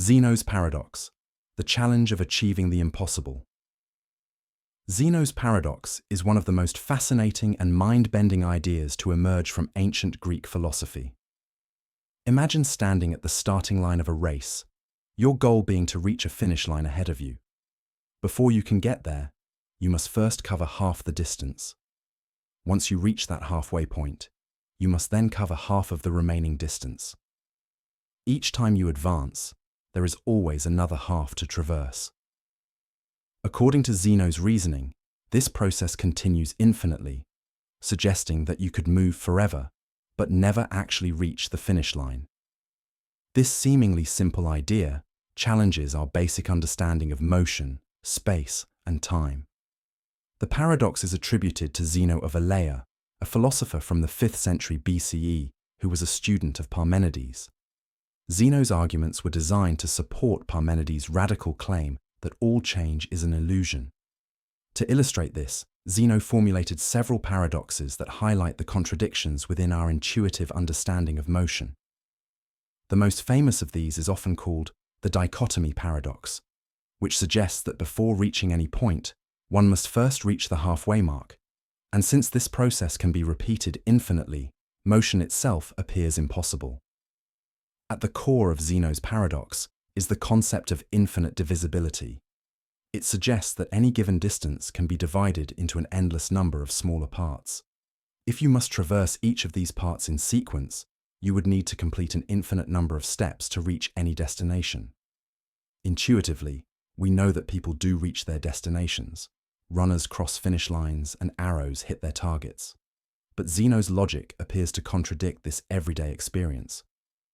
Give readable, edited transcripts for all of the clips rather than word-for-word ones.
Zeno's paradox, the challenge of achieving the impossible. Zeno's paradox is one of the most fascinating and mind-bending ideas to emerge from ancient Greek philosophy. Imagine standing at the starting line of a race, your goal being to reach a finish line ahead of you. Before you can get there, you must first cover half the distance. Once you reach that halfway point, you must then cover half of the remaining distance. Each time you advance, there is always another half to traverse. According to Zeno's reasoning, this process continues infinitely, suggesting that you could move forever, but never actually reach the finish line. This seemingly simple idea challenges our basic understanding of motion, space, and time. The paradox is attributed to Zeno of Elea, a philosopher from the 5th century BCE who was a student of Parmenides. Zeno's arguments were designed to support Parmenides' radical claim that all change is an illusion. To illustrate this, Zeno formulated several paradoxes that highlight the contradictions within our intuitive understanding of motion. The most famous of these is often called the dichotomy paradox, which suggests that before reaching any point, one must first reach the halfway mark, and since this process can be repeated infinitely, motion itself appears impossible. At the core of Zeno's paradox is the concept of infinite divisibility. It suggests that any given distance can be divided into an endless number of smaller parts. If you must traverse each of these parts in sequence, you would need to complete an infinite number of steps to reach any destination. Intuitively, we know that people do reach their destinations. Runners cross finish lines and arrows hit their targets. But Zeno's logic appears to contradict this everyday experience.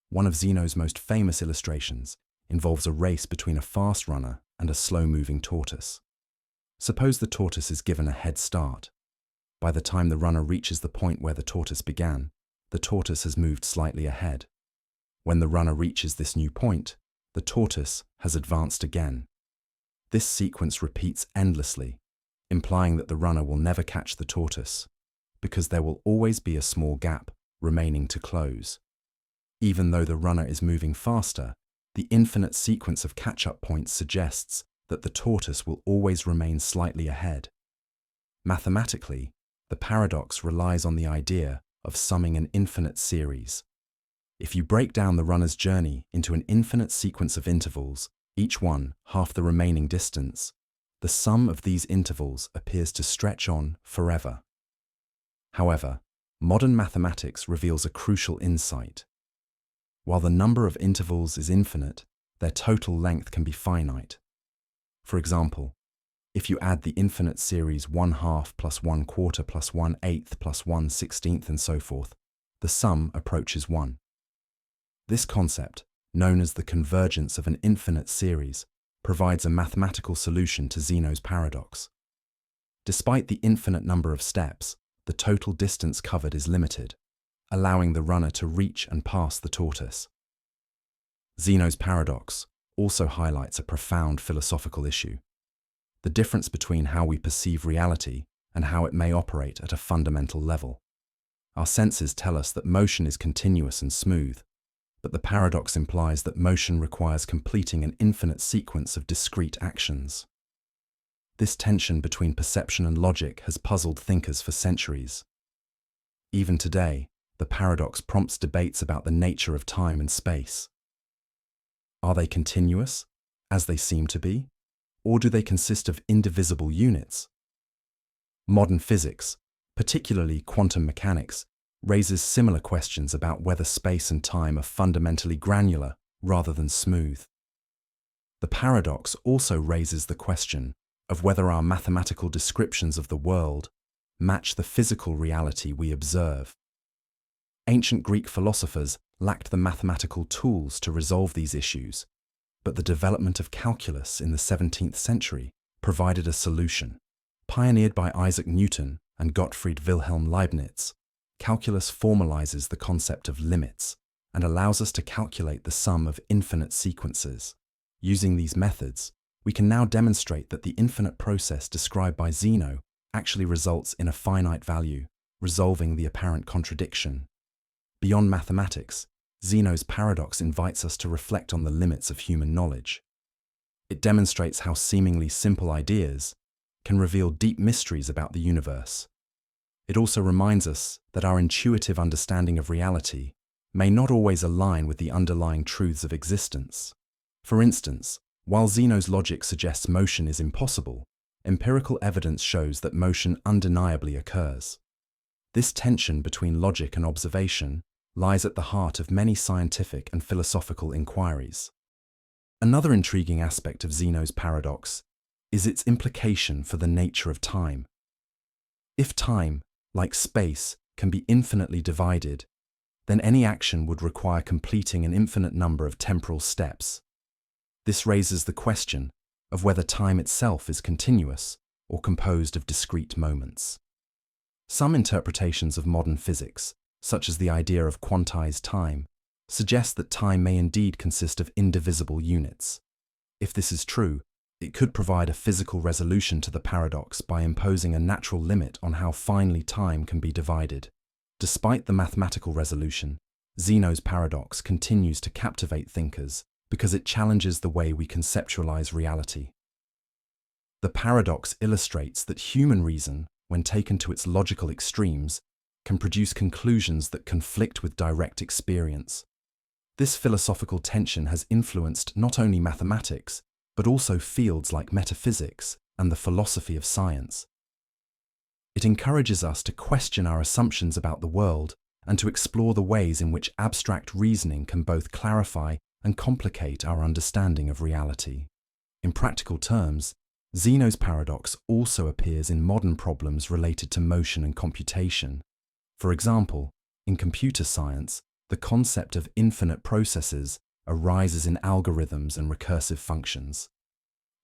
One of Zeno's most famous illustrations involves a race between a fast runner and a slow-moving tortoise. Suppose the tortoise is given a head start. By the time the runner reaches the point where the tortoise began, the tortoise has moved slightly ahead. When the runner reaches this new point, the tortoise has advanced again. This sequence repeats endlessly, implying that the runner will never catch the tortoise, because there will always be a small gap remaining to close. Even though the runner is moving faster, the infinite sequence of catch-up points suggests that the tortoise will always remain slightly ahead. Mathematically, the paradox relies on the idea of summing an infinite series. If you break down the runner's journey into an infinite sequence of intervals, each one half the remaining distance, the sum of these intervals appears to stretch on forever. However, modern mathematics reveals a crucial insight. While the number of intervals is infinite, their total length can be finite. For example, if you add the infinite series 1/2 plus 1/4 plus 1/8 plus 1/16 and so forth, the sum approaches 1. This concept, known as the convergence of an infinite series, provides a mathematical solution to Zeno's paradox. Despite the infinite number of steps, the total distance covered is limited, allowing the runner to reach and pass the tortoise. Zeno's paradox also highlights a profound philosophical issue: the difference between how we perceive reality and how it may operate at a fundamental level. Our senses tell us that motion is continuous and smooth, but the paradox implies that motion requires completing an infinite sequence of discrete actions. This tension between perception and logic has puzzled thinkers for centuries. Even today, the paradox prompts debates about the nature of time and space. Are they continuous, as they seem to be, or do they consist of indivisible units? Modern physics, particularly quantum mechanics, raises similar questions about whether space and time are fundamentally granular rather than smooth. The paradox also raises the question of whether our mathematical descriptions of the world match the physical reality we observe. Ancient Greek philosophers lacked the mathematical tools to resolve these issues, but the development of calculus in the 17th century provided a solution. Pioneered by Isaac Newton and Gottfried Wilhelm Leibniz, calculus formalizes the concept of limits and allows us to calculate the sum of infinite sequences. Using these methods, we can now demonstrate that the infinite process described by Zeno actually results in a finite value, resolving the apparent contradiction. Beyond mathematics, Zeno's paradox invites us to reflect on the limits of human knowledge. It demonstrates how seemingly simple ideas can reveal deep mysteries about the universe. It also reminds us that our intuitive understanding of reality may not always align with the underlying truths of existence. For instance, while Zeno's logic suggests motion is impossible, empirical evidence shows that motion undeniably occurs. This tension between logic and observation lies at the heart of many scientific and philosophical inquiries. Another intriguing aspect of Zeno's paradox is its implication for the nature of time. If time, like space, can be infinitely divided, then any action would require completing an infinite number of temporal steps. This raises the question of whether time itself is continuous or composed of discrete moments. Some interpretations of modern physics, such as the idea of quantized time, suggest that time may indeed consist of indivisible units. If this is true, it could provide a physical resolution to the paradox by imposing a natural limit on how finely time can be divided. Despite the mathematical resolution, Zeno's paradox continues to captivate thinkers because it challenges the way we conceptualize reality. The paradox illustrates that human reason, when taken to its logical extremes, can produce conclusions that conflict with direct experience. This philosophical tension has influenced not only mathematics, but also fields like metaphysics and the philosophy of science. It encourages us to question our assumptions about the world and to explore the ways in which abstract reasoning can both clarify and complicate our understanding of reality. In practical terms, Zeno's paradox also appears in modern problems related to motion and computation. For example, in computer science, the concept of infinite processes arises in algorithms and recursive functions.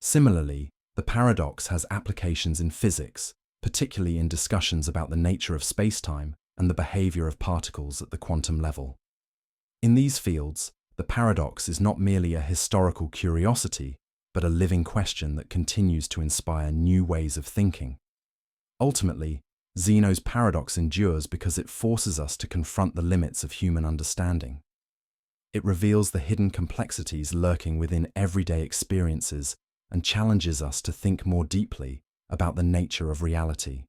Similarly, the paradox has applications in physics, particularly in discussions about the nature of spacetime and the behavior of particles at the quantum level. In these fields, the paradox is not merely a historical curiosity, but a living question that continues to inspire new ways of thinking. Ultimately, Zeno's paradox endures because it forces us to confront the limits of human understanding. It reveals the hidden complexities lurking within everyday experiences and challenges us to think more deeply about the nature of reality.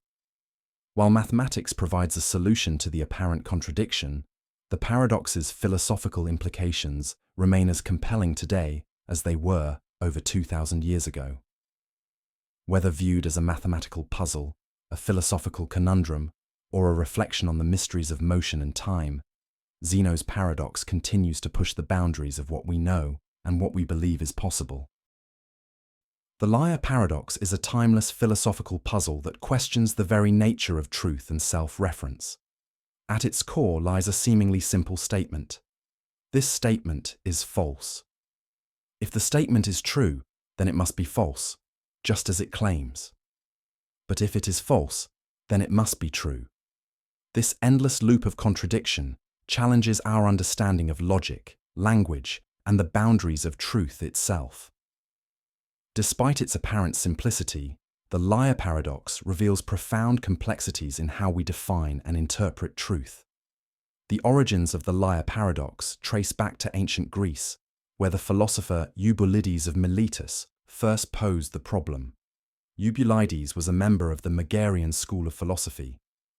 While mathematics provides a solution to the apparent contradiction, the paradox's philosophical implications remain as compelling today as they were over 2,000 years ago. Whether viewed as a mathematical puzzle, a philosophical conundrum, or a reflection on the mysteries of motion and time, Zeno's paradox continues to push the boundaries of what we know and what we believe is possible. The liar paradox is a timeless philosophical puzzle that questions the very nature of truth and self-reference. At its core lies a seemingly simple statement. This statement is false. If the statement is true, then it must be false, just as it claims. But if it is false, then it must be true. This endless loop of contradiction challenges our understanding of logic, language, and the boundaries of truth itself. Despite its apparent simplicity, the liar paradox reveals profound complexities in how we define and interpret truth. The origins of the liar paradox trace back to ancient Greece, where the philosopher Eubulides of Miletus first posed the problem. Eubulides was a member of the Megarian school of philosophy,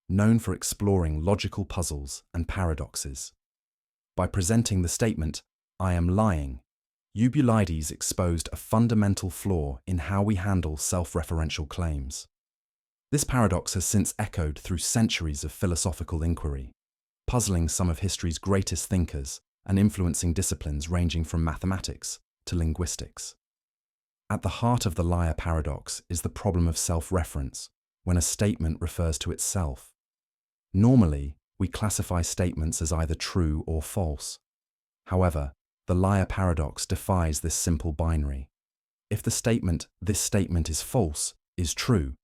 known for exploring logical puzzles and paradoxes. By presenting the statement, "I am lying," Eubulides exposed a fundamental flaw in how we handle self-referential claims. This paradox has since echoed through centuries of philosophical inquiry, puzzling some of history's greatest thinkers and influencing disciplines ranging from mathematics to linguistics. At the heart of the liar paradox is the problem of self-reference, when a statement refers to itself. Normally, we classify statements as either true or false. However, the liar paradox defies this simple binary. If the statement, "this statement is false," is true,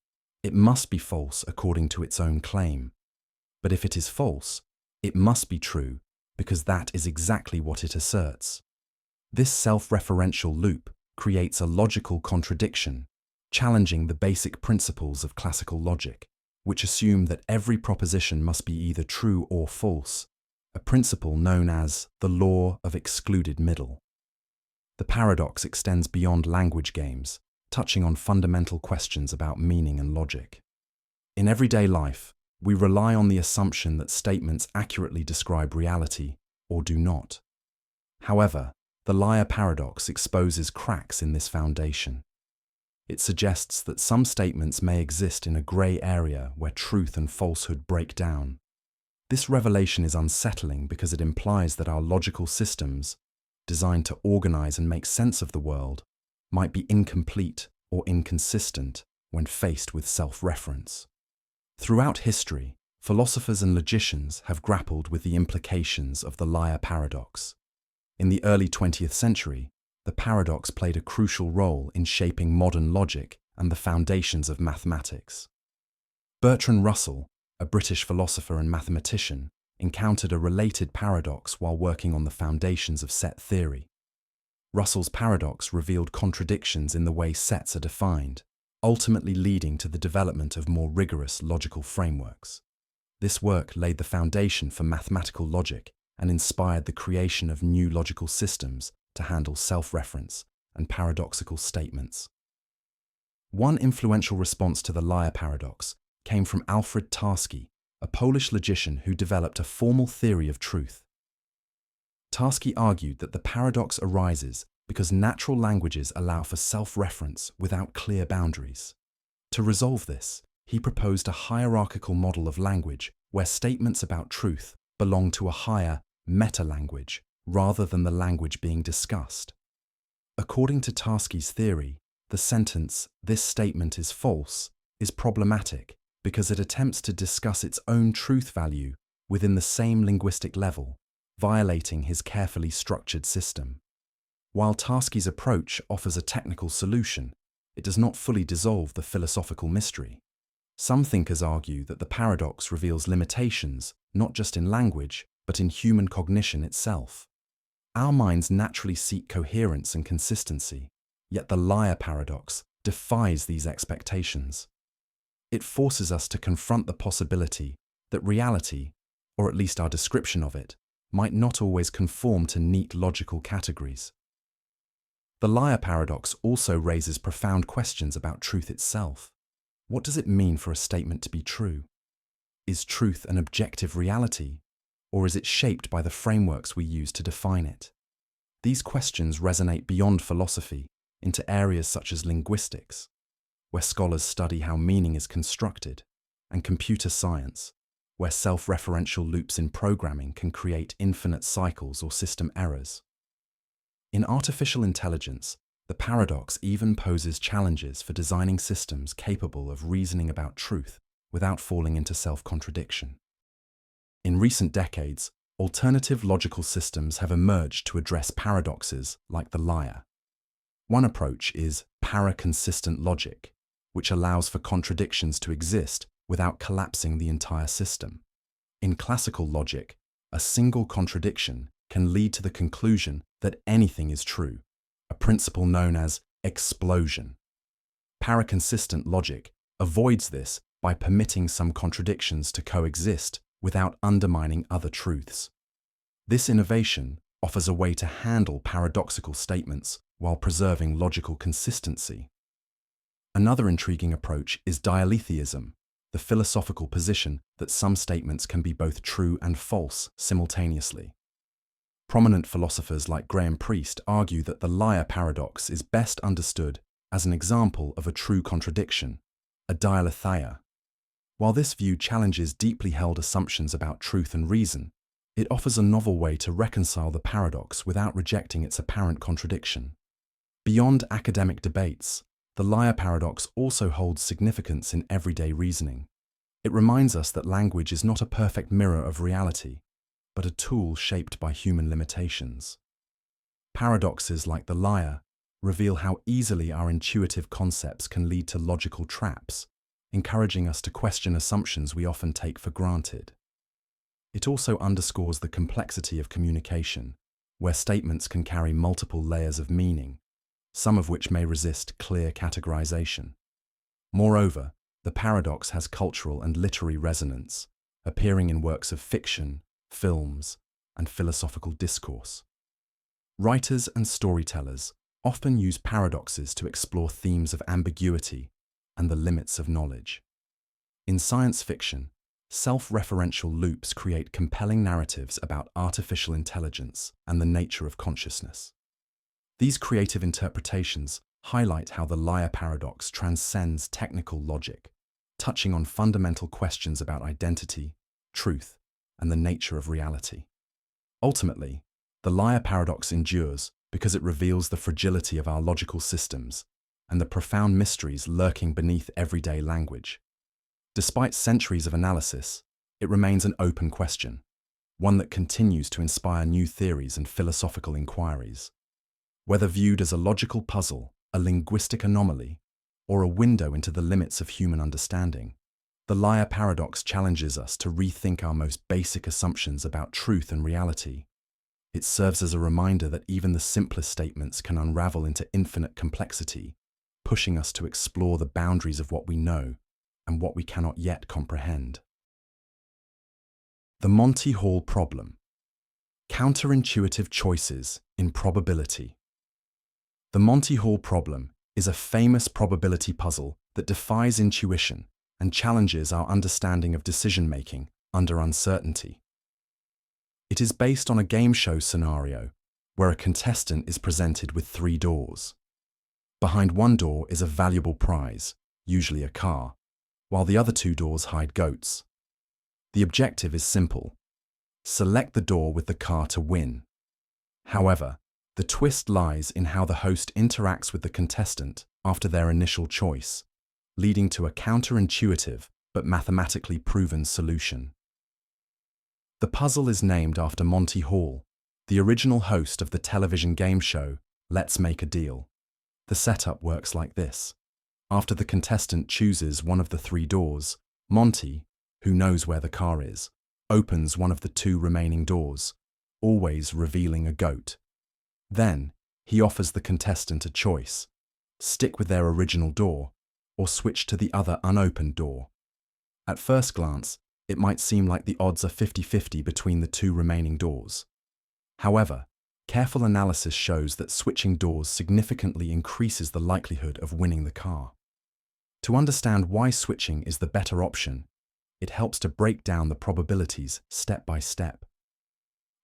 it must be false according to its own claim. But if it is false, it must be true because that is exactly what it asserts. This self-referential loop creates a logical contradiction, challenging the basic principles of classical logic, which assume that every proposition must be either true or false, a principle known as the law of excluded middle. The paradox extends beyond language games, touching on fundamental questions about meaning and logic. In everyday life, we rely on the assumption that statements accurately describe reality or do not. However, the liar paradox exposes cracks in this foundation. It suggests that some statements may exist in a grey area where truth and falsehood break down. This revelation is unsettling because it implies that our logical systems, designed to organize and make sense of the world, might be incomplete or inconsistent when faced with self-reference. Throughout history, philosophers and logicians have grappled with the implications of the liar paradox. In the early 20th century, the paradox played a crucial role in shaping modern logic and the foundations of mathematics. Bertrand Russell, a British philosopher and mathematician, encountered a related paradox while working on the foundations of set theory. Russell's paradox revealed contradictions in the way sets are defined, ultimately leading to the development of more rigorous logical frameworks. This work laid the foundation for mathematical logic and inspired the creation of new logical systems to handle self-reference and paradoxical statements. One influential response to the liar paradox came from Alfred Tarski, a Polish logician who developed a formal theory of truth. Tarski argued that the paradox arises because natural languages allow for self-reference without clear boundaries. To resolve this, he proposed a hierarchical model of language where statements about truth belong to a higher meta-language rather than the language being discussed. According to Tarski's theory, the sentence, "This statement is false," is problematic because it attempts to discuss its own truth value within the same linguistic level, violating his carefully structured system. While Tarski's approach offers a technical solution, it does not fully dissolve the philosophical mystery. Some thinkers argue that the paradox reveals limitations not just in language, but in human cognition itself. Our minds naturally seek coherence and consistency, yet the liar paradox defies these expectations. It forces us to confront the possibility that reality, or at least our description of it, might not always conform to neat logical categories. The liar paradox also raises profound questions about truth itself. What does it mean for a statement to be true? Is truth an objective reality, or is it shaped by the frameworks we use to define it? These questions resonate beyond philosophy into areas such as linguistics, where scholars study how meaning is constructed, and computer science, where self-referential loops in programming can create infinite cycles or system errors. In artificial intelligence, the paradox even poses challenges for designing systems capable of reasoning about truth without falling into self-contradiction. In recent decades, alternative logical systems have emerged to address paradoxes like the liar. One approach is para-consistent logic, which allows for contradictions to exist without collapsing the entire system. In classical logic, a single contradiction can lead to the conclusion that anything is true, a principle known as explosion. Para-consistent logic avoids this by permitting some contradictions to coexist without undermining other truths. This innovation offers a way to handle paradoxical statements while preserving logical consistency. Another intriguing approach is dialetheism, the philosophical position that some statements can be both true and false simultaneously. Prominent philosophers like Graham Priest argue that the liar paradox is best understood as an example of a true contradiction, a dialetheia. While this view challenges deeply held assumptions about truth and reason, it offers a novel way to reconcile the paradox without rejecting its apparent contradiction. Beyond academic debates, the liar paradox also holds significance in everyday reasoning. It reminds us that language is not a perfect mirror of reality, but a tool shaped by human limitations. Paradoxes like the liar reveal how easily our intuitive concepts can lead to logical traps, encouraging us to question assumptions we often take for granted. It also underscores the complexity of communication, where statements can carry multiple layers of meaning, some of which may resist clear categorization. Moreover, the paradox has cultural and literary resonance, appearing in works of fiction, films, and philosophical discourse. Writers and storytellers often use paradoxes to explore themes of ambiguity and the limits of knowledge. In science fiction, self-referential loops create compelling narratives about artificial intelligence and the nature of consciousness. These creative interpretations highlight how the liar paradox transcends technical logic, touching on fundamental questions about identity, truth, and the nature of reality. Ultimately, the liar paradox endures because it reveals the fragility of our logical systems and the profound mysteries lurking beneath everyday language. Despite centuries of analysis, it remains an open question, one that continues to inspire new theories and philosophical inquiries. Whether viewed as a logical puzzle, a linguistic anomaly, or a window into the limits of human understanding, the liar paradox challenges us to rethink our most basic assumptions about truth and reality. It serves as a reminder that even the simplest statements can unravel into infinite complexity, pushing us to explore the boundaries of what we know and what we cannot yet comprehend. The Monty Hall problem. Counterintuitive choices in probability. The Monty Hall problem is a famous probability puzzle that defies intuition and challenges our understanding of decision-making under uncertainty. It is based on a game show scenario where a contestant is presented with 3 doors. Behind one door is a valuable prize, usually a car, while the other 2 doors hide goats. The objective is simple: select the door with the car to win. However, the twist lies in how the host interacts with the contestant after their initial choice, leading to a counterintuitive but mathematically proven solution. The puzzle is named after Monty Hall, the original host of the television game show Let's Make a Deal. The setup works like this. After the contestant chooses one of the 3 doors, Monty, who knows where the car is, opens one of the 2 remaining doors, always revealing a goat. Then, he offers the contestant a choice: stick with their original door or switch to the other unopened door. At first glance, it might seem like the odds are 50-50 between the 2 remaining doors. However, careful analysis shows that switching doors significantly increases the likelihood of winning the car. To understand why switching is the better option, it helps to break down the probabilities step by step.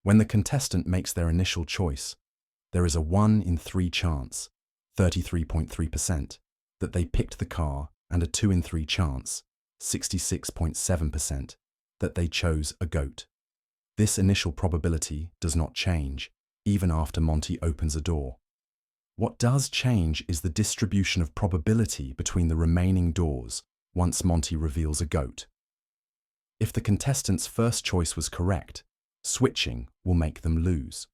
When the contestant makes their initial choice, there is a 1 in 3 chance, 33.3%, that they picked the car, and a 2 in 3 chance, 66.7%, that they chose a goat. This initial probability does not change, even after Monty opens a door. What does change is the distribution of probability between the remaining doors once Monty reveals a goat. If the contestant's first choice was correct, switching will make them lose.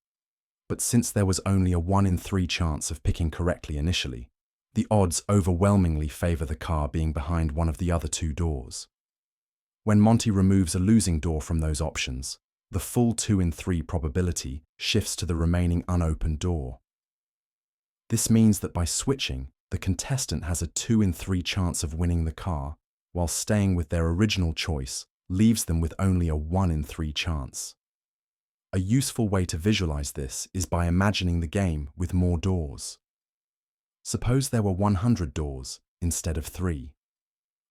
But since there was only a 1 in 3 chance of picking correctly initially, the odds overwhelmingly favor the car being behind one of the other 2 doors. When Monty removes a losing door from those options, the full 2 in 3 probability shifts to the remaining unopened door. This means that by switching, the contestant has a 2 in 3 chance of winning the car, while staying with their original choice leaves them with only a 1 in 3 chance. A useful way to visualize this is by imagining the game with more doors. Suppose there were 100 doors instead of 3.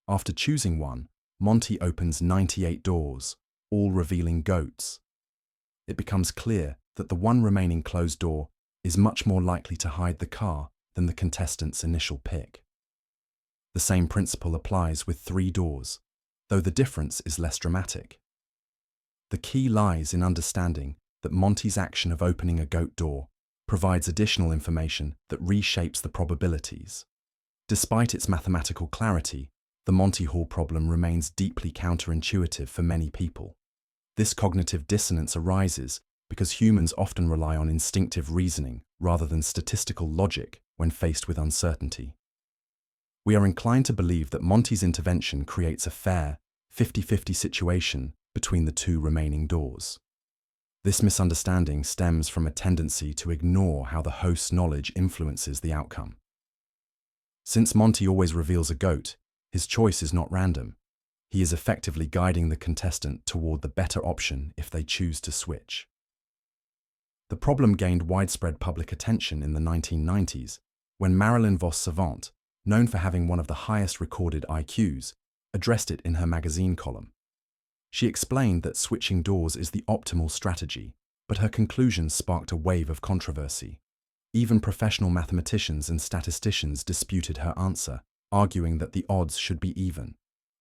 After choosing one, Monty opens 98 doors, all revealing goats. It becomes clear that the 1 remaining closed door is much more likely to hide the car than the contestant's initial pick. The same principle applies with 3 doors, though the difference is less dramatic. The key lies in understanding that Monty's action of opening a goat door provides additional information that reshapes the probabilities. Despite its mathematical clarity, the Monty Hall problem remains deeply counterintuitive for many people. This cognitive dissonance arises because humans often rely on instinctive reasoning rather than statistical logic when faced with uncertainty. We are inclined to believe that Monty's intervention creates a fair, 50-50 situation between the 2 remaining doors. This misunderstanding stems from a tendency to ignore how the host's knowledge influences the outcome. Since Monty always reveals a goat, his choice is not random. He is effectively guiding the contestant toward the better option if they choose to switch. The problem gained widespread public attention in the 1990s when Marilyn Vos Savant, known for having one of the highest recorded IQs, addressed it in her magazine column. She explained that switching doors is the optimal strategy, but her conclusions sparked a wave of controversy. Even professional mathematicians and statisticians disputed her answer, arguing that the odds should be even.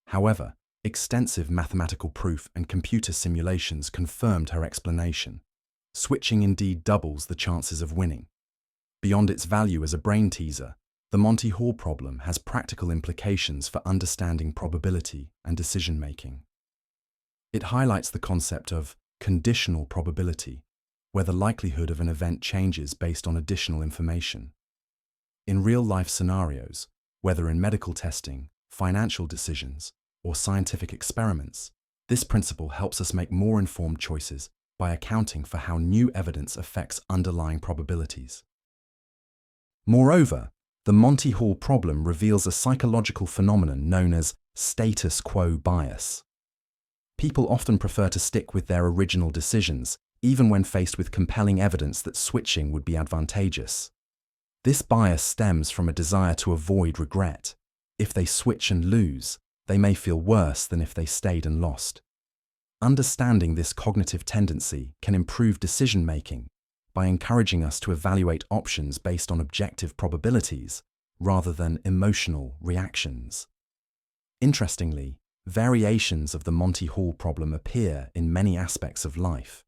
However, extensive mathematical proof and computer simulations confirmed her explanation. Switching indeed doubles the chances of winning. Beyond its value as a brain teaser, the Monty Hall problem has practical implications for understanding probability and decision-making. It highlights the concept of conditional probability, where the likelihood of an event changes based on additional information. In real-life scenarios, whether in medical testing, financial decisions, or scientific experiments, this principle helps us make more informed choices by accounting for how new evidence affects underlying probabilities. Moreover, the Monty Hall problem reveals a psychological phenomenon known as status quo bias. People often prefer to stick with their original decisions, even when faced with compelling evidence that switching would be advantageous. This bias stems from a desire to avoid regret. If they switch and lose, they may feel worse than if they stayed and lost. Understanding this cognitive tendency can improve decision-making by encouraging us to evaluate options based on objective probabilities rather than emotional reactions. Interestingly, variations of the Monty Hall problem appear in many aspects of life.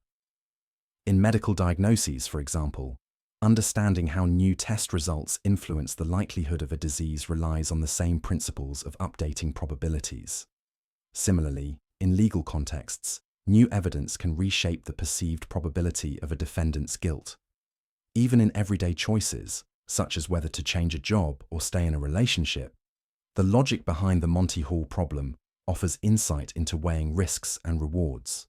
In medical diagnoses, for example, understanding how new test results influence the likelihood of a disease relies on the same principles of updating probabilities. Similarly, in legal contexts, new evidence can reshape the perceived probability of a defendant's guilt. Even in everyday choices, such as whether to change a job or stay in a relationship, the logic behind the Monty Hall problem offers insight into weighing risks and rewards.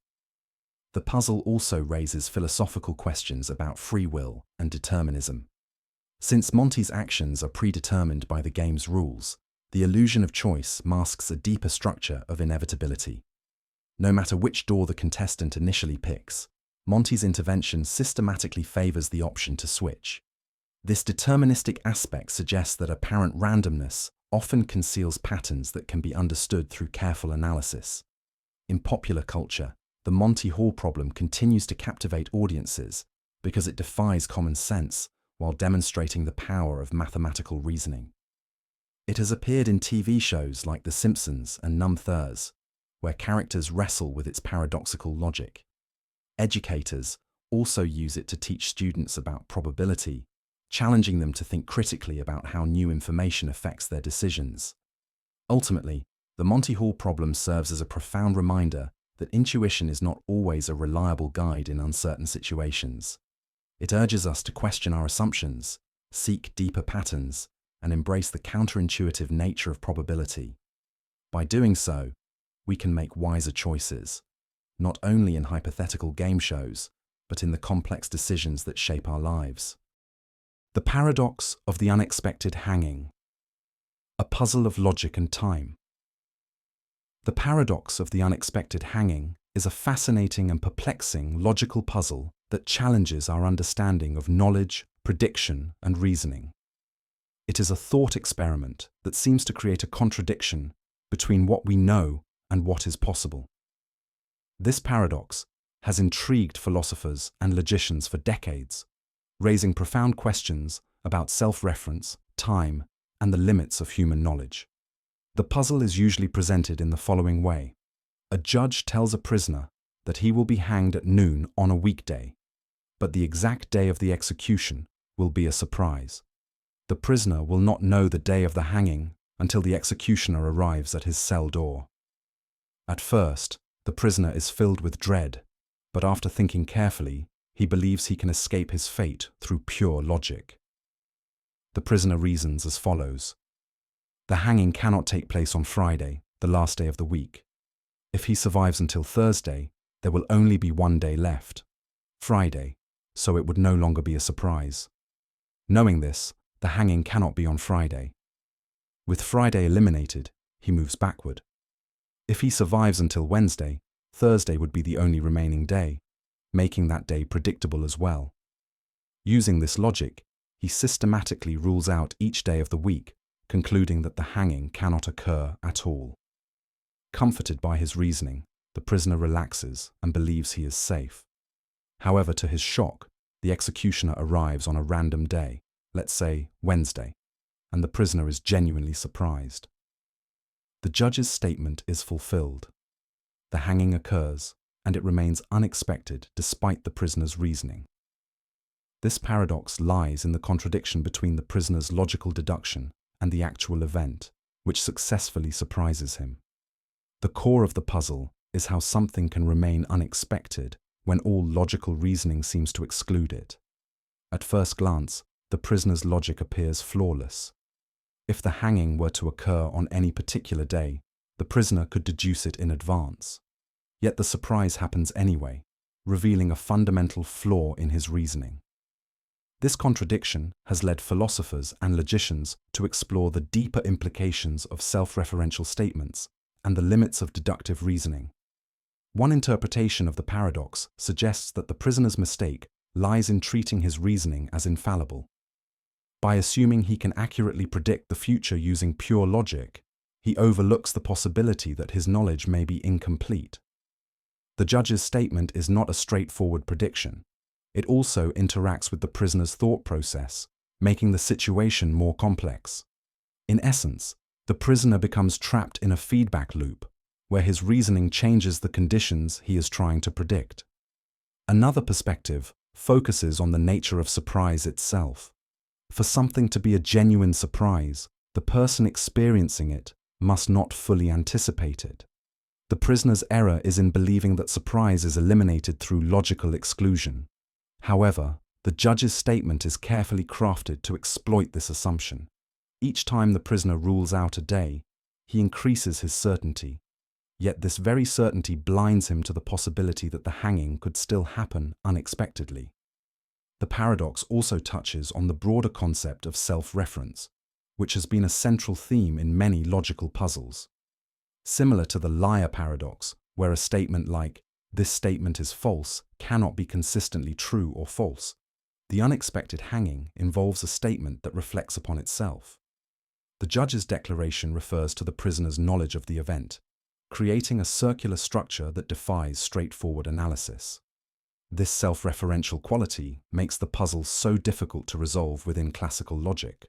The puzzle also raises philosophical questions about free will and determinism. Since Monty's actions are predetermined by the game's rules, the illusion of choice masks a deeper structure of inevitability. No matter which door the contestant initially picks, Monty's intervention systematically favors the option to switch. This deterministic aspect suggests that apparent randomness often conceals patterns that can be understood through careful analysis. In popular culture, the Monty Hall problem continues to captivate audiences because it defies common sense while demonstrating the power of mathematical reasoning. It has appeared in TV shows like The Simpsons and Numb Thurs, where characters wrestle with its paradoxical logic. Educators also use it to teach students about probability, challenging them to think critically about how new information affects their decisions. Ultimately, the Monty Hall problem serves as a profound reminder that intuition is not always a reliable guide in uncertain situations. It urges us to question our assumptions, seek deeper patterns, and embrace the counterintuitive nature of probability. By doing so, we can make wiser choices, not only in hypothetical game shows, but in the complex decisions that shape our lives. The paradox of the unexpected hanging. A puzzle of logic and time. The paradox of the unexpected hanging is a fascinating and perplexing logical puzzle that challenges our understanding of knowledge, prediction, and reasoning. It is a thought experiment that seems to create a contradiction between what we know and what is possible. This paradox has intrigued philosophers and logicians for decades, raising profound questions about self-reference, time, and the limits of human knowledge. The puzzle is usually presented in the following way. A judge tells a prisoner that he will be hanged at noon on a weekday, but the exact day of the execution will be a surprise. The prisoner will not know the day of the hanging until the executioner arrives at his cell door. At first, the prisoner is filled with dread, but after thinking carefully, he believes he can escape his fate through pure logic. The prisoner reasons as follows. The hanging cannot take place on Friday, the last day of the week. If he survives until Thursday, there will only be one day left, Friday, so it would no longer be a surprise. Knowing this, the hanging cannot be on Friday. With Friday eliminated, he moves backward. If he survives until Wednesday, Thursday would be the only remaining day, making that day predictable as well. Using this logic, he systematically rules out each day of the week, concluding that the hanging cannot occur at all. Comforted by his reasoning, the prisoner relaxes and believes he is safe. However, to his shock, the executioner arrives on a random day, let's say Wednesday, and the prisoner is genuinely surprised. The judge's statement is fulfilled. The hanging occurs, and it remains unexpected despite the prisoner's reasoning. This paradox lies in the contradiction between the prisoner's logical deduction and the actual event, which successfully surprises him. The core of the puzzle is how something can remain unexpected when all logical reasoning seems to exclude it. At first glance, the prisoner's logic appears flawless. If the hanging were to occur on any particular day, the prisoner could deduce it in advance. Yet the surprise happens anyway, revealing a fundamental flaw in his reasoning. This contradiction has led philosophers and logicians to explore the deeper implications of self-referential statements and the limits of deductive reasoning. One interpretation of the paradox suggests that the prisoner's mistake lies in treating his reasoning as infallible. By assuming he can accurately predict the future using pure logic, he overlooks the possibility that his knowledge may be incomplete. The judge's statement is not a straightforward prediction. It also interacts with the prisoner's thought process, making the situation more complex. In essence, the prisoner becomes trapped in a feedback loop, where his reasoning changes the conditions he is trying to predict. Another perspective focuses on the nature of surprise itself. For something to be a genuine surprise, the person experiencing it must not fully anticipate it. The prisoner's error is in believing that surprise is eliminated through logical exclusion. However, the judge's statement is carefully crafted to exploit this assumption. Each time the prisoner rules out a day, he increases his certainty. Yet this very certainty blinds him to the possibility that the hanging could still happen unexpectedly. The paradox also touches on the broader concept of self-reference, which has been a central theme in many logical puzzles. Similar to the liar paradox, where a statement like, "This statement is false," cannot be consistently true or false, the unexpected hanging involves a statement that reflects upon itself. The judge's declaration refers to the prisoner's knowledge of the event, creating a circular structure that defies straightforward analysis. This self-referential quality makes the puzzle so difficult to resolve within classical logic.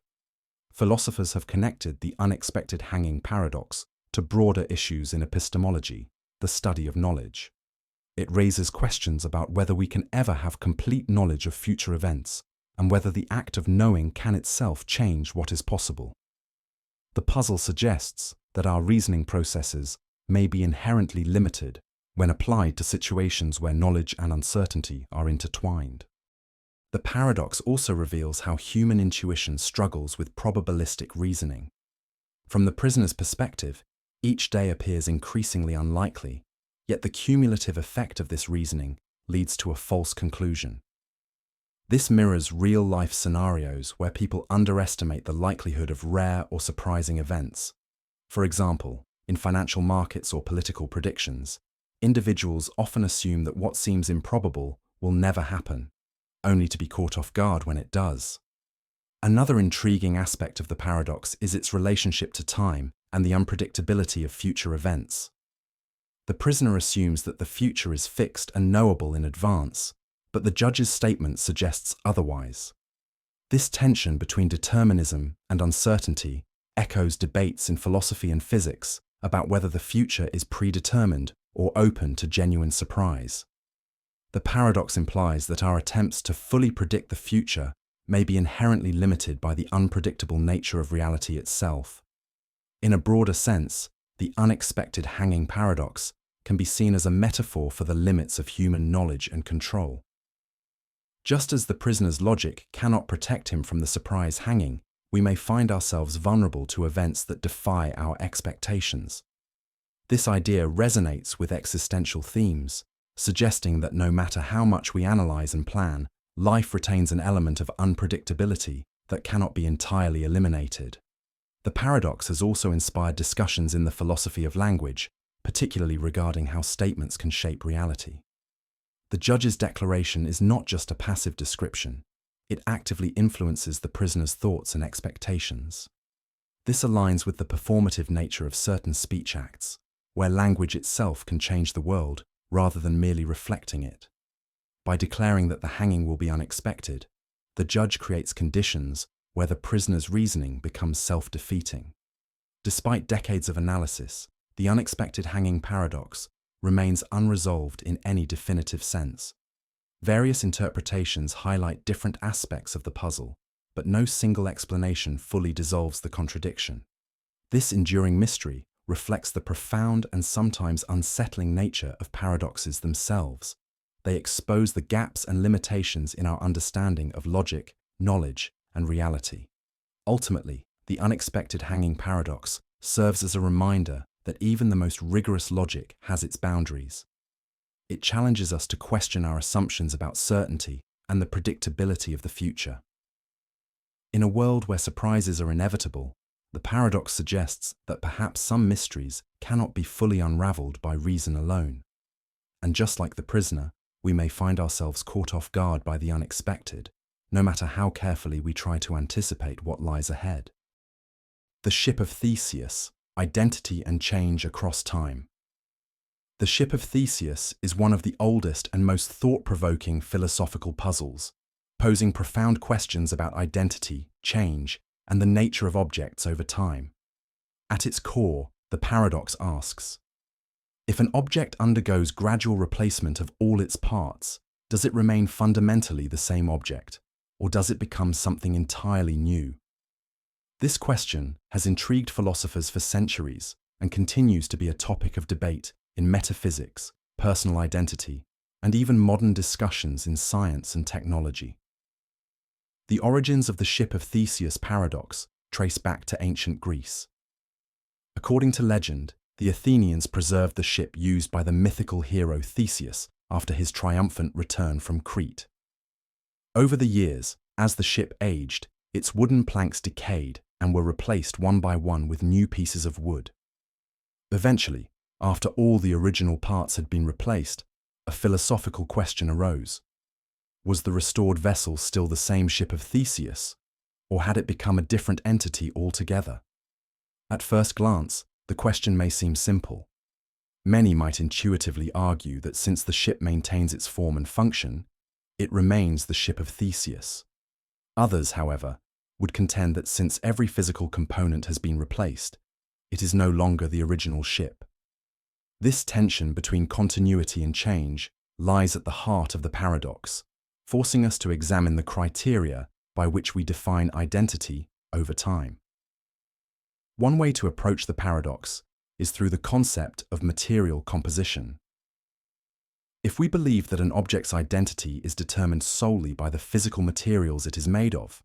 Philosophers have connected the unexpected hanging paradox to broader issues in epistemology, the study of knowledge. It raises questions about whether we can ever have complete knowledge of future events, and whether the act of knowing can itself change what is possible. The puzzle suggests that our reasoning processes may be inherently limited when applied to situations where knowledge and uncertainty are intertwined. The paradox also reveals how human intuition struggles with probabilistic reasoning. From the prisoner's perspective, each day appears increasingly unlikely, yet the cumulative effect of this reasoning leads to a false conclusion. This mirrors real-life scenarios where people underestimate the likelihood of rare or surprising events. For example, in financial markets or political predictions, individuals often assume that what seems improbable will never happen, only to be caught off guard when it does. Another intriguing aspect of the paradox is its relationship to time and the unpredictability of future events. The prisoner assumes that the future is fixed and knowable in advance, but the judge's statement suggests otherwise. This tension between determinism and uncertainty echoes debates in philosophy and physics about whether the future is predetermined or open to genuine surprise. The paradox implies that our attempts to fully predict the future may be inherently limited by the unpredictable nature of reality itself. In a broader sense, the unexpected hanging paradox can be seen as a metaphor for the limits of human knowledge and control. Just as the prisoner's logic cannot protect him from the surprise hanging, we may find ourselves vulnerable to events that defy our expectations. This idea resonates with existential themes, suggesting that no matter how much we analyze and plan, life retains an element of unpredictability that cannot be entirely eliminated. The paradox has also inspired discussions in the philosophy of language, particularly regarding how statements can shape reality. The judge's declaration is not just a passive description. it actively influences the prisoner's thoughts and expectations. This aligns with the performative nature of certain speech acts, where language itself can change the world rather than merely reflecting it. By declaring that the hanging will be unexpected, the judge creates conditions where the prisoner's reasoning becomes self-defeating. Despite decades of analysis, the unexpected hanging paradox remains unresolved in any definitive sense. Various interpretations highlight different aspects of the puzzle, but no single explanation fully dissolves the contradiction. This enduring mystery reflects the profound and sometimes unsettling nature of paradoxes themselves. They expose the gaps and limitations in our understanding of logic, knowledge, and reality. Ultimately, the unexpected hanging paradox serves as a reminder that even the most rigorous logic has its boundaries. It challenges us to question our assumptions about certainty and the predictability of the future. In a world where surprises are inevitable, the paradox suggests that perhaps some mysteries cannot be fully unraveled by reason alone. And just like the prisoner, we may find ourselves caught off guard by the unexpected, no matter how carefully we try to anticipate what lies ahead. The Ship of Theseus: Identity and Change Across Time. The Ship of Theseus is one of the oldest and most thought-provoking philosophical puzzles, posing profound questions about identity, change, and the nature of objects over time. At its core, the paradox asks, if an object undergoes gradual replacement of all its parts, does it remain fundamentally the same object, or does it become something entirely new? This question has intrigued philosophers for centuries and continues to be a topic of debate in metaphysics, personal identity, and even modern discussions in science and technology. The origins of the Ship of Theseus paradox trace back to ancient Greece. According to legend, the Athenians preserved the ship used by the mythical hero Theseus after his triumphant return from Crete. Over the years, as the ship aged, its wooden planks decayed and were replaced one by one with new pieces of wood. Eventually, after all the original parts had been replaced, a philosophical question arose. Was the restored vessel still the same Ship of Theseus, or had it become a different entity altogether? At first glance, the question may seem simple. Many might intuitively argue that since the ship maintains its form and function, it remains the Ship of Theseus. Others, however, would contend that since every physical component has been replaced, it is no longer the original ship. This tension between continuity and change lies at the heart of the paradox, forcing us to examine the criteria by which we define identity over time. One way to approach the paradox is through the concept of material composition. If we believe that an object's identity is determined solely by the physical materials it is made of,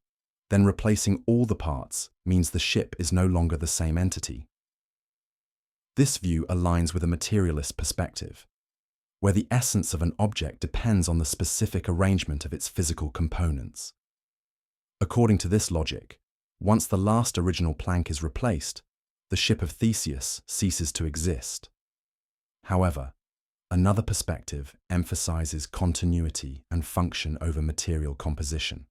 then replacing all the parts means the ship is no longer the same entity. This view aligns with a materialist perspective, where the essence of an object depends on the specific arrangement of its physical components. According to this logic, once the last original plank is replaced, the Ship of Theseus ceases to exist. However, another perspective emphasizes continuity and function over material composition.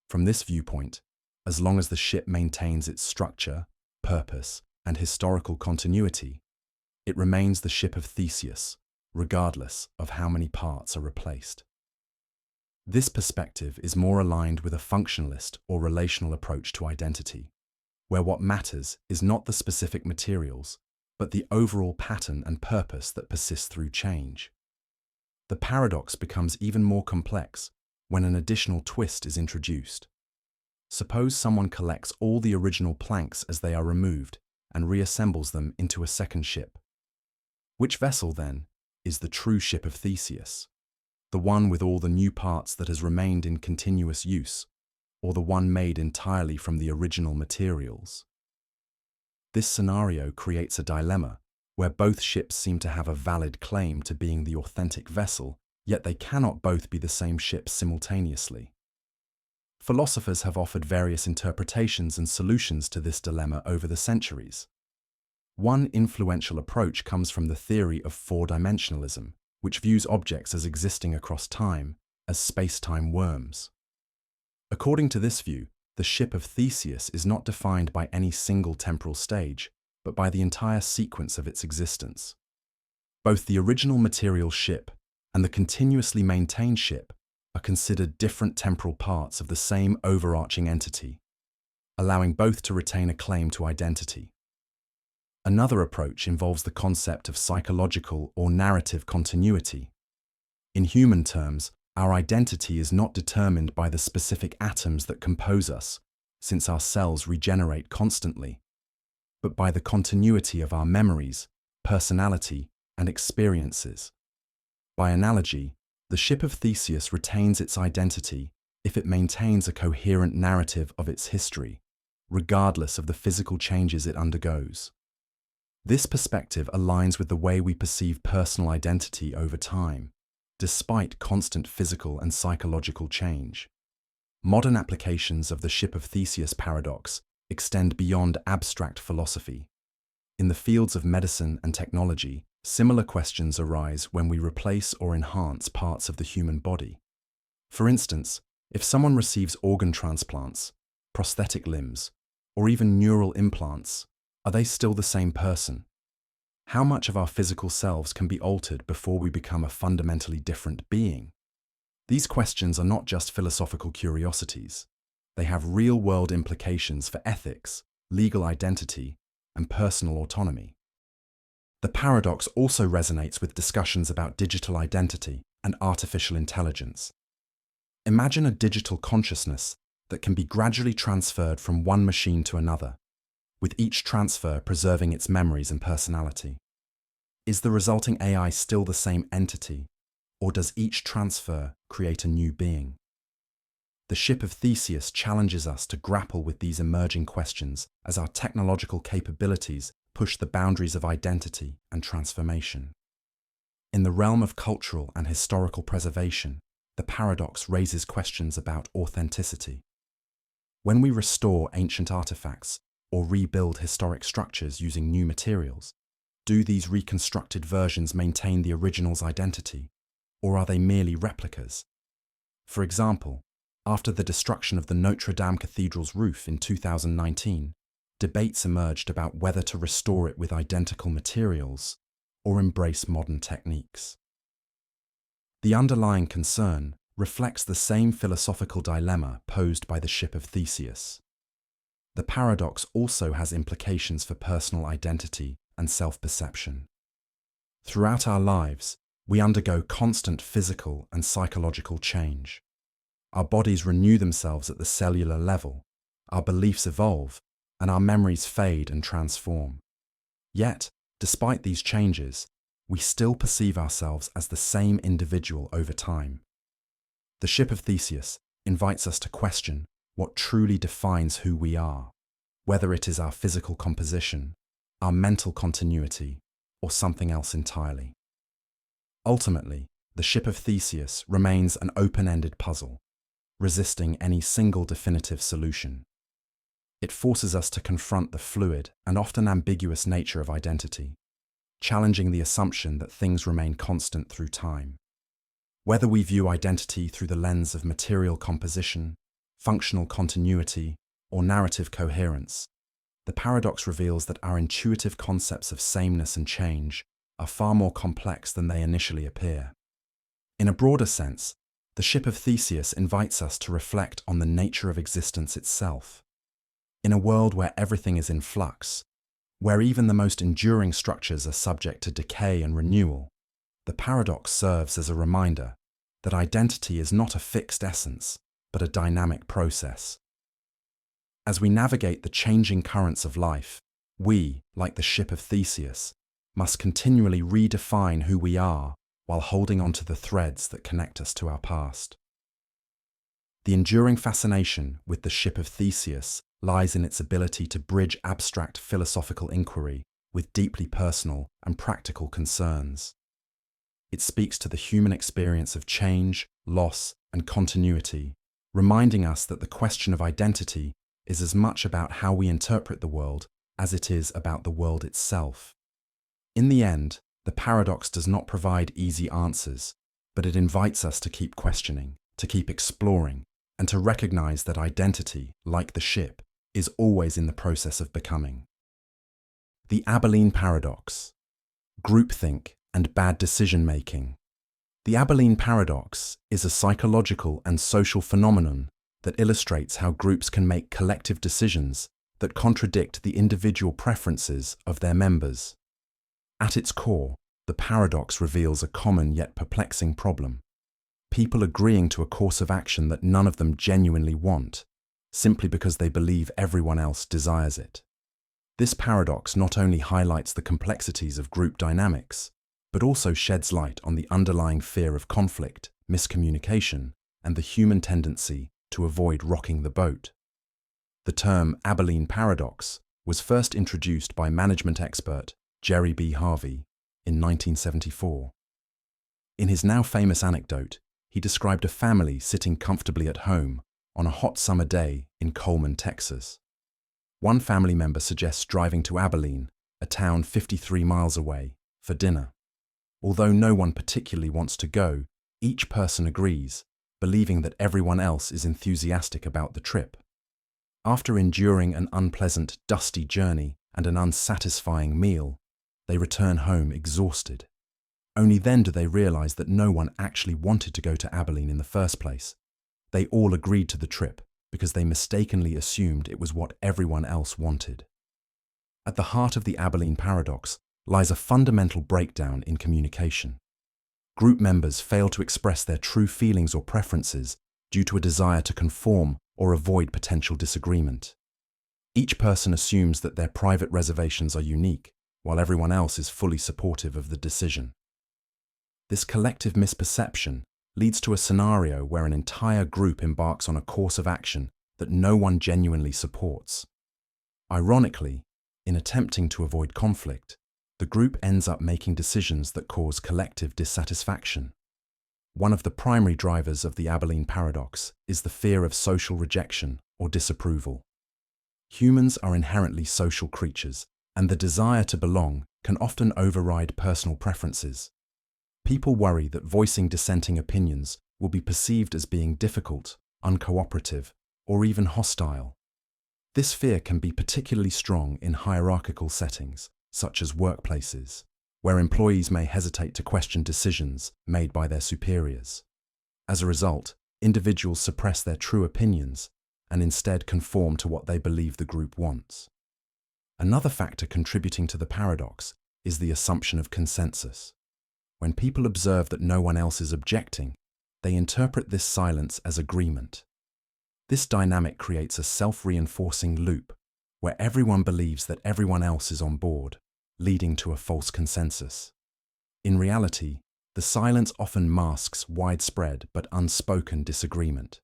From this viewpoint, as long as the ship maintains its structure, purpose, and historical continuity, it remains the Ship of Theseus, regardless of how many parts are replaced. This perspective is more aligned with a functionalist or relational approach to identity, where what matters is not the specific materials, but the overall pattern and purpose that persists through change. The paradox becomes even more complex when an additional twist is introduced. Suppose someone collects all the original planks as they are removed and reassembles them into a second ship. Which vessel, then, is the true Ship of Theseus? The one with all the new parts that has remained in continuous use, or the one made entirely from the original materials? This scenario creates a dilemma where both ships seem to have a valid claim to being the authentic vessel, yet they cannot both be the same ship simultaneously. Philosophers have offered various interpretations and solutions to this dilemma over the centuries. One influential approach comes from the theory of four-dimensionalism, which views objects as existing across time, as space-time worms. According to this view, the ship of Theseus is not defined by any single temporal stage, but by the entire sequence of its existence. Both the original material ship and the continuously maintained ship are considered different temporal parts of the same overarching entity, allowing both to retain a claim to identity. Another approach involves the concept of psychological or narrative continuity. In human terms, our identity is not determined by the specific atoms that compose us, since our cells regenerate constantly, but by the continuity of our memories, personality, and experiences. By analogy, the ship of Theseus retains its identity if it maintains a coherent narrative of its history, regardless of the physical changes it undergoes. This perspective aligns with the way we perceive personal identity over time, despite constant physical and psychological change. Modern applications of the ship of Theseus paradox extend beyond abstract philosophy. In the fields of medicine and technology, similar questions arise when we replace or enhance parts of the human body. For instance, if someone receives organ transplants, prosthetic limbs, or even neural implants, are they still the same person? How much of our physical selves can be altered before we become a fundamentally different being? These questions are not just philosophical curiosities. They have real-world implications for ethics, legal identity, and personal autonomy. The paradox also resonates with discussions about digital identity and artificial intelligence. Imagine a digital consciousness that can be gradually transferred from one machine to another, with each transfer preserving its memories and personality. Is the resulting AI still the same entity, or does each transfer create a new being? The ship of Theseus challenges us to grapple with these emerging questions as our technological capabilities push the boundaries of identity and transformation. In the realm of cultural and historical preservation, the paradox raises questions about authenticity. When we restore ancient artifacts or rebuild historic structures using new materials, do these reconstructed versions maintain the original's identity, or are they merely replicas? For example, after the destruction of the Notre Dame Cathedral's roof in 2019, debates emerged about whether to restore it with identical materials or embrace modern techniques. The underlying concern reflects the same philosophical dilemma posed by the ship of Theseus. The paradox also has implications for personal identity and self-perception. Throughout our lives, we undergo constant physical and psychological change. Our bodies renew themselves at the cellular level, our beliefs evolve, and our memories fade and transform. Yet, despite these changes, we still perceive ourselves as the same individual over time. The ship of Theseus invites us to question what truly defines who we are, whether it is our physical composition, our mental continuity, or something else entirely. Ultimately, the ship of Theseus remains an open-ended puzzle, resisting any single definitive solution. It forces us to confront the fluid and often ambiguous nature of identity, challenging the assumption that things remain constant through time. Whether we view identity through the lens of material composition, functional continuity, or narrative coherence, the paradox reveals that our intuitive concepts of sameness and change are far more complex than they initially appear. In a broader sense, the ship of Theseus invites us to reflect on the nature of existence itself. In a world where everything is in flux, where even the most enduring structures are subject to decay and renewal, the paradox serves as a reminder that identity is not a fixed essence, but a dynamic process. As we navigate the changing currents of life, we, like the ship of Theseus, must continually redefine who we are while holding on to the threads that connect us to our past. The enduring fascination with the ship of Theseus lies in its ability to bridge abstract philosophical inquiry with deeply personal and practical concerns. It speaks to the human experience of change, loss, and continuity, reminding us that the question of identity is as much about how we interpret the world as it is about the world itself. In the end, the paradox does not provide easy answers, but it invites us to keep questioning, to keep exploring, and to recognize that identity, like the ship, is always in the process of becoming. The Abilene paradox, groupthink and bad decision-making. The Abilene paradox is a psychological and social phenomenon that illustrates how groups can make collective decisions that contradict the individual preferences of their members. At its core, the paradox reveals a common yet perplexing problem: people agreeing to a course of action that none of them genuinely want, simply because they believe everyone else desires it. This paradox not only highlights the complexities of group dynamics, but also sheds light on the underlying fear of conflict, miscommunication, and the human tendency to avoid rocking the boat. The term Abilene paradox was first introduced by management expert Jerry B. Harvey in 1974. In his now famous anecdote, he described a family sitting comfortably at home on a hot summer day in Coleman, Texas. One family member suggests driving to Abilene, a town 53 miles away, for dinner. Although no one particularly wants to go, each person agrees, believing that everyone else is enthusiastic about the trip. After enduring an unpleasant, dusty journey and an unsatisfying meal, they return home exhausted. Only then do they realize that no one actually wanted to go to Abilene in the first place. They all agreed to the trip because they mistakenly assumed it was what everyone else wanted. At the heart of the Abilene paradox lies a fundamental breakdown in communication. Group members fail to express their true feelings or preferences due to a desire to conform or avoid potential disagreement. Each person assumes that their private reservations are unique, while everyone else is fully supportive of the decision. This collective misperception leads to a scenario where an entire group embarks on a course of action that no one genuinely supports. Ironically, in attempting to avoid conflict, the group ends up making decisions that cause collective dissatisfaction. One of the primary drivers of the Abilene paradox is the fear of social rejection or disapproval. Humans are inherently social creatures, and the desire to belong can often override personal preferences. People worry that voicing dissenting opinions will be perceived as being difficult, uncooperative, or even hostile. This fear can be particularly strong in hierarchical settings, such as workplaces, where employees may hesitate to question decisions made by their superiors. As a result, individuals suppress their true opinions and instead conform to what they believe the group wants. Another factor contributing to the paradox is the assumption of consensus. When people observe that no one else is objecting, they interpret this silence as agreement. This dynamic creates a self-reinforcing loop where everyone believes that everyone else is on board, leading to a false consensus. In reality, the silence often masks widespread but unspoken disagreement.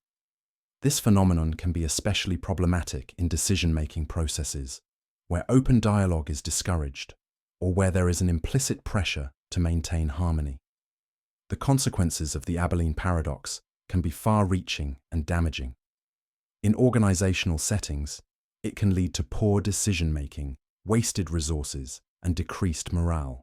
This phenomenon can be especially problematic in decision-making processes, where open dialogue is discouraged, or where there is an implicit pressure to maintain harmony. The consequences of the Abilene paradox can be far-reaching and damaging. In organizational settings, it can lead to poor decision-making, wasted resources, and decreased morale.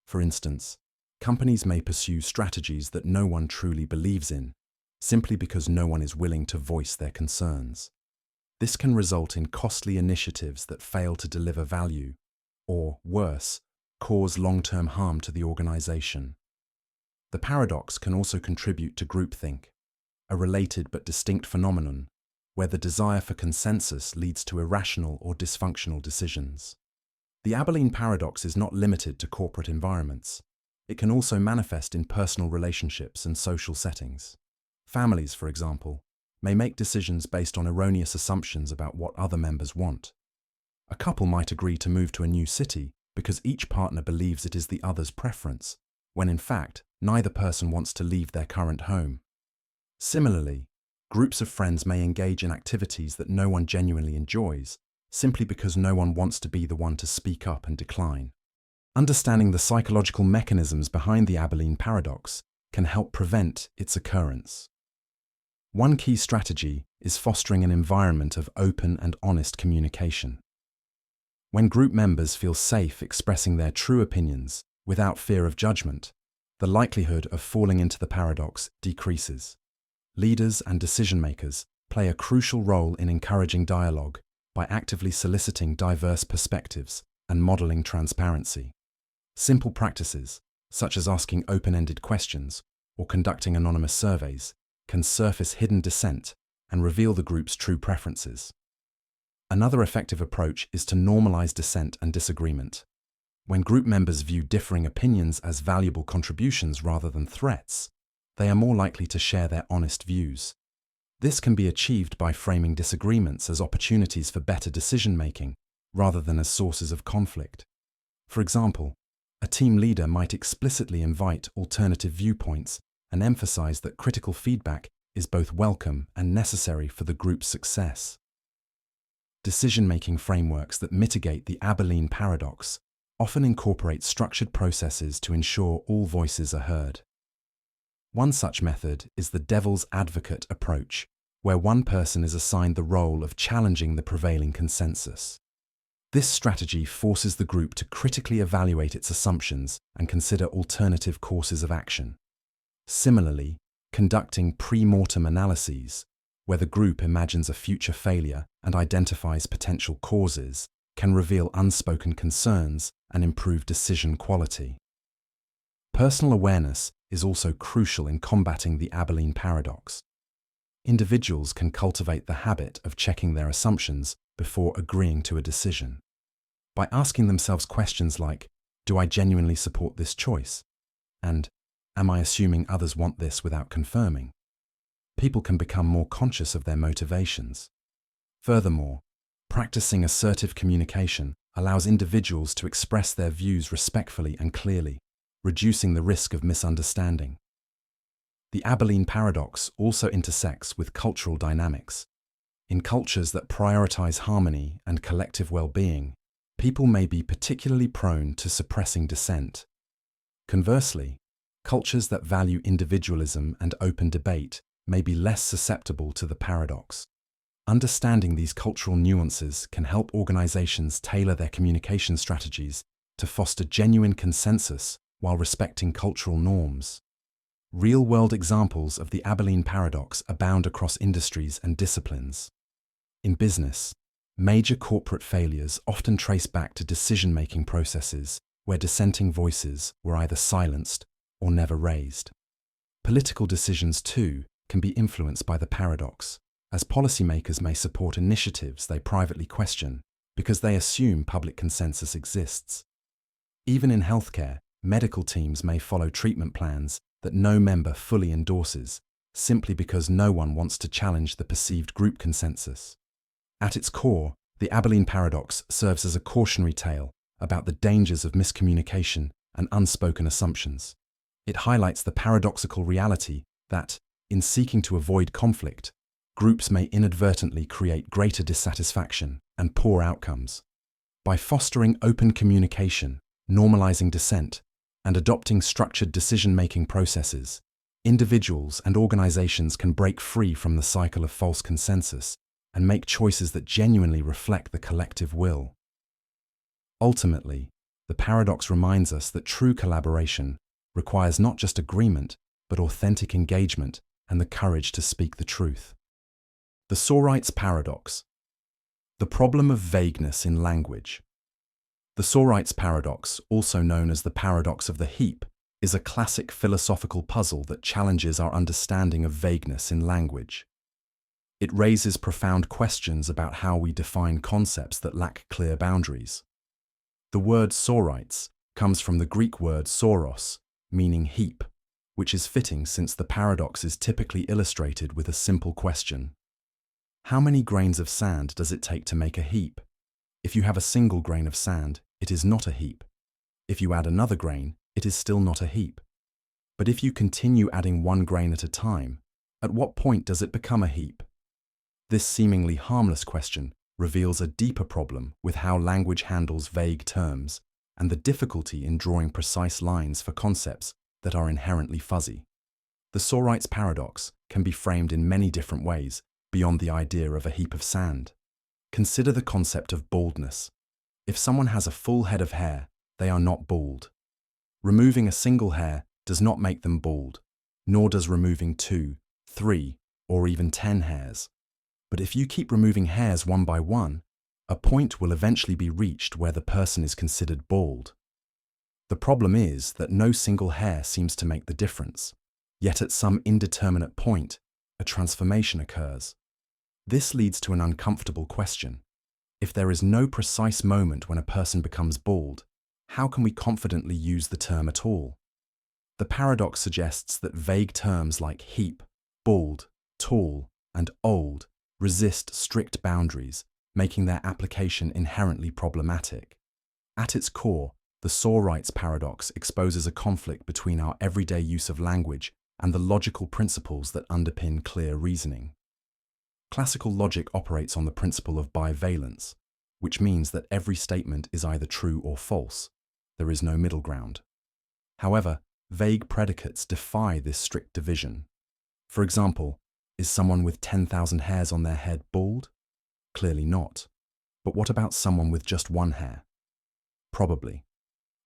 For instance, companies may pursue strategies that no one truly believes in, simply because no one is willing to voice their concerns. This can result in costly initiatives that fail to deliver value, or, worse, cause long-term harm to the organization. The paradox can also contribute to groupthink, a related but distinct phenomenon where the desire for consensus leads to irrational or dysfunctional decisions. The Abilene paradox is not limited to corporate environments. It can also manifest in personal relationships and social settings. Families, for example, may make decisions based on erroneous assumptions about what other members want. A couple might agree to move to a new city because each partner believes it is the other's preference, when in fact, neither person wants to leave their current home. Similarly, groups of friends may engage in activities that no one genuinely enjoys, simply because no one wants to be the one to speak up and decline. Understanding the psychological mechanisms behind the Abilene paradox can help prevent its occurrence. One key strategy is fostering an environment of open and honest communication. When group members feel safe expressing their true opinions without fear of judgment, the likelihood of falling into the paradox decreases. Leaders and decision-makers play a crucial role in encouraging dialogue by actively soliciting diverse perspectives and modeling transparency. Simple practices, such as asking open-ended questions or conducting anonymous surveys, can surface hidden dissent and reveal the group's true preferences. Another effective approach is to normalize dissent and disagreement. When group members view differing opinions as valuable contributions rather than threats, they are more likely to share their honest views. This can be achieved by framing disagreements as opportunities for better decision-making rather than as sources of conflict. For example, a team leader might explicitly invite alternative viewpoints and emphasize that critical feedback is both welcome and necessary for the group's success. Decision-making frameworks that mitigate the Abilene paradox often incorporate structured processes to ensure all voices are heard. One such method is the devil's advocate approach, where one person is assigned the role of challenging the prevailing consensus. This strategy forces the group to critically evaluate its assumptions and consider alternative courses of action. Similarly, conducting pre-mortem analyses, where the group imagines a future failure and identifies potential causes, can reveal unspoken concerns and improve decision quality. Personal awareness is also crucial in combating the Abilene paradox. Individuals can cultivate the habit of checking their assumptions before agreeing to a decision. By asking themselves questions like, "Do I genuinely support this choice?" and "Am I assuming others want this without confirming?" people can become more conscious of their motivations. Furthermore, practicing assertive communication allows individuals to express their views respectfully and clearly, reducing the risk of misunderstanding. The Abilene paradox also intersects with cultural dynamics. In cultures that prioritize harmony and collective well-being, people may be particularly prone to suppressing dissent. Conversely, cultures that value individualism and open debate may be less susceptible to the paradox. Understanding these cultural nuances can help organizations tailor their communication strategies to foster genuine consensus while respecting cultural norms. Real-world examples of the Abilene paradox abound across industries and disciplines. In business, major corporate failures often trace back to decision-making processes where dissenting voices were either silenced or never raised. Political decisions, too, can be influenced by the paradox, as policymakers may support initiatives they privately question because they assume public consensus exists. Even in healthcare, medical teams may follow treatment plans that no member fully endorses, simply because no one wants to challenge the perceived group consensus. At its core, the Abilene paradox serves as a cautionary tale about the dangers of miscommunication and unspoken assumptions. It highlights the paradoxical reality that, in seeking to avoid conflict, groups may inadvertently create greater dissatisfaction and poor outcomes. By fostering open communication, normalizing dissent, and adopting structured decision-making processes, individuals and organizations can break free from the cycle of false consensus and make choices that genuinely reflect the collective will. Ultimately, the paradox reminds us that true collaboration requires not just agreement, but authentic engagement and the courage to speak the truth. The Sorites paradox. The problem of vagueness in language. The Sorites paradox, also known as the paradox of the heap, is a classic philosophical puzzle that challenges our understanding of vagueness in language. It raises profound questions about how we define concepts that lack clear boundaries. The word Sorites comes from the Greek word soros, meaning heap, which is fitting since the paradox is typically illustrated with a simple question. How many grains of sand does it take to make a heap? If you have a single grain of sand, it is not a heap. If you add another grain, it is still not a heap. But if you continue adding one grain at a time, at what point does it become a heap? This seemingly harmless question reveals a deeper problem with how language handles vague terms and the difficulty in drawing precise lines for concepts that are inherently fuzzy. The Sorites paradox can be framed in many different ways beyond the idea of a heap of sand. Consider the concept of baldness. If someone has a full head of hair, they are not bald. Removing a single hair does not make them bald, nor does removing 2, 3, or even 10 hairs. But if you keep removing hairs one by one, a point will eventually be reached where the person is considered bald. The problem is that no single hair seems to make the difference, yet at some indeterminate point, a transformation occurs. This leads to an uncomfortable question. If there is no precise moment when a person becomes bald, how can we confidently use the term at all? The paradox suggests that vague terms like heap, bald, tall, and old resist strict boundaries, making their application inherently problematic. At its core, the Sorites paradox exposes a conflict between our everyday use of language and the logical principles that underpin clear reasoning. Classical logic operates on the principle of bivalence, which means that every statement is either true or false. There is no middle ground. However, vague predicates defy this strict division. For example, is someone with 10,000 hairs on their head bald? Clearly not. But what about someone with just one hair? Probably.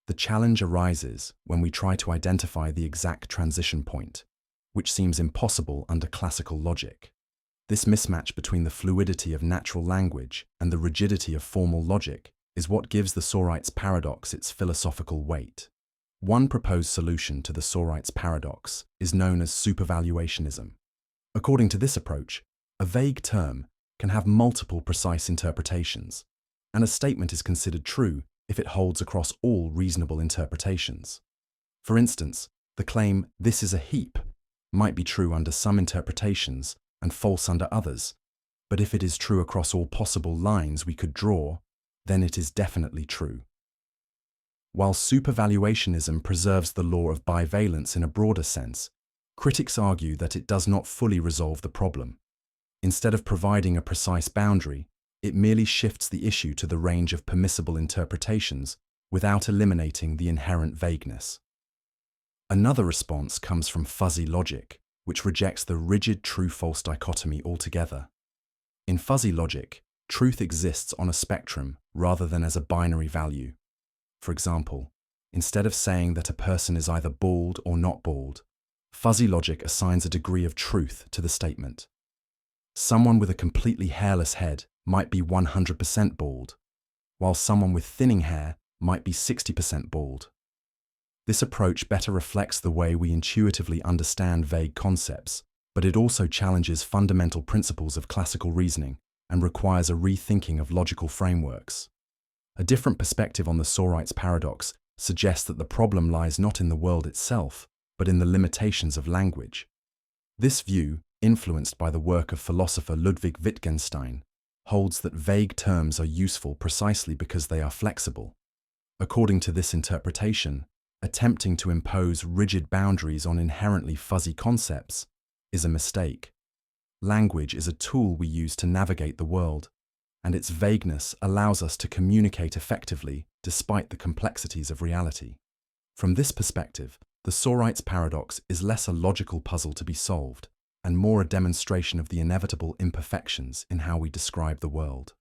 The challenge arises when we try to identify the exact transition point, which seems impossible under classical logic. This mismatch between the fluidity of natural language and the rigidity of formal logic is what gives the Sorites paradox its philosophical weight. One proposed solution to the Sorites paradox is known as supervaluationism. According to this approach, a vague term can have multiple precise interpretations, and a statement is considered true if it holds across all reasonable interpretations. For instance, the claim, "this is a heap," might be true under some interpretations and false under others, but if it is true across all possible lines we could draw, then it is definitely true. While supervaluationism preserves the law of bivalence in a broader sense, critics argue that it does not fully resolve the problem. Instead of providing a precise boundary, it merely shifts the issue to the range of permissible interpretations without eliminating the inherent vagueness. Another response comes from fuzzy logic, which rejects the rigid true-false dichotomy altogether. In fuzzy logic, truth exists on a spectrum rather than as a binary value. For example, instead of saying that a person is either bald or not bald, fuzzy logic assigns a degree of truth to the statement. Someone with a completely hairless head might be 100% bald, while someone with thinning hair might be 60% bald. This approach better reflects the way we intuitively understand vague concepts, but it also challenges fundamental principles of classical reasoning and requires a rethinking of logical frameworks. A different perspective on the Sorites paradox suggests that the problem lies not in the world itself, but in the limitations of language. This view, influenced by the work of philosopher Ludwig Wittgenstein, holds that vague terms are useful precisely because they are flexible. According to this interpretation, attempting to impose rigid boundaries on inherently fuzzy concepts is a mistake. Language is a tool we use to navigate the world, and its vagueness allows us to communicate effectively despite the complexities of reality. From this perspective, the Sorites paradox is less a logical puzzle to be solved, and more a demonstration of the inevitable imperfections in how we describe the world.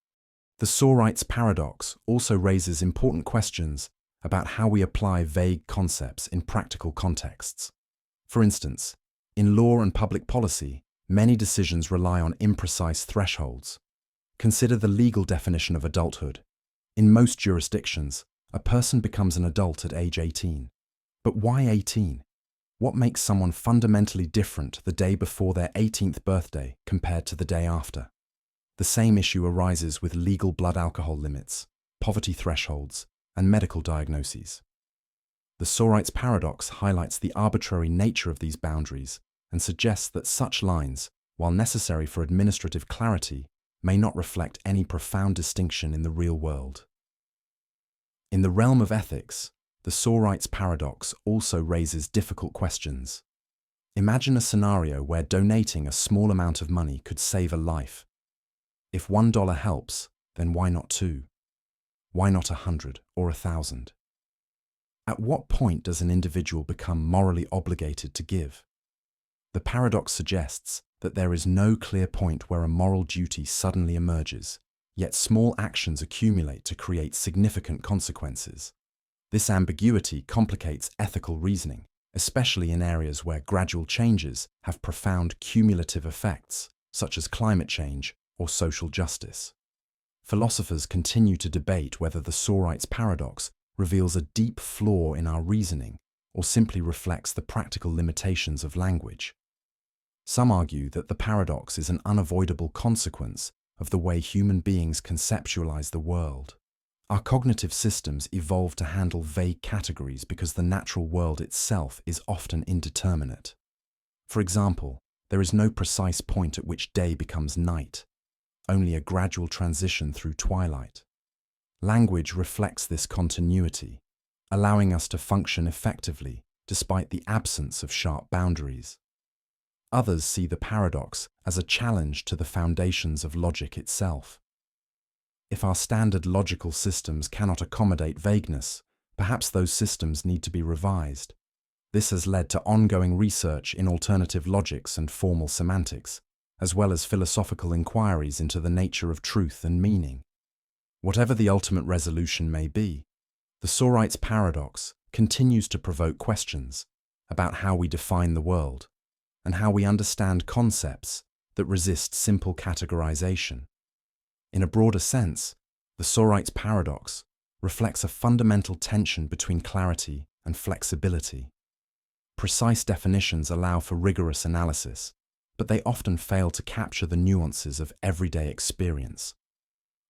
The Sorites paradox also raises important questions about how we apply vague concepts in practical contexts. For instance, in law and public policy, many decisions rely on imprecise thresholds. Consider the legal definition of adulthood. In most jurisdictions, a person becomes an adult at age 18. But why 18? What makes someone fundamentally different the day before their 18th birthday compared to the day after? The same issue arises with legal blood alcohol limits, poverty thresholds, and medical diagnoses. The Sorites paradox highlights the arbitrary nature of these boundaries and suggests that such lines, while necessary for administrative clarity, may not reflect any profound distinction in the real world. In the realm of ethics, the Sorites paradox also raises difficult questions. Imagine a scenario where donating a small amount of money could save a life. If $1 helps, then why not 2? Why not 100 or 1,000? At what point does an individual become morally obligated to give? The paradox suggests that there is no clear point where a moral duty suddenly emerges, yet small actions accumulate to create significant consequences. This ambiguity complicates ethical reasoning especially in areas where gradual changes have profound cumulative effects, such as climate change or social justice. Philosophers continue to debate whether the Sorites paradox reveals a deep flaw in our reasoning or simply reflects the practical limitations of language. Some argue that the paradox is an unavoidable consequence of the way human beings conceptualize the world. Our cognitive systems evolved to handle vague categories because the natural world itself is often indeterminate. For example, there is no precise point at which day becomes night, only a gradual transition through twilight. Language reflects this continuity, allowing us to function effectively despite the absence of sharp boundaries. Others see the paradox as a challenge to the foundations of logic itself. If our standard logical systems cannot accommodate vagueness, perhaps those systems need to be revised. This has led to ongoing research in alternative logics and formal semantics, as well as philosophical inquiries into the nature of truth and meaning. Whatever the ultimate resolution may be, the Sorites paradox continues to provoke questions about how we define the world and how we understand concepts that resist simple categorization. In a broader sense, the Sorites paradox reflects a fundamental tension between clarity and flexibility. Precise definitions allow for rigorous analysis, but they often fail to capture the nuances of everyday experience.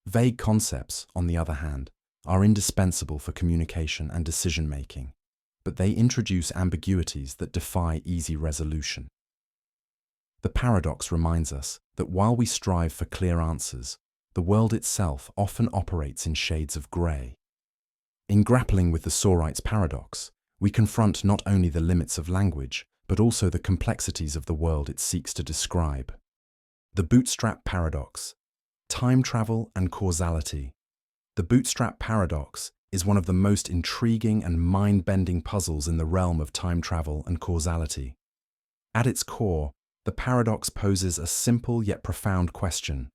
Vague concepts, on the other hand, are indispensable for communication and decision-making, but they introduce ambiguities that defy easy resolution. The paradox reminds us that while we strive for clear answers, the world itself often operates in shades of grey. In grappling with the Sorites paradox, we confront not only the limits of language, but also the complexities of the world it seeks to describe. The Bootstrap paradox, time travel and causality. The Bootstrap paradox is one of the most intriguing and mind-bending puzzles in the realm of time travel and causality. At its core, the paradox poses a simple yet profound question.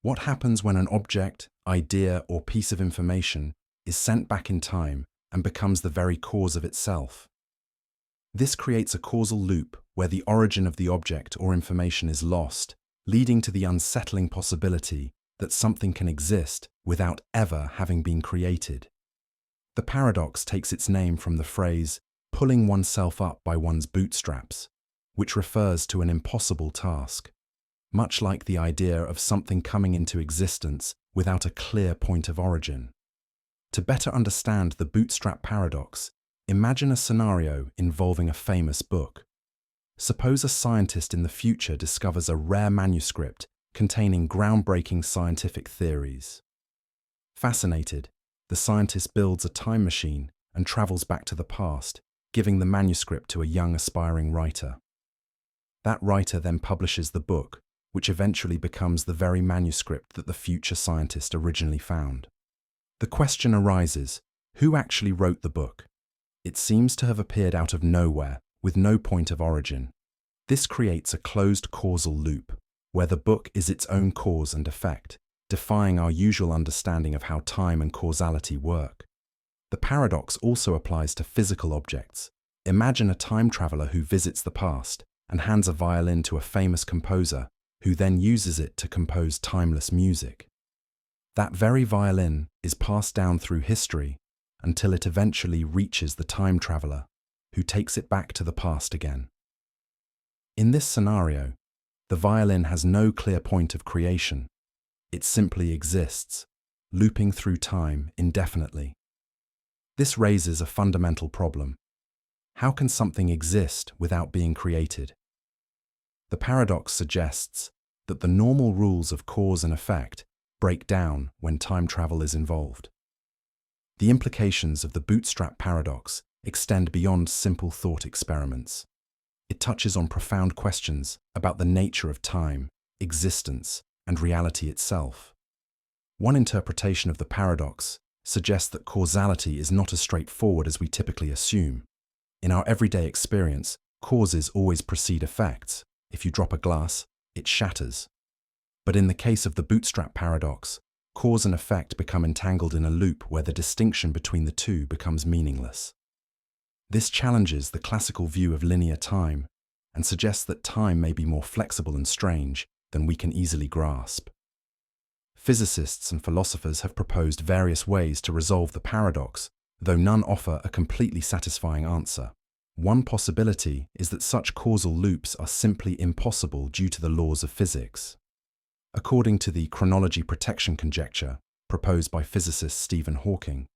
What happens when an object, idea, or piece of information is sent back in time and becomes the very cause of itself? This creates a causal loop where the origin of the object or information is lost, leading to the unsettling possibility that something can exist without ever having been created. The paradox takes its name from the phrase, pulling oneself up by one's bootstraps, which refers to an impossible task, much like the idea of something coming into existence without a clear point of origin. To better understand the Bootstrap paradox, imagine a scenario involving a famous book. Suppose a scientist in the future discovers a rare manuscript containing groundbreaking scientific theories. Fascinated, the scientist builds a time machine and travels back to the past, giving the manuscript to a young aspiring writer. That writer then publishes the book, which eventually becomes the very manuscript that the future scientist originally found. The question arises, who actually wrote the book? It seems to have appeared out of nowhere, with no point of origin. This creates a closed causal loop, where the book is its own cause and effect, defying our usual understanding of how time and causality work. The paradox also applies to physical objects. Imagine a time traveler who visits the past and hands a violin to a famous composer, who then uses it to compose timeless music. That very violin is passed down through history until it eventually reaches the time traveler, who takes it back to the past again. In this scenario, the violin has no clear point of creation. It simply exists, looping through time indefinitely. This raises a fundamental problem. How can something exist without being created? The paradox suggests that the normal rules of cause and effect break down when time travel is involved. The implications of the Bootstrap paradox extend beyond simple thought experiments. It touches on profound questions about the nature of time, existence, and reality itself. One interpretation of the paradox suggests that causality is not as straightforward as we typically assume. In our everyday experience, causes always precede effects. If you drop a glass, it shatters. But in the case of the Bootstrap paradox, cause and effect become entangled in a loop where the distinction between the two becomes meaningless. This challenges the classical view of linear time and suggests that time may be more flexible and strange than we can easily grasp. Physicists and philosophers have proposed various ways to resolve the paradox, though none offer a completely satisfying answer. One possibility is that such causal loops are simply impossible due to the laws of physics. According to the chronology protection conjecture proposed by physicist Stephen Hawking,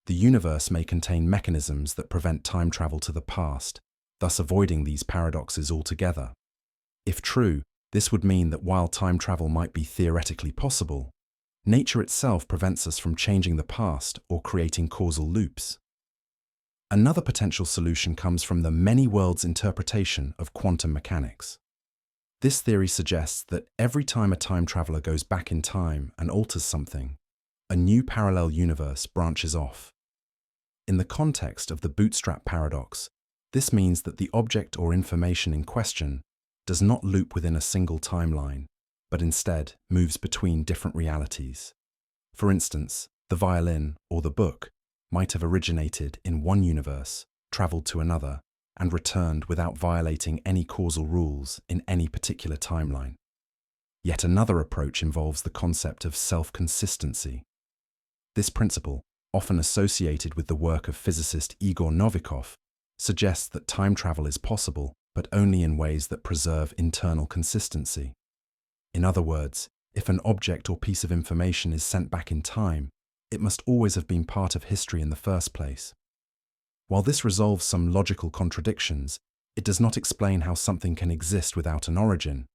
the universe may contain mechanisms that prevent time travel to the past, thus avoiding these paradoxes altogether. If true, this would mean that while time travel might be theoretically possible, nature itself prevents us from changing the past or creating causal loops. Another potential solution comes from the many worlds interpretation of quantum mechanics. This theory suggests that every time a time traveler goes back in time and alters something, a new parallel universe branches off. In the context of the Bootstrap paradox, this means that the object or information in question does not loop within a single timeline, but instead moves between different realities. For instance, the violin or the book might have originated in one universe, traveled to another, and returned without violating any causal rules in any particular timeline. Yet another approach involves the concept of self-consistency. This principle, often associated with the work of physicist Igor Novikov, suggests that time travel is possible, but only in ways that preserve internal consistency. In other words, if an object or piece of information is sent back in time, it must always have been part of history in the first place. While this resolves some logical contradictions, it does not explain how something can exist without an origin.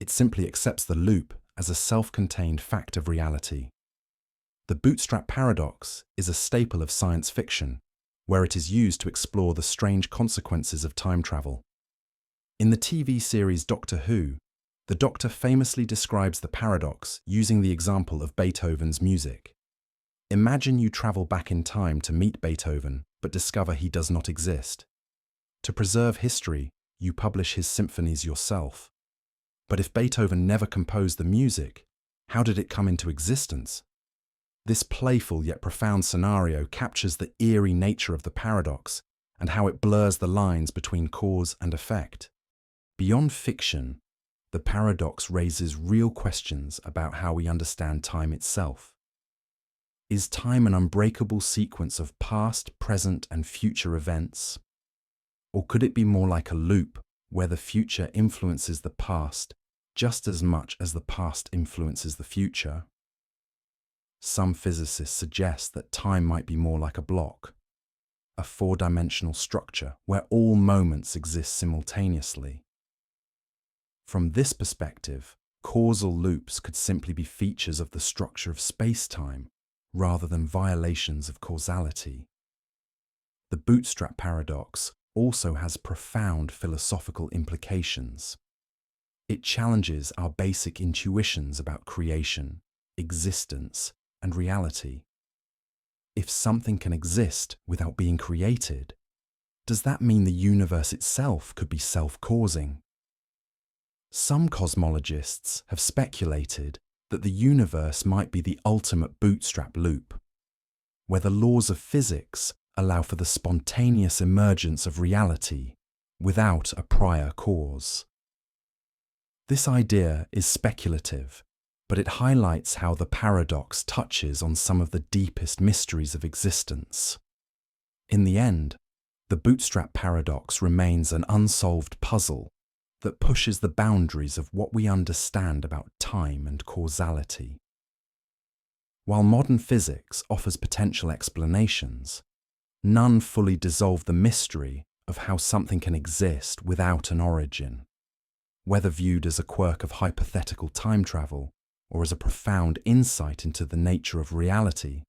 It simply accepts the loop as a self-contained fact of reality. The Bootstrap paradox is a staple of science fiction, where it is used to explore the strange consequences of time travel. In the TV series Doctor Who, the Doctor famously describes the paradox using the example of Beethoven's music. Imagine you travel back in time to meet Beethoven, but discover he does not exist. To preserve history, you publish his symphonies yourself. But if Beethoven never composed the music, how did it come into existence? This playful yet profound scenario captures the eerie nature of the paradox and how it blurs the lines between cause and effect. Beyond fiction, the paradox raises real questions about how we understand time itself. Is time an unbreakable sequence of past, present, and future events? Or could it be more like a loop where the future influences the past just as much as the past influences the future? Some physicists suggest that time might be more like a block, a four-dimensional structure where all moments exist simultaneously. From this perspective, causal loops could simply be features of the structure of space-time, rather than violations of causality. The Bootstrap paradox also has profound philosophical implications. It challenges our basic intuitions about creation, existence, and reality. If something can exist without being created, does that mean the universe itself could be self-causing? Some cosmologists have speculated that the universe might be the ultimate bootstrap loop, where the laws of physics allow for the spontaneous emergence of reality without a prior cause. This idea is speculative, but it highlights how the paradox touches on some of the deepest mysteries of existence. In the end, the Bootstrap paradox remains an unsolved puzzle that pushes the boundaries of what we understand about time and causality. While modern physics offers potential explanations, none fully dissolve the mystery of how something can exist without an origin. Whether viewed as a quirk of hypothetical time travel or as a profound insight into the nature of reality,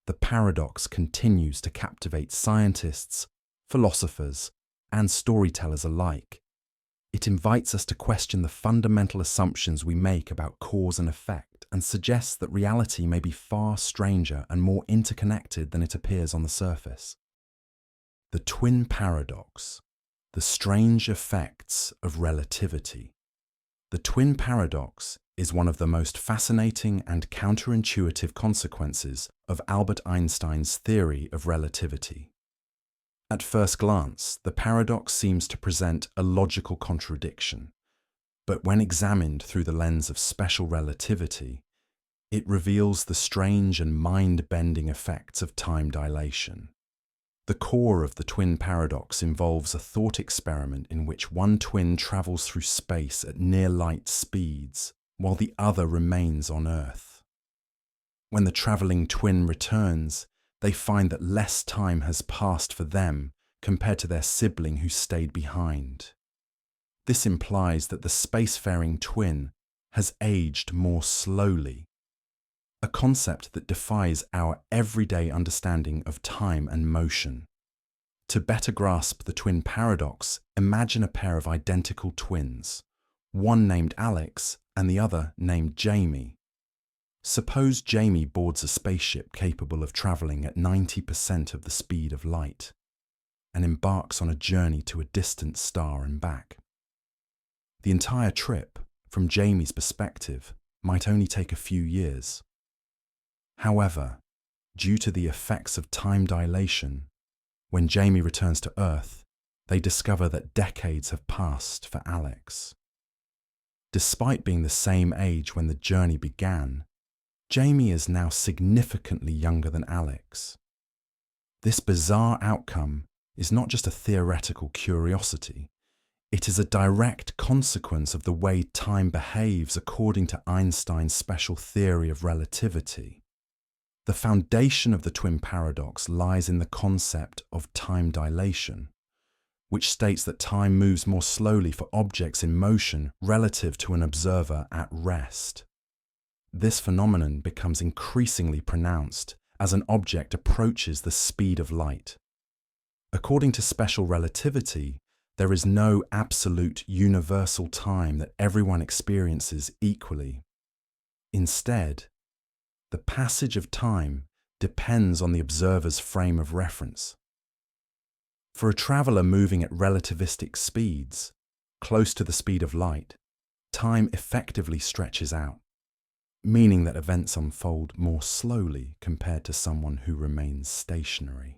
the paradox continues to captivate scientists, philosophers, and storytellers alike. It invites us to question the fundamental assumptions we make about cause and effect and suggests that reality may be far stranger and more interconnected than it appears on the surface. The twin paradox, the strange effects of relativity. The twin paradox is one of the most fascinating and counterintuitive consequences of Albert Einstein's theory of relativity. At first glance, the paradox seems to present a logical contradiction, but when examined through the lens of special relativity, it reveals the strange and mind-bending effects of time dilation. The core of the twin paradox involves a thought experiment in which one twin travels through space at near-light speeds, while the other remains on Earth. When the traveling twin returns, they find that less time has passed for them compared to their sibling who stayed behind. This implies that the spacefaring twin has aged more slowly, a concept that defies our everyday understanding of time and motion. To better grasp the twin paradox, imagine a pair of identical twins, one named Alex and the other named Jamie. Suppose Jamie boards a spaceship capable of traveling at 90% of the speed of light and embarks on a journey to a distant star and back. The entire trip, from Jamie's perspective, might only take a few years. However, due to the effects of time dilation, when Jamie returns to Earth, they discover that decades have passed for Alex. Despite being the same age when the journey began, Jamie is now significantly younger than Alex. This bizarre outcome is not just a theoretical curiosity, it is a direct consequence of the way time behaves according to Einstein's special theory of relativity. The foundation of the twin paradox lies in the concept of time dilation, which states that time moves more slowly for objects in motion relative to an observer at rest. This phenomenon becomes increasingly pronounced as an object approaches the speed of light. According to special relativity, there is no absolute universal time that everyone experiences equally. Instead, the passage of time depends on the observer's frame of reference. For a traveler moving at relativistic speeds, close to the speed of light, time effectively stretches out, meaning that events unfold more slowly compared to someone who remains stationary.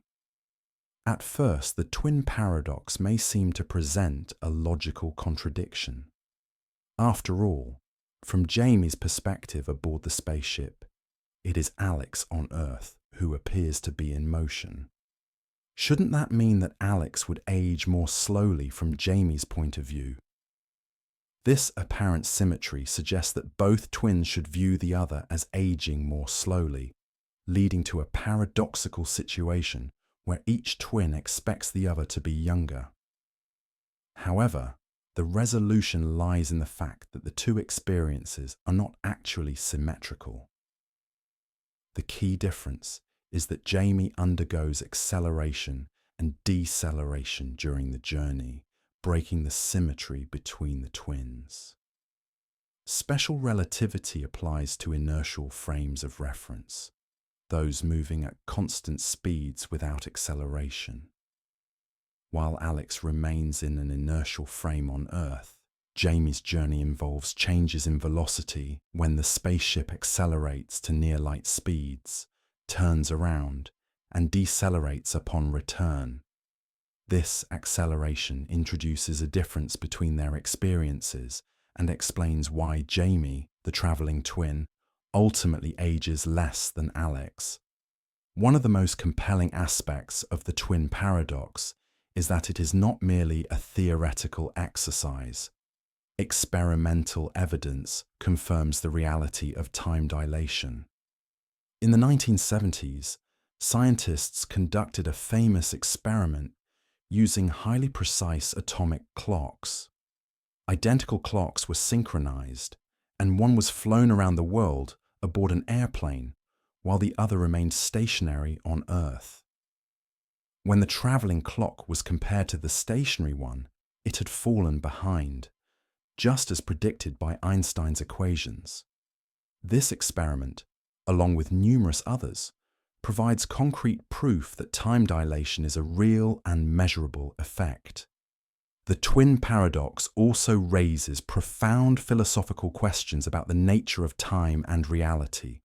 At first, the twin paradox may seem to present a logical contradiction. After all, from Jamie's perspective aboard the spaceship, it is Alex on Earth who appears to be in motion. Shouldn't that mean that Alex would age more slowly from Jamie's point of view? This apparent symmetry suggests that both twins should view the other as aging more slowly, leading to a paradoxical situation where each twin expects the other to be younger. However, the resolution lies in the fact that the two experiences are not actually symmetrical. The key difference is that Jamie undergoes acceleration and deceleration during the journey, breaking the symmetry between the twins. Special relativity applies to inertial frames of reference, those moving at constant speeds without acceleration. While Alex remains in an inertial frame on Earth, Jamie's journey involves changes in velocity when the spaceship accelerates to near-light speeds, turns around, and decelerates upon return. This acceleration introduces a difference between their experiences and explains why Jamie, the traveling twin, ultimately ages less than Alex. One of the most compelling aspects of the twin paradox is that it is not merely a theoretical exercise. Experimental evidence confirms the reality of time dilation. In the 1970s, scientists conducted a famous experiment using highly precise atomic clocks. Identical clocks were synchronized, and one was flown around the world aboard an airplane, while the other remained stationary on Earth. When the traveling clock was compared to the stationary one, it had fallen behind, just as predicted by Einstein's equations. This experiment, along with numerous others, provides concrete proof that time dilation is a real and measurable effect. The twin paradox also raises profound philosophical questions about the nature of time and reality.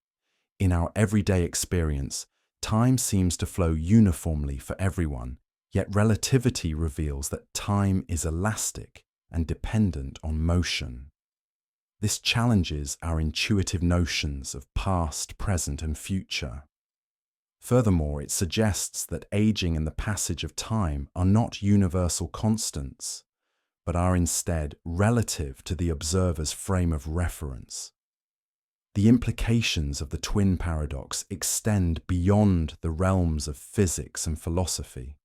In our everyday experience, time seems to flow uniformly for everyone, Yet relativity reveals that time is elastic and dependent on motion. This challenges our intuitive notions of past, present, and future. Furthermore, it suggests that aging and the passage of time are not universal constants, but are instead relative to the observer's frame of reference. The implications of the twin paradox extend beyond the realms of physics and philosophy.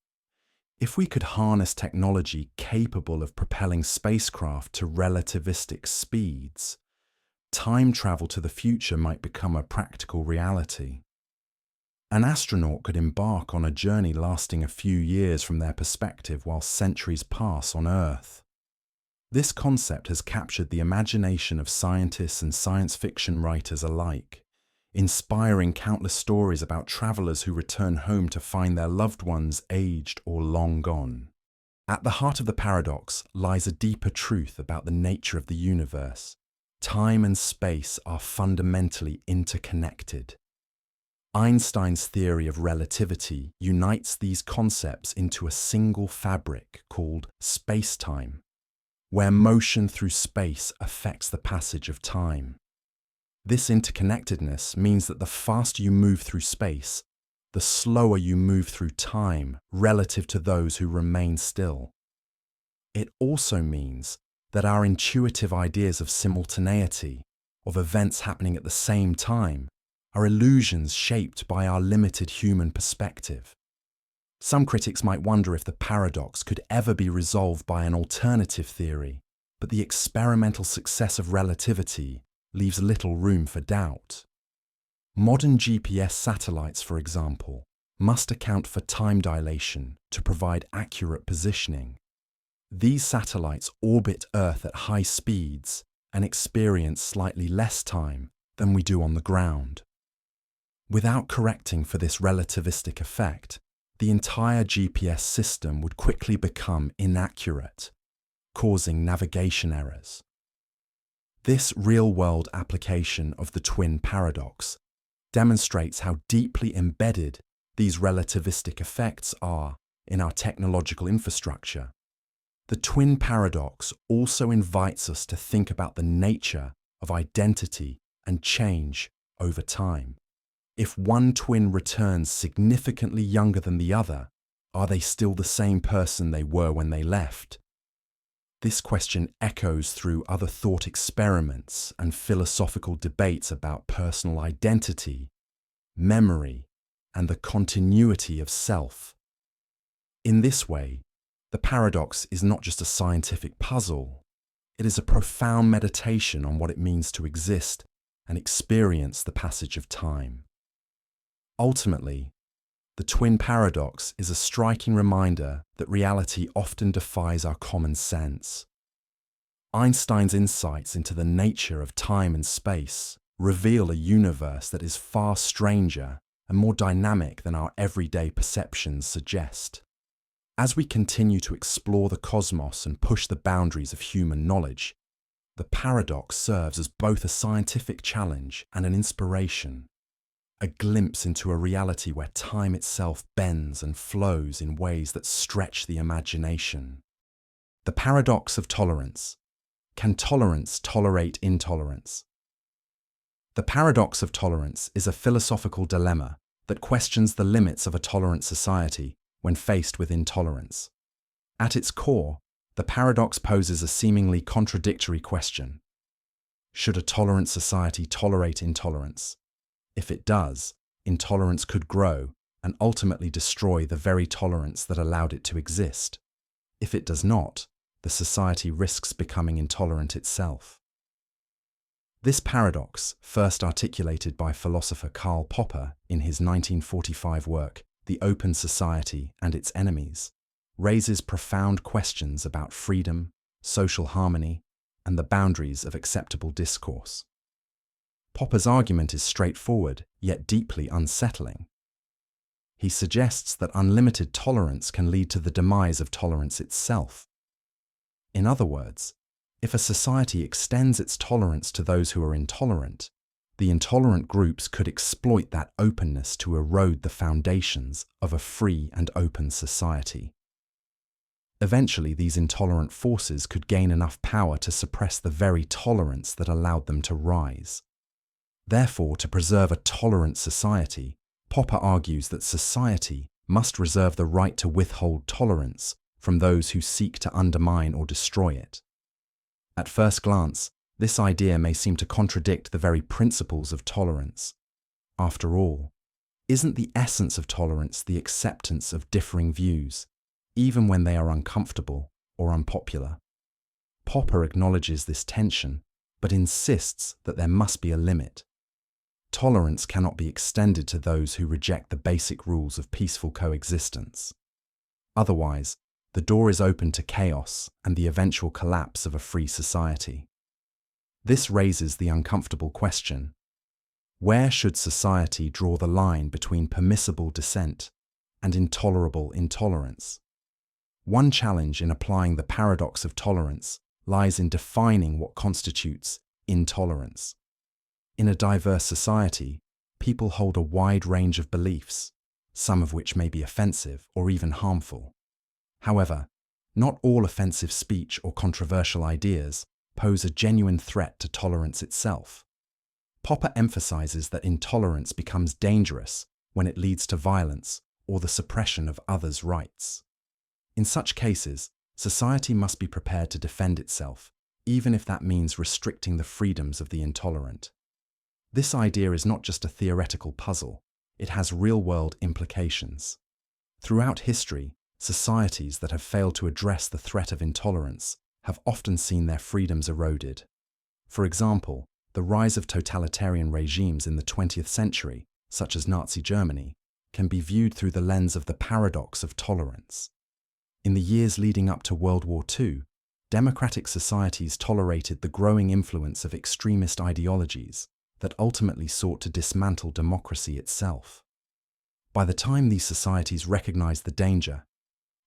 If we could harness technology capable of propelling spacecraft to relativistic speeds, time travel to the future might become a practical reality. An astronaut could embark on a journey lasting a few years from their perspective while centuries pass on Earth. This concept has captured the imagination of scientists and science fiction writers alike, inspiring countless stories about travelers who return home to find their loved ones aged or long gone. At the heart of the paradox lies a deeper truth about the nature of the universe. Time and space are fundamentally interconnected. Einstein's theory of relativity unites these concepts into a single fabric called space-time, where motion through space affects the passage of time. This interconnectedness means that the faster you move through space, the slower you move through time relative to those who remain still. It also means that our intuitive ideas of simultaneity, of events happening at the same time, are illusions shaped by our limited human perspective. Some critics might wonder if the paradox could ever be resolved by an alternative theory, but the experimental success of relativity leaves little room for doubt. Modern GPS satellites, for example, must account for time dilation to provide accurate positioning. These satellites orbit Earth at high speeds and experience slightly less time than we do on the ground. Without correcting for this relativistic effect, the entire GPS system would quickly become inaccurate, causing navigation errors. This real-world application of the twin paradox demonstrates how deeply embedded these relativistic effects are in our technological infrastructure. The twin paradox also invites us to think about the nature of identity and change over time. If one twin returns significantly younger than the other, are they still the same person they were when they left? This question echoes through other thought experiments and philosophical debates about personal identity, memory, and the continuity of self. In this way, the paradox is not just a scientific puzzle, it is a profound meditation on what it means to exist and experience the passage of time. Ultimately, the twin paradox is a striking reminder that reality often defies our common sense. Einstein's insights into the nature of time and space reveal a universe that is far stranger and more dynamic than our everyday perceptions suggest. As we continue to explore the cosmos and push the boundaries of human knowledge, the paradox serves as both a scientific challenge and an inspiration. A glimpse into a reality where time itself bends and flows in ways that stretch the imagination. The paradox of tolerance. Can tolerance tolerate intolerance? The paradox of tolerance is a philosophical dilemma that questions the limits of a tolerant society when faced with intolerance. At its core, the paradox poses a seemingly contradictory question. Should a tolerant society tolerate intolerance? If it does, intolerance could grow and ultimately destroy the very tolerance that allowed it to exist. If it does not, the society risks becoming intolerant itself. This paradox, first articulated by philosopher Karl Popper in his 1945 work, The Open Society and Its Enemies, raises profound questions about freedom, social harmony, and the boundaries of acceptable discourse. Popper's argument is straightforward, yet deeply unsettling. He suggests that unlimited tolerance can lead to the demise of tolerance itself. In other words, if a society extends its tolerance to those who are intolerant, the intolerant groups could exploit that openness to erode the foundations of a free and open society. Eventually, these intolerant forces could gain enough power to suppress the very tolerance that allowed them to rise. Therefore, to preserve a tolerant society, Popper argues that society must reserve the right to withhold tolerance from those who seek to undermine or destroy it. At first glance, this idea may seem to contradict the very principles of tolerance. After all, isn't the essence of tolerance the acceptance of differing views, even when they are uncomfortable or unpopular? Popper acknowledges this tension, but insists that there must be a limit. Tolerance cannot be extended to those who reject the basic rules of peaceful coexistence. Otherwise, the door is open to chaos and the eventual collapse of a free society. This raises the uncomfortable question: where should society draw the line between permissible dissent and intolerable intolerance? One challenge in applying the paradox of tolerance lies in defining what constitutes intolerance. In a diverse society, people hold a wide range of beliefs, some of which may be offensive or even harmful. However, not all offensive speech or controversial ideas pose a genuine threat to tolerance itself. Popper emphasizes that intolerance becomes dangerous when it leads to violence or the suppression of others' rights. In such cases, society must be prepared to defend itself, even if that means restricting the freedoms of the intolerant. This idea is not just a theoretical puzzle, it has real-world implications. Throughout history, societies that have failed to address the threat of intolerance have often seen their freedoms eroded. For example, the rise of totalitarian regimes in the 20th century, such as Nazi Germany, can be viewed through the lens of the paradox of tolerance. In the years leading up to World War II, democratic societies tolerated the growing influence of extremist ideologies that ultimately sought to dismantle democracy itself. By the time these societies recognized the danger,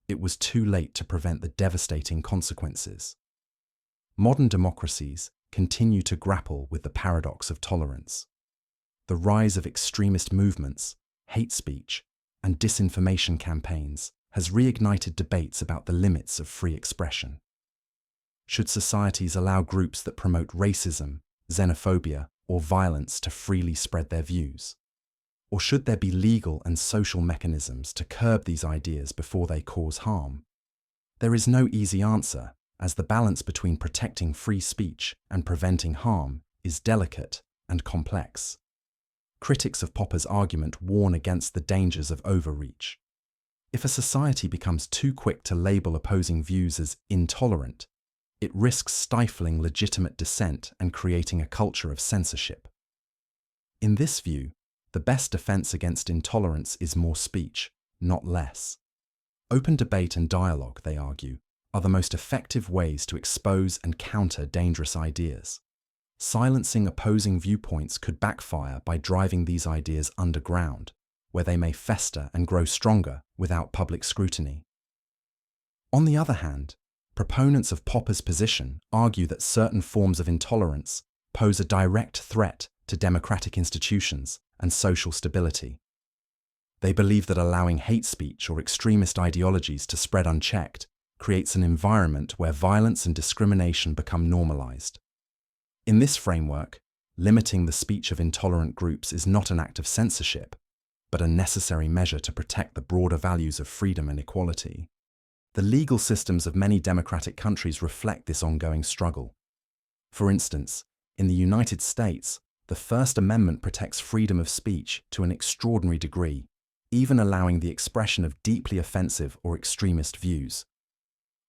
it was too late to prevent the devastating consequences. Modern democracies continue to grapple with the paradox of tolerance. The rise of extremist movements, hate speech, and disinformation campaigns has reignited debates about the limits of free expression. Should societies allow groups that promote racism, xenophobia, or violence to freely spread their views? Or should there be legal and social mechanisms to curb these ideas before they cause harm? There is no easy answer, as the balance between protecting free speech and preventing harm is delicate and complex. Critics of Popper's argument warn against the dangers of overreach. If a society becomes too quick to label opposing views as intolerant, it risks stifling legitimate dissent and creating a culture of censorship. In this view, the best defense against intolerance is more speech, not less. Open debate and dialogue, they argue, are the most effective ways to expose and counter dangerous ideas. Silencing opposing viewpoints could backfire by driving these ideas underground, where they may fester and grow stronger without public scrutiny. On the other hand, proponents of Popper's position argue that certain forms of intolerance pose a direct threat to democratic institutions and social stability. They believe that allowing hate speech or extremist ideologies to spread unchecked creates an environment where violence and discrimination become normalized. In this framework, limiting the speech of intolerant groups is not an act of censorship, but a necessary measure to protect the broader values of freedom and equality. The legal systems of many democratic countries reflect this ongoing struggle. For instance, in the United States, the First Amendment protects freedom of speech to an extraordinary degree, even allowing the expression of deeply offensive or extremist views.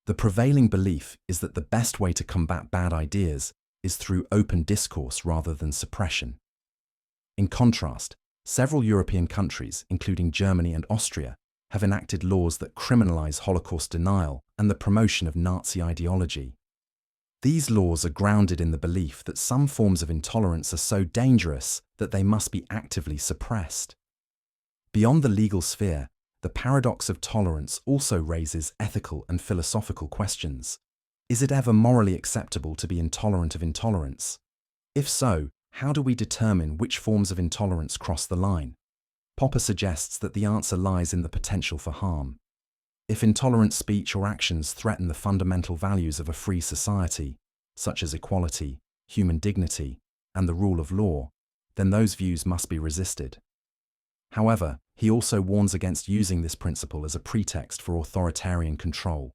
The prevailing belief is that the best way to combat bad ideas is through open discourse rather than suppression. In contrast, several European countries, including Germany and Austria, have enacted laws that criminalize Holocaust denial and the promotion of Nazi ideology. These laws are grounded in the belief that some forms of intolerance are so dangerous that they must be actively suppressed. Beyond the legal sphere, the paradox of tolerance also raises ethical and philosophical questions. Is it ever morally acceptable to be intolerant of intolerance? If so, how do we determine which forms of intolerance cross the line? Popper suggests that the answer lies in the potential for harm. If intolerant speech or actions threaten the fundamental values of a free society, such as equality, human dignity, and the rule of law, then those views must be resisted. However, he also warns against using this principle as a pretext for authoritarian control.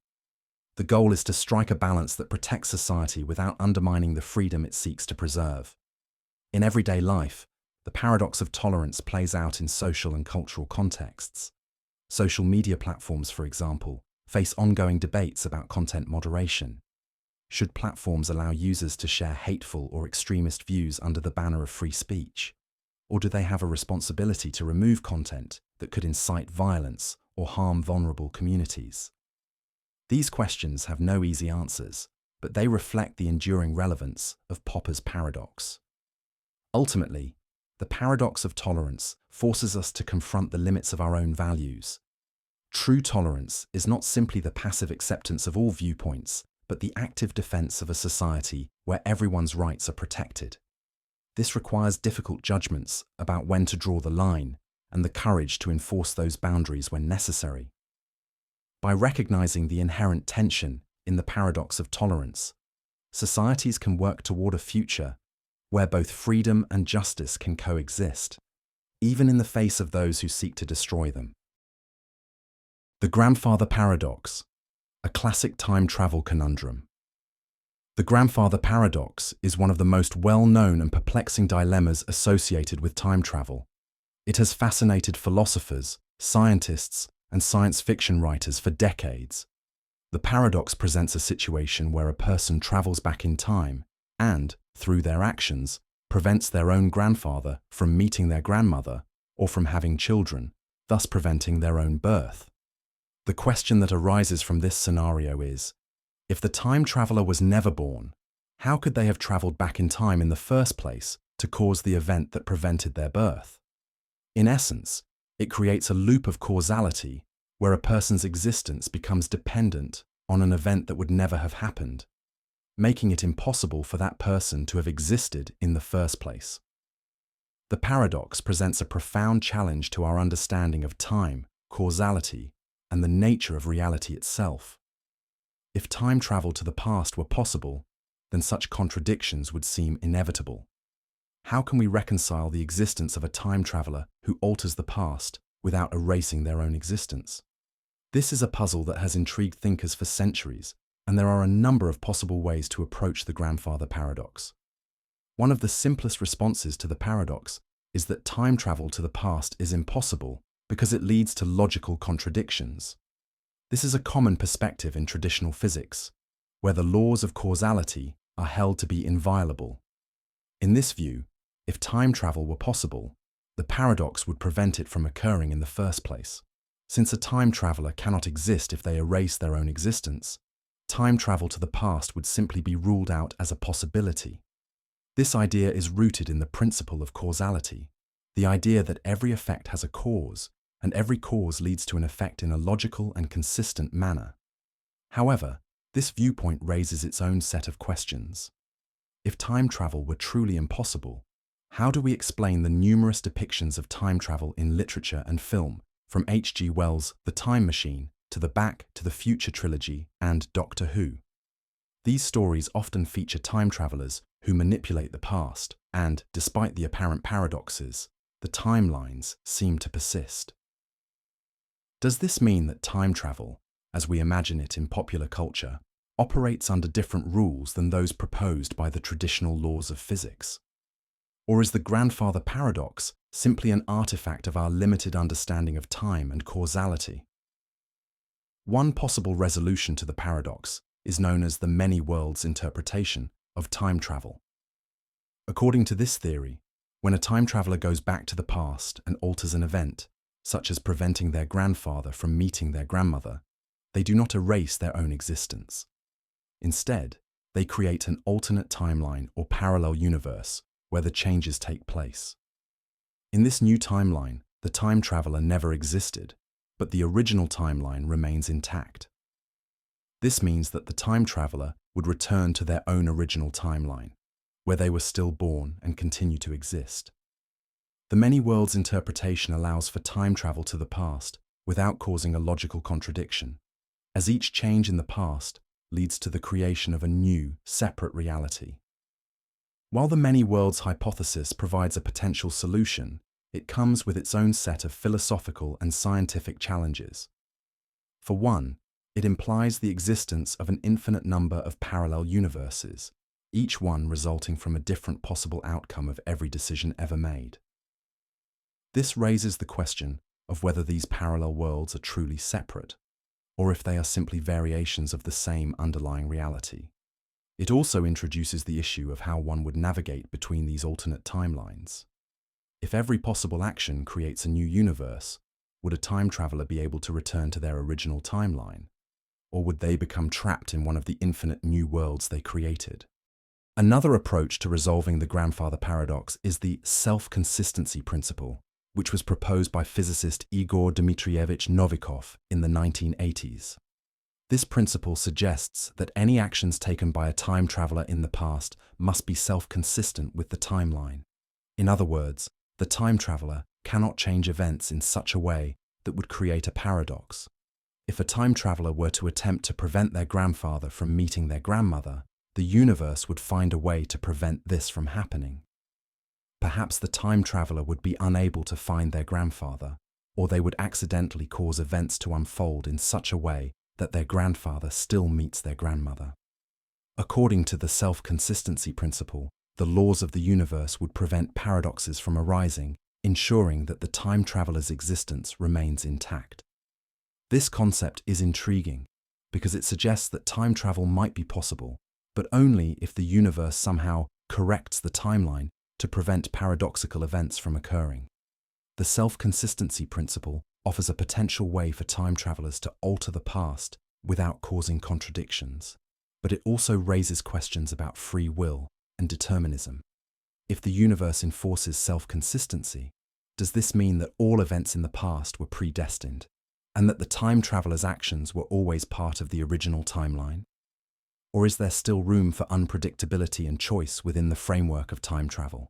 The goal is to strike a balance that protects society without undermining the freedom it seeks to preserve. In everyday life, the paradox of tolerance plays out in social and cultural contexts. Social media platforms, for example, face ongoing debates about content moderation. Should platforms allow users to share hateful or extremist views under the banner of free speech? Or do they have a responsibility to remove content that could incite violence or harm vulnerable communities? These questions have no easy answers, but they reflect the enduring relevance of Popper's paradox. Ultimately, the paradox of tolerance forces us to confront the limits of our own values. True tolerance is not simply the passive acceptance of all viewpoints, but the active defense of a society where everyone's rights are protected. This requires difficult judgments about when to draw the line and the courage to enforce those boundaries when necessary. By recognizing the inherent tension in the paradox of tolerance, societies can work toward a future where both freedom and justice can coexist, even in the face of those who seek to destroy them. The Grandfather Paradox, a classic time travel conundrum. The Grandfather Paradox is one of the most well-known and perplexing dilemmas associated with time travel. It has fascinated philosophers, scientists, and science fiction writers for decades. The paradox presents a situation where a person travels back in time and, through their actions, prevents their own grandfather from meeting their grandmother or from having children, thus preventing their own birth. The question that arises from this scenario is, if the time traveler was never born, how could they have traveled back in time in the first place to cause the event that prevented their birth? In essence, it creates a loop of causality where a person's existence becomes dependent on an event that would never have happened, making it impossible for that person to have existed in the first place. The paradox presents a profound challenge to our understanding of time, causality, and the nature of reality itself. If time travel to the past were possible, then such contradictions would seem inevitable. How can we reconcile the existence of a time traveler who alters the past without erasing their own existence? This is a puzzle that has intrigued thinkers for centuries, and there are a number of possible ways to approach the grandfather paradox. One of the simplest responses to the paradox is that time travel to the past is impossible because it leads to logical contradictions. This is a common perspective in traditional physics, where the laws of causality are held to be inviolable. In this view, if time travel were possible, the paradox would prevent it from occurring in the first place. Since a time traveler cannot exist if they erase their own existence, time travel to the past would simply be ruled out as a possibility. This idea is rooted in the principle of causality, the idea that every effect has a cause, and every cause leads to an effect in a logical and consistent manner. However, this viewpoint raises its own set of questions. If time travel were truly impossible, how do we explain the numerous depictions of time travel in literature and film, from H.G. Wells' The Time Machine to the Back to the Future trilogy and Doctor Who? These stories often feature time travelers who manipulate the past, and, despite the apparent paradoxes, the timelines seem to persist. Does this mean that time travel, as we imagine it in popular culture, operates under different rules than those proposed by the traditional laws of physics? Or is the grandfather paradox simply an artifact of our limited understanding of time and causality? One possible resolution to the paradox is known as the many worlds interpretation of time travel. According to this theory, when a time traveler goes back to the past and alters an event, such as preventing their grandfather from meeting their grandmother, they do not erase their own existence. Instead, they create an alternate timeline or parallel universe where the changes take place. In this new timeline, the time traveler never existed, but the original timeline remains intact. This means that the time traveler would return to their own original timeline, where they were still born and continue to exist. The many worlds interpretation allows for time travel to the past without causing a logical contradiction, as each change in the past leads to the creation of a new, separate reality. While the many worlds hypothesis provides a potential solution, it comes with its own set of philosophical and scientific challenges. For one, it implies the existence of an infinite number of parallel universes, each one resulting from a different possible outcome of every decision ever made. This raises the question of whether these parallel worlds are truly separate, or if they are simply variations of the same underlying reality. It also introduces the issue of how one would navigate between these alternate timelines. If every possible action creates a new universe, would a time traveler be able to return to their original timeline? Or would they become trapped in one of the infinite new worlds they created? Another approach to resolving the grandfather paradox is the self-consistency principle, which was proposed by physicist Igor Dmitrievich Novikov in the 1980s. This principle suggests that any actions taken by a time traveler in the past must be self-consistent with the timeline. In other words, the time traveler cannot change events in such a way that would create a paradox. If a time traveler were to attempt to prevent their grandfather from meeting their grandmother, the universe would find a way to prevent this from happening. Perhaps the time traveler would be unable to find their grandfather, or they would accidentally cause events to unfold in such a way that their grandfather still meets their grandmother. According to the self-consistency principle, the laws of the universe would prevent paradoxes from arising, ensuring that the time traveler's existence remains intact. This concept is intriguing because it suggests that time travel might be possible, but only if the universe somehow corrects the timeline to prevent paradoxical events from occurring. The self-consistency principle offers a potential way for time travelers to alter the past without causing contradictions, but it also raises questions about free will and determinism. If the universe enforces self-consistency, does this mean that all events in the past were predestined, and that the time traveler's actions were always part of the original timeline? Or is there still room for unpredictability and choice within the framework of time travel?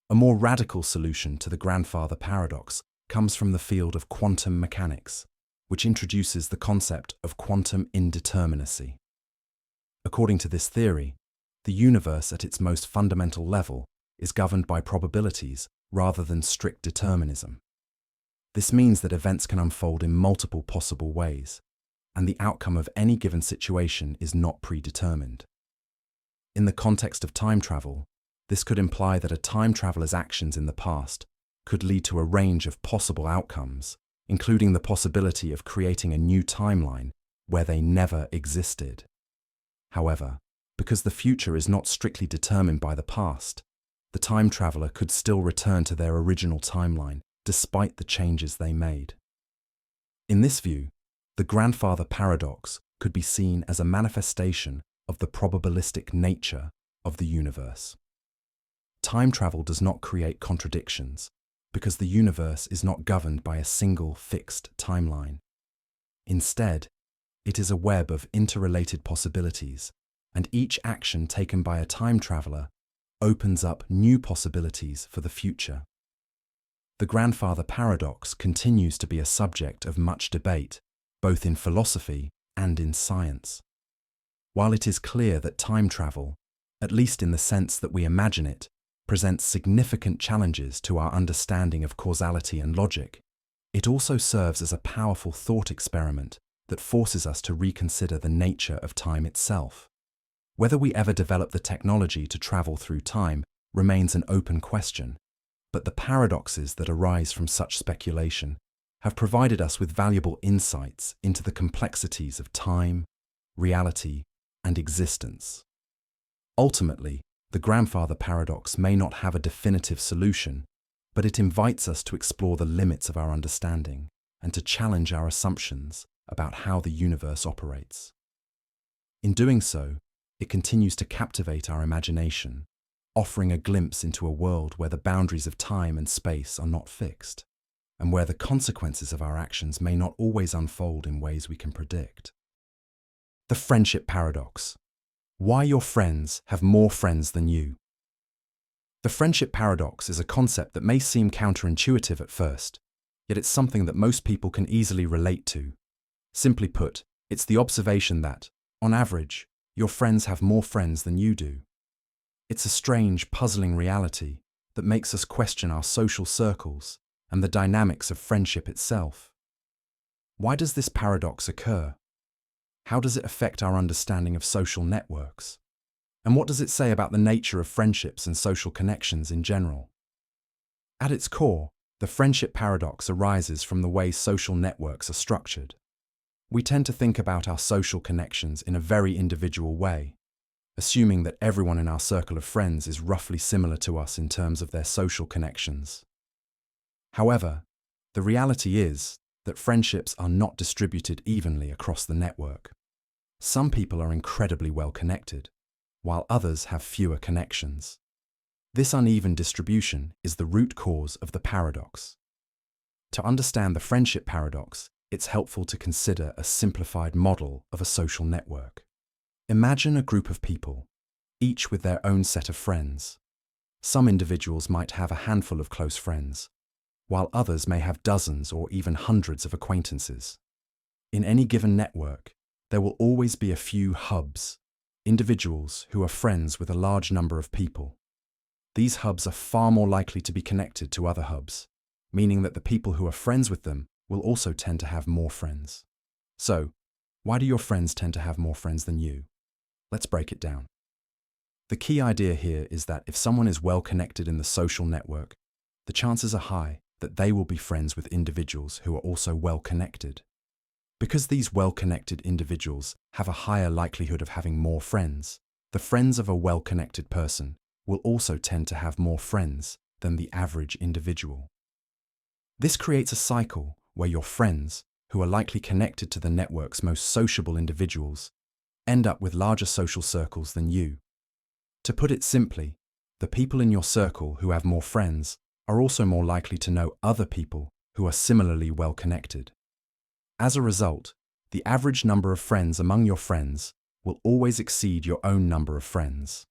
A more radical solution to the grandfather paradox comes from the field of quantum mechanics, which introduces the concept of quantum indeterminacy. According to this theory, the universe at its most fundamental level is governed by probabilities rather than strict determinism. This means that events can unfold in multiple possible ways, and the outcome of any given situation is not predetermined. In the context of time travel, this could imply that a time traveler's actions in the past could lead to a range of possible outcomes, including the possibility of creating a new timeline where they never existed. However, because the future is not strictly determined by the past, the time traveler could still return to their original timeline despite the changes they made. In this view, the grandfather paradox could be seen as a manifestation of the probabilistic nature of the universe. Time travel does not create contradictions, because the universe is not governed by a single fixed timeline. Instead, it is a web of interrelated possibilities, and each action taken by a time traveler opens up new possibilities for the future. The grandfather paradox continues to be a subject of much debate, both in philosophy and in science. While it is clear that time travel, at least in the sense that we imagine it, presents significant challenges to our understanding of causality and logic, it also serves as a powerful thought experiment that forces us to reconsider the nature of time itself. Whether we ever develop the technology to travel through time remains an open question, but the paradoxes that arise from such speculation have provided us with valuable insights into the complexities of time, reality, and existence. Ultimately, the grandfather paradox may not have a definitive solution, but it invites us to explore the limits of our understanding and to challenge our assumptions about how the universe operates. In doing so, it continues to captivate our imagination, offering a glimpse into a world where the boundaries of time and space are not fixed, and where the consequences of our actions may not always unfold in ways we can predict. The friendship paradox. Why your friends have more friends than you. The friendship paradox is a concept that may seem counterintuitive at first, yet it's something that most people can easily relate to. Simply put, it's the observation that, on average, your friends have more friends than you do. It's a strange, puzzling reality that makes us question our social circles and the dynamics of friendship itself. Why does this paradox occur? How does it affect our understanding of social networks? And what does it say about the nature of friendships and social connections in general? At its core, the friendship paradox arises from the way social networks are structured. We tend to think about our social connections in a very individual way, assuming that everyone in our circle of friends is roughly similar to us in terms of their social connections. However, the reality is that friendships are not distributed evenly across the network. Some people are incredibly well connected, while others have fewer connections. This uneven distribution is the root cause of the paradox. To understand the friendship paradox, it's helpful to consider a simplified model of a social network. Imagine a group of people, each with their own set of friends. Some individuals might have a handful of close friends, while others may have dozens or even hundreds of acquaintances. In any given network, there will always be a few hubs, individuals who are friends with a large number of people. These hubs are far more likely to be connected to other hubs, meaning that the people who are friends with them will also tend to have more friends. So, why do your friends tend to have more friends than you? Let's break it down. The key idea here is that if someone is well connected in the social network, the chances are high that they will be friends with individuals who are also well connected. Because these well-connected individuals have a higher likelihood of having more friends, the friends of a well-connected person will also tend to have more friends than the average individual. This creates a cycle where your friends, who are likely connected to the network's most sociable individuals, end up with larger social circles than you. To put it simply, the people in your circle who have more friends are also more likely to know other people who are similarly well connected. As a result, the average number of friends among your friends will always exceed your own number of friends.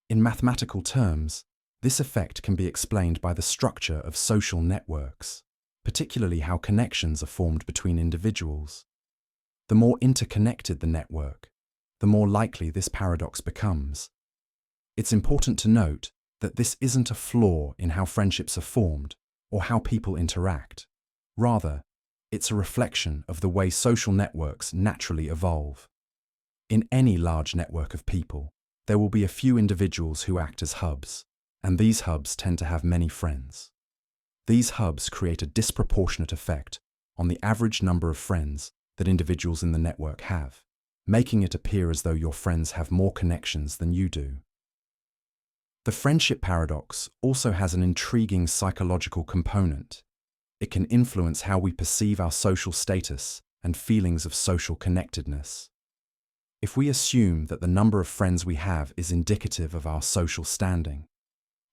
In mathematical terms, this effect can be explained by the structure of social networks, particularly how connections are formed between individuals. The more interconnected the network, the more likely this paradox becomes. It's important to note that this isn't a flaw in how friendships are formed or how people interact. Rather, it's a reflection of the way social networks naturally evolve. In any large network of people, there will be a few individuals who act as hubs, and these hubs tend to have many friends. These hubs create a disproportionate effect on the average number of friends that individuals in the network have, making it appear as though your friends have more connections than you do. The friendship paradox also has an intriguing psychological component. It can influence how we perceive our social status and feelings of social connectedness. If we assume that the number of friends we have is indicative of our social standing,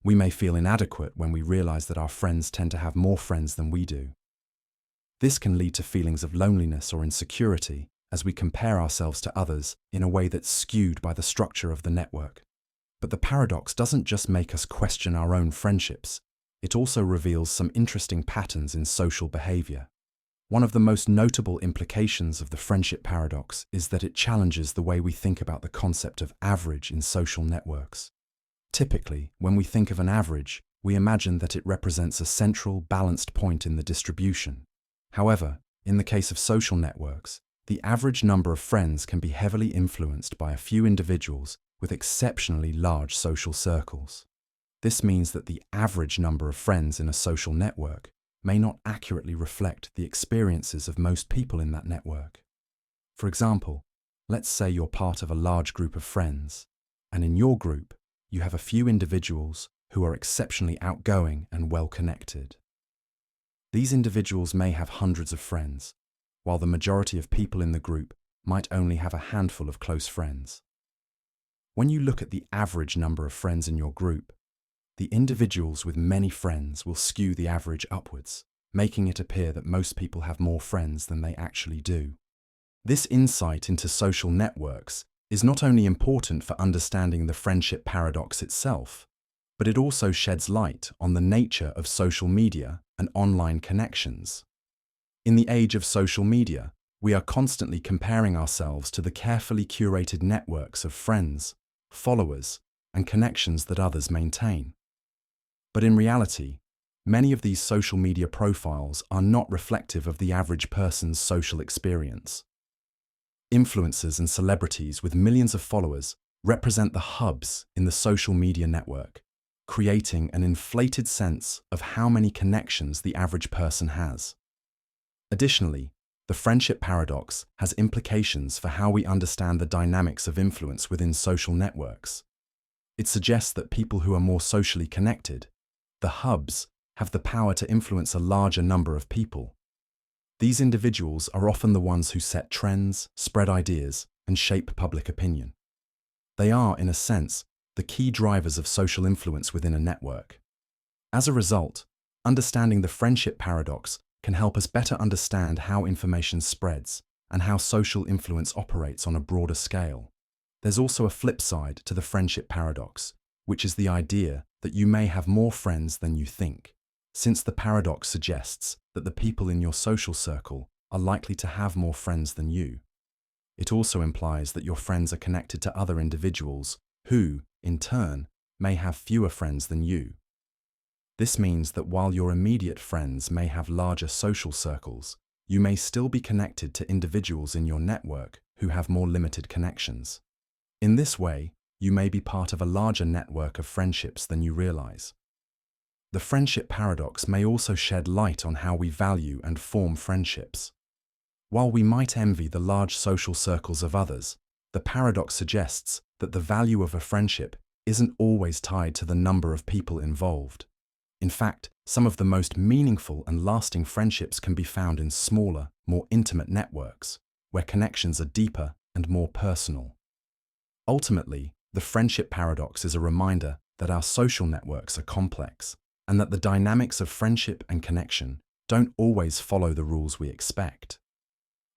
we may feel inadequate when we realize that our friends tend to have more friends than we do. This can lead to feelings of loneliness or insecurity as we compare ourselves to others in a way that's skewed by the structure of the network. But the paradox doesn't just make us question our own friendships, it also reveals some interesting patterns in social behavior. One of the most notable implications of the friendship paradox is that it challenges the way we think about the concept of average in social networks. Typically, when we think of an average, we imagine that it represents a central, balanced point in the distribution. However, in the case of social networks, the average number of friends can be heavily influenced by a few individuals with exceptionally large social circles. This means that the average number of friends in a social network may not accurately reflect the experiences of most people in that network. For example, let's say you're part of a large group of friends, and in your group, you have a few individuals who are exceptionally outgoing and well-connected. These individuals may have hundreds of friends, while the majority of people in the group might only have a handful of close friends. When you look at the average number of friends in your group, the individuals with many friends will skew the average upwards, making it appear that most people have more friends than they actually do. This insight into social networks is not only important for understanding the friendship paradox itself, but it also sheds light on the nature of social media and online connections. In the age of social media, We are constantly comparing ourselves to the carefully curated networks of friends, followers, and connections that others maintain. But in reality, many of these social media profiles are not reflective of the average person's social experience. Influencers and celebrities with millions of followers represent the hubs in the social media network, creating an inflated sense of how many connections the average person has. Additionally, the friendship paradox has implications for how we understand the dynamics of influence within social networks. It suggests that people who are more socially connected, the hubs, have the power to influence a larger number of people. These individuals are often the ones who set trends, spread ideas, and shape public opinion. They are, in a sense, the key drivers of social influence within a network. As a result, understanding the friendship paradox can help us better understand how information spreads and how social influence operates on a broader scale. There's also a flip side to the friendship paradox, which is the idea that you may have more friends than you think, since the paradox suggests that the people in your social circle are likely to have more friends than you. It also implies that your friends are connected to other individuals who, in turn, may have fewer friends than you. This means that while your immediate friends may have larger social circles, you may still be connected to individuals in your network who have more limited connections. In this way, you may be part of a larger network of friendships than you realize. The friendship paradox may also shed light on how we value and form friendships. While we might envy the large social circles of others, the paradox suggests that the value of a friendship isn't always tied to the number of people involved. In fact, some of the most meaningful and lasting friendships can be found in smaller, more intimate networks, where connections are deeper and more personal. Ultimately, the friendship paradox is a reminder that our social networks are complex, and that the dynamics of friendship and connection don't always follow the rules we expect.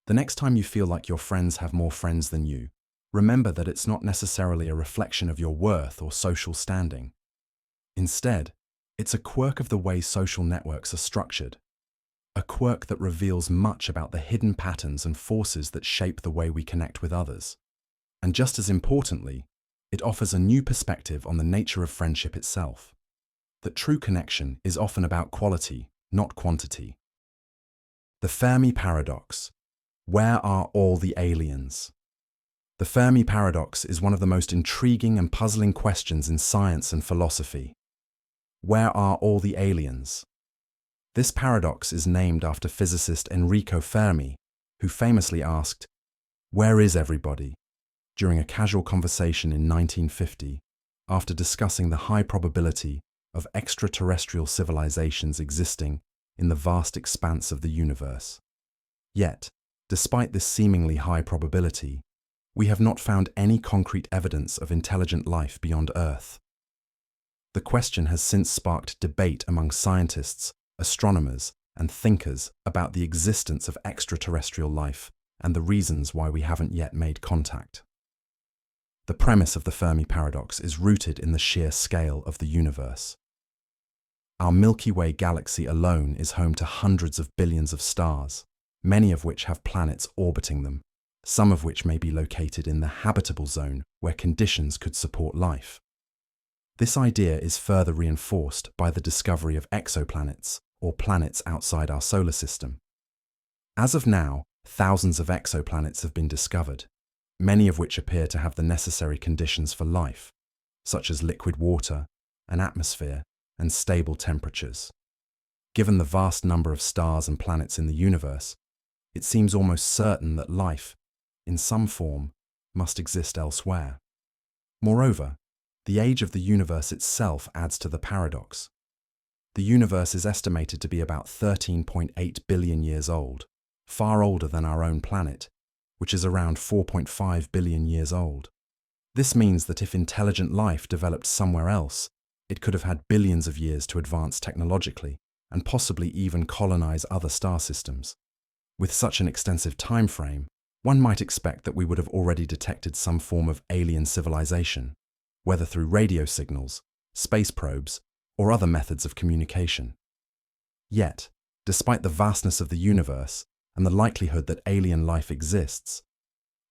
The next time you feel like your friends have more friends than you, remember that it's not necessarily a reflection of your worth or social standing. Instead, it's a quirk of the way social networks are structured, a quirk that reveals much about the hidden patterns and forces that shape the way we connect with others. And just as importantly, it offers a new perspective on the nature of friendship itself. That true connection is often about quality, not quantity. The Fermi paradox. Where are all the aliens? The Fermi paradox is one of the most intriguing and puzzling questions in science and philosophy. Where are all the aliens? This paradox is named after physicist Enrico Fermi, who famously asked, "Where is everybody?" during a casual conversation in 1950, after discussing the high probability of extraterrestrial civilizations existing in the vast expanse of the universe. Yet, despite this seemingly high probability, we have not found any concrete evidence of intelligent life beyond Earth. The question has since sparked debate among scientists, astronomers, and thinkers about the existence of extraterrestrial life and the reasons why we haven't yet made contact. The premise of the Fermi paradox is rooted in the sheer scale of the universe. Our Milky Way galaxy alone is home to hundreds of billions of stars, many of which have planets orbiting them, some of which may be located in the habitable zone where conditions could support life. This idea is further reinforced by the discovery of exoplanets, or planets outside our solar system. As of now, thousands of exoplanets have been discovered, many of which appear to have the necessary conditions for life, such as liquid water, an atmosphere, and stable temperatures. Given the vast number of stars and planets in the universe, it seems almost certain that life, in some form, must exist elsewhere. Moreover, the age of the universe itself adds to the paradox. The universe is estimated to be about 13.8 billion years old, far older than our own planet, which is around 4.5 billion years old. This means that if intelligent life developed somewhere else, it could have had billions of years to advance technologically and possibly even colonize other star systems. With such an extensive time frame, one might expect that we would have already detected some form of alien civilization, whether through radio signals, space probes, or other methods of communication. Yet, despite the vastness of the universe and the likelihood that alien life exists,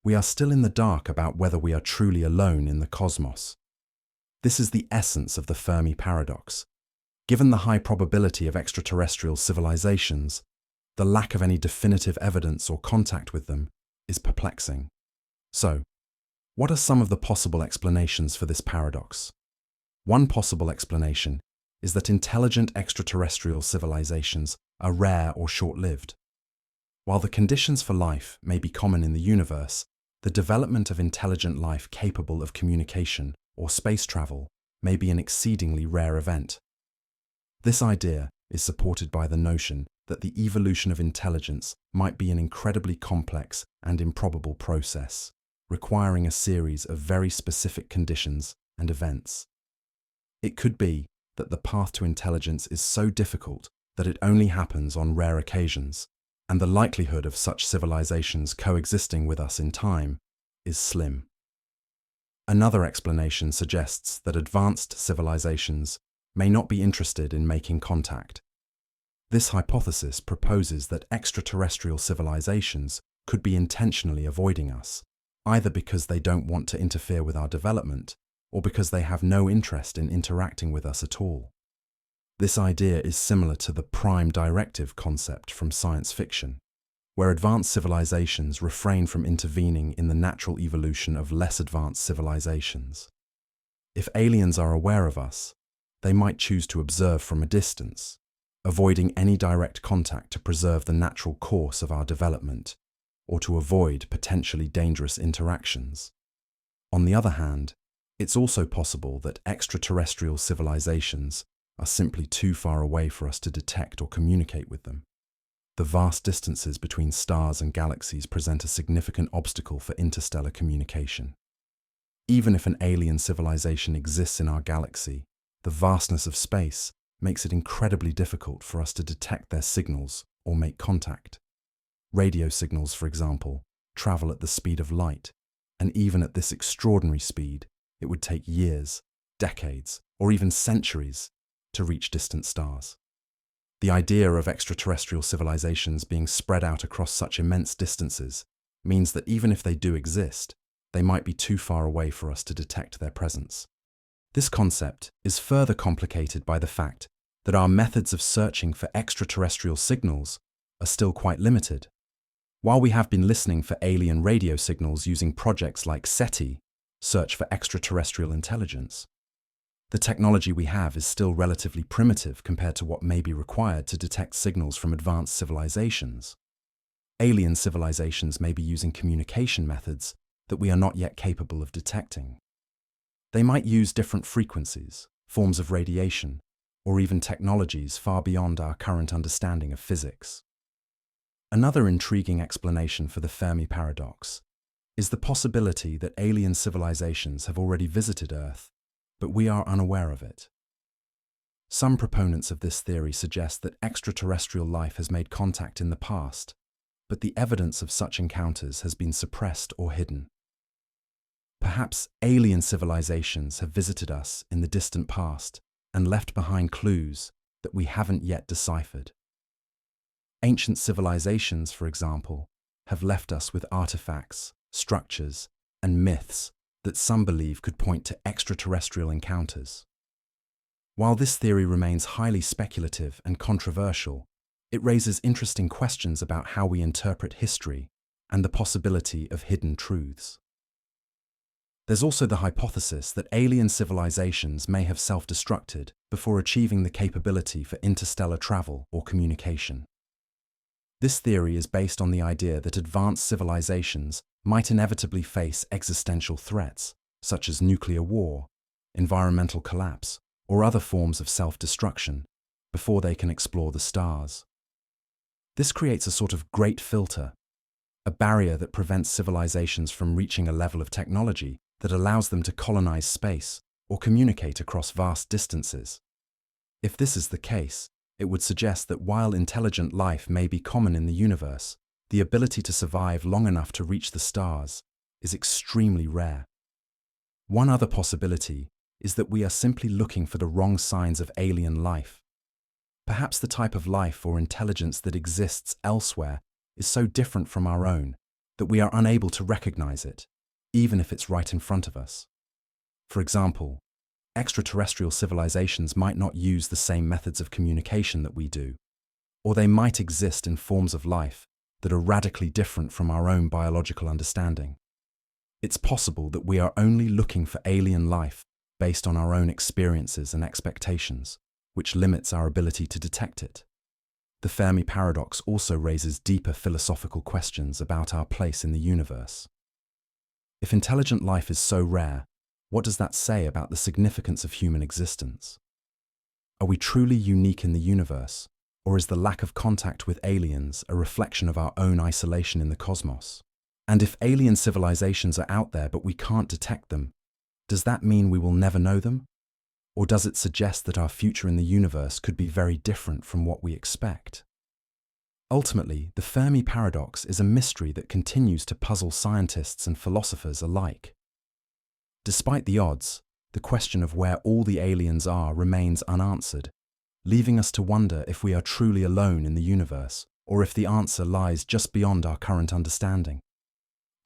we are still in the dark about whether we are truly alone in the cosmos. This is the essence of the Fermi paradox. Given the high probability of extraterrestrial civilizations, the lack of any definitive evidence or contact with them is perplexing. So, what are some of the possible explanations for this paradox? One possible explanation is that intelligent extraterrestrial civilizations are rare or short-lived. While the conditions for life may be common in the universe, the development of intelligent life capable of communication or space travel may be an exceedingly rare event. This idea is supported by the notion that the evolution of intelligence might be an incredibly complex and improbable process, requiring a series of very specific conditions and events. It could be that the path to intelligence is so difficult that it only happens on rare occasions, and the likelihood of such civilizations coexisting with us in time is slim. Another explanation suggests that advanced civilizations may not be interested in making contact. This hypothesis proposes that extraterrestrial civilizations could be intentionally avoiding us, either because they don't want to interfere with our development or because they have no interest in interacting with us at all. This idea is similar to the prime directive concept from science fiction, where advanced civilizations refrain from intervening in the natural evolution of less advanced civilizations. If aliens are aware of us, they might choose to observe from a distance, avoiding any direct contact to preserve the natural course of our development, or to avoid potentially dangerous interactions. On the other hand, it's also possible that extraterrestrial civilizations are simply too far away for us to detect or communicate with them. The vast distances between stars and galaxies present a significant obstacle for interstellar communication. Even if an alien civilization exists in our galaxy, the vastness of space makes it incredibly difficult for us to detect their signals or make contact. Radio signals, for example, travel at the speed of light, and even at this extraordinary speed, it would take years, decades, or even centuries to reach distant stars. The idea of extraterrestrial civilizations being spread out across such immense distances means that even if they do exist, they might be too far away for us to detect their presence. This concept is further complicated by the fact that our methods of searching for extraterrestrial signals are still quite limited. While we have been listening for alien radio signals using projects like SETI, Search for Extraterrestrial Intelligence, the technology we have is still relatively primitive compared to what may be required to detect signals from advanced civilizations. Alien civilizations may be using communication methods that we are not yet capable of detecting. They might use different frequencies, forms of radiation, or even technologies far beyond our current understanding of physics. Another intriguing explanation for the Fermi paradox is the possibility that alien civilizations have already visited Earth, but we are unaware of it. Some proponents of this theory suggest that extraterrestrial life has made contact in the past, but the evidence of such encounters has been suppressed or hidden. Perhaps alien civilizations have visited us in the distant past and left behind clues that we haven't yet deciphered. Ancient civilizations, for example, have left us with artifacts, structures, and myths that some believe could point to extraterrestrial encounters. While this theory remains highly speculative and controversial, it raises interesting questions about how we interpret history and the possibility of hidden truths. There's also the hypothesis that alien civilizations may have self-destructed before achieving the capability for interstellar travel or communication. This theory is based on the idea that advanced civilizations might inevitably face existential threats, such as nuclear war, environmental collapse, or other forms of self-destruction, before they can explore the stars. This creates a sort of great filter, a barrier that prevents civilizations from reaching a level of technology that allows them to colonize space or communicate across vast distances. If this is the case, it would suggest that while intelligent life may be common in the universe, the ability to survive long enough to reach the stars is extremely rare. One other possibility is that we are simply looking for the wrong signs of alien life. Perhaps the type of life or intelligence that exists elsewhere is so different from our own that we are unable to recognize it, even if it's right in front of us. For example, extraterrestrial civilizations might not use the same methods of communication that we do, or they might exist in forms of life that are radically different from our own biological understanding. It's possible that we are only looking for alien life based on our own experiences and expectations, which limits our ability to detect it. The Fermi paradox also raises deeper philosophical questions about our place in the universe. If intelligent life is so rare, what does that say about the significance of human existence? Are we truly unique in the universe, or is the lack of contact with aliens a reflection of our own isolation in the cosmos? And if alien civilizations are out there but we can't detect them, does that mean we will never know them? Or does it suggest that our future in the universe could be very different from what we expect? Ultimately, the Fermi paradox is a mystery that continues to puzzle scientists and philosophers alike. Despite the odds, the question of where all the aliens are remains unanswered, leaving us to wonder if we are truly alone in the universe, or if the answer lies just beyond our current understanding.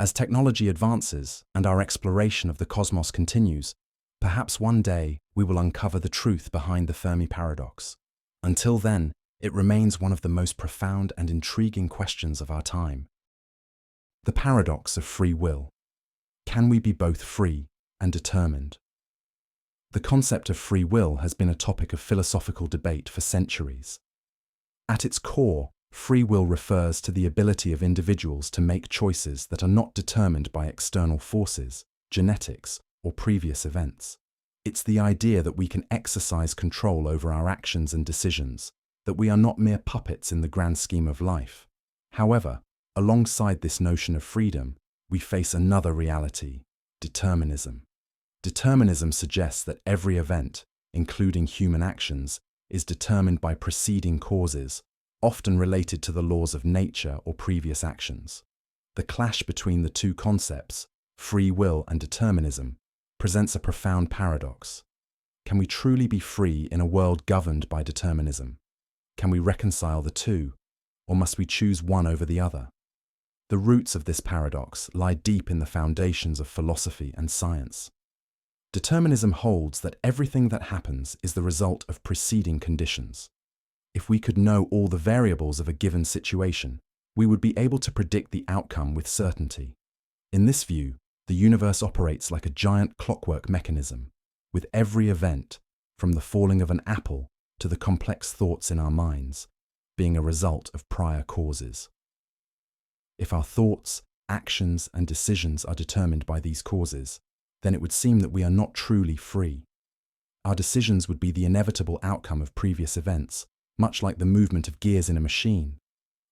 As technology advances and our exploration of the cosmos continues, perhaps one day we will uncover the truth behind the Fermi paradox. Until then, it remains one of the most profound and intriguing questions of our time. The paradox of free will. Can we be both free and determined? The concept of free will has been a topic of philosophical debate for centuries. At its core, free will refers to the ability of individuals to make choices that are not determined by external forces, genetics, or previous events. It's the idea that we can exercise control over our actions and decisions, that we are not mere puppets in the grand scheme of life. However, alongside this notion of freedom, we face another reality: determinism. Determinism suggests that every event, including human actions, is determined by preceding causes, often related to the laws of nature or previous actions. The clash between the two concepts, free will and determinism, presents a profound paradox. Can we truly be free in a world governed by determinism? Can we reconcile the two, or must we choose one over the other? The roots of this paradox lie deep in the foundations of philosophy and science. Determinism holds that everything that happens is the result of preceding conditions. If we could know all the variables of a given situation, we would be able to predict the outcome with certainty. In this view, the universe operates like a giant clockwork mechanism, with every event, from the falling of an apple to the complex thoughts in our minds, being a result of prior causes. If our thoughts, actions, and decisions are determined by these causes, then it would seem that we are not truly free. Our decisions would be the inevitable outcome of previous events, much like the movement of gears in a machine.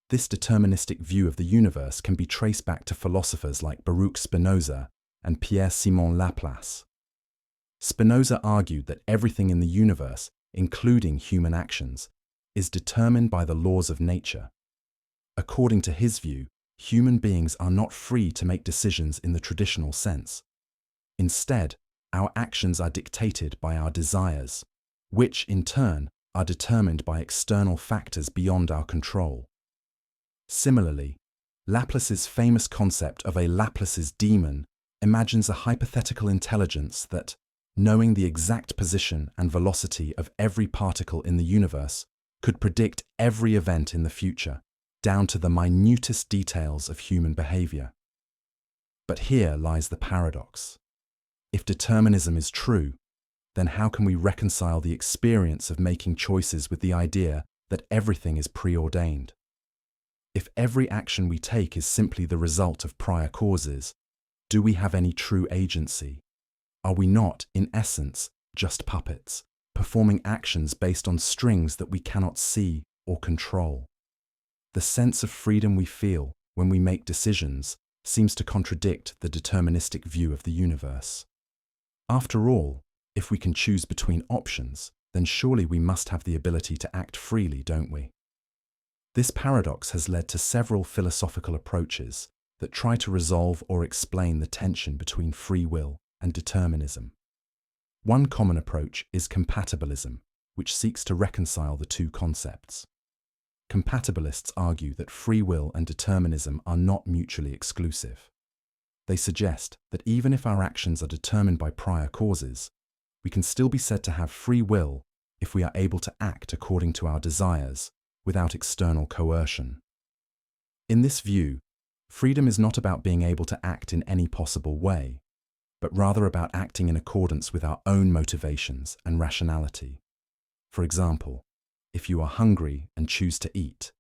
This deterministic view of the universe can be traced back to philosophers like Baruch Spinoza and Pierre-Simon Laplace. Spinoza argued that everything in the universe, including human actions, is determined by the laws of nature. According to his view, human beings are not free to make decisions in the traditional sense. Instead, our actions are dictated by our desires, which, in turn, are determined by external factors beyond our control. Similarly, Laplace's famous concept of a Laplace's demon imagines a hypothetical intelligence that, knowing the exact position and velocity of every particle in the universe, could predict every event in the future, down to the minutest details of human behavior. But here lies the paradox. If determinism is true, then how can we reconcile the experience of making choices with the idea that everything is preordained? If every action we take is simply the result of prior causes, do we have any true agency? Are we not, in essence, just puppets, performing actions based on strings that we cannot see or control? The sense of freedom we feel when we make decisions seems to contradict the deterministic view of the universe. After all, if we can choose between options, then surely we must have the ability to act freely, don't we? This paradox has led to several philosophical approaches that try to resolve or explain the tension between free will and determinism. One common approach is compatibilism, which seeks to reconcile the two concepts. Compatibilists argue that free will and determinism are not mutually exclusive. They suggest that even if our actions are determined by prior causes, we can still be said to have free will if we are able to act according to our desires without external coercion. In this view, freedom is not about being able to act in any possible way, but rather about acting in accordance with our own motivations and rationality. For example, if you are hungry and choose to eat,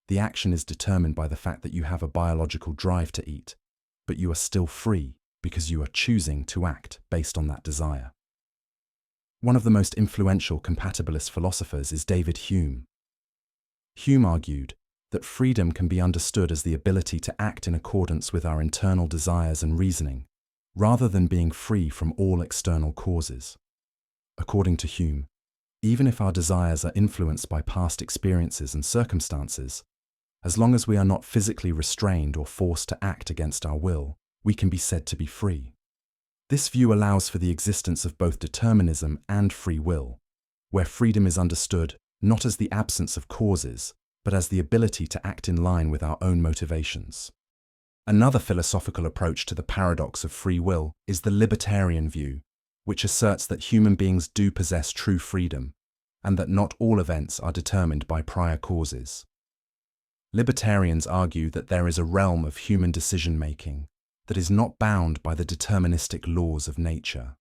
the action is determined by the fact that you have a biological drive to eat, but you are still free because you are choosing to act based on that desire. One of the most influential compatibilist philosophers is David Hume. Hume argued that freedom can be understood as the ability to act in accordance with our internal desires and reasoning, rather than being free from all external causes. According to Hume, even if our desires are influenced by past experiences and circumstances, as long as we are not physically restrained or forced to act against our will, we can be said to be free. This view allows for the existence of both determinism and free will, where freedom is understood not as the absence of causes, but as the ability to act in line with our own motivations. Another philosophical approach to the paradox of free will is the libertarian view, which asserts that human beings do possess true freedom, and that not all events are determined by prior causes. Libertarians argue that there is a realm of human decision-making that is not bound by the deterministic laws of nature.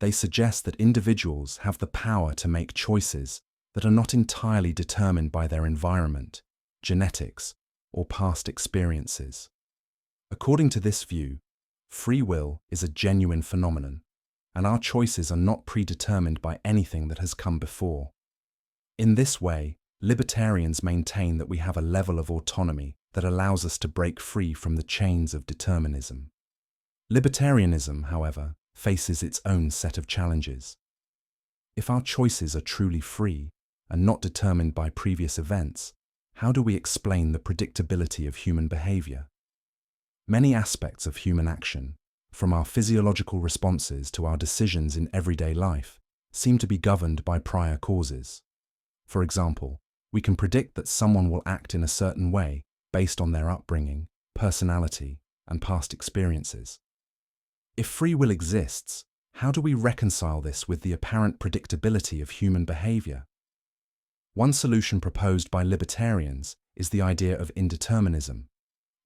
They suggest that individuals have the power to make choices that are not entirely determined by their environment, genetics, or past experiences. According to this view, free will is a genuine phenomenon, and our choices are not predetermined by anything that has come before. In this way, libertarians maintain that we have a level of autonomy that allows us to break free from the chains of determinism. Libertarianism, however, faces its own set of challenges. If our choices are truly free and not determined by previous events, how do we explain the predictability of human behavior? Many aspects of human action, from our physiological responses to our decisions in everyday life, seem to be governed by prior causes. For example, we can predict that someone will act in a certain way based on their upbringing, personality, and past experiences. If free will exists, how do we reconcile this with the apparent predictability of human behavior? One solution proposed by libertarians is the idea of indeterminism,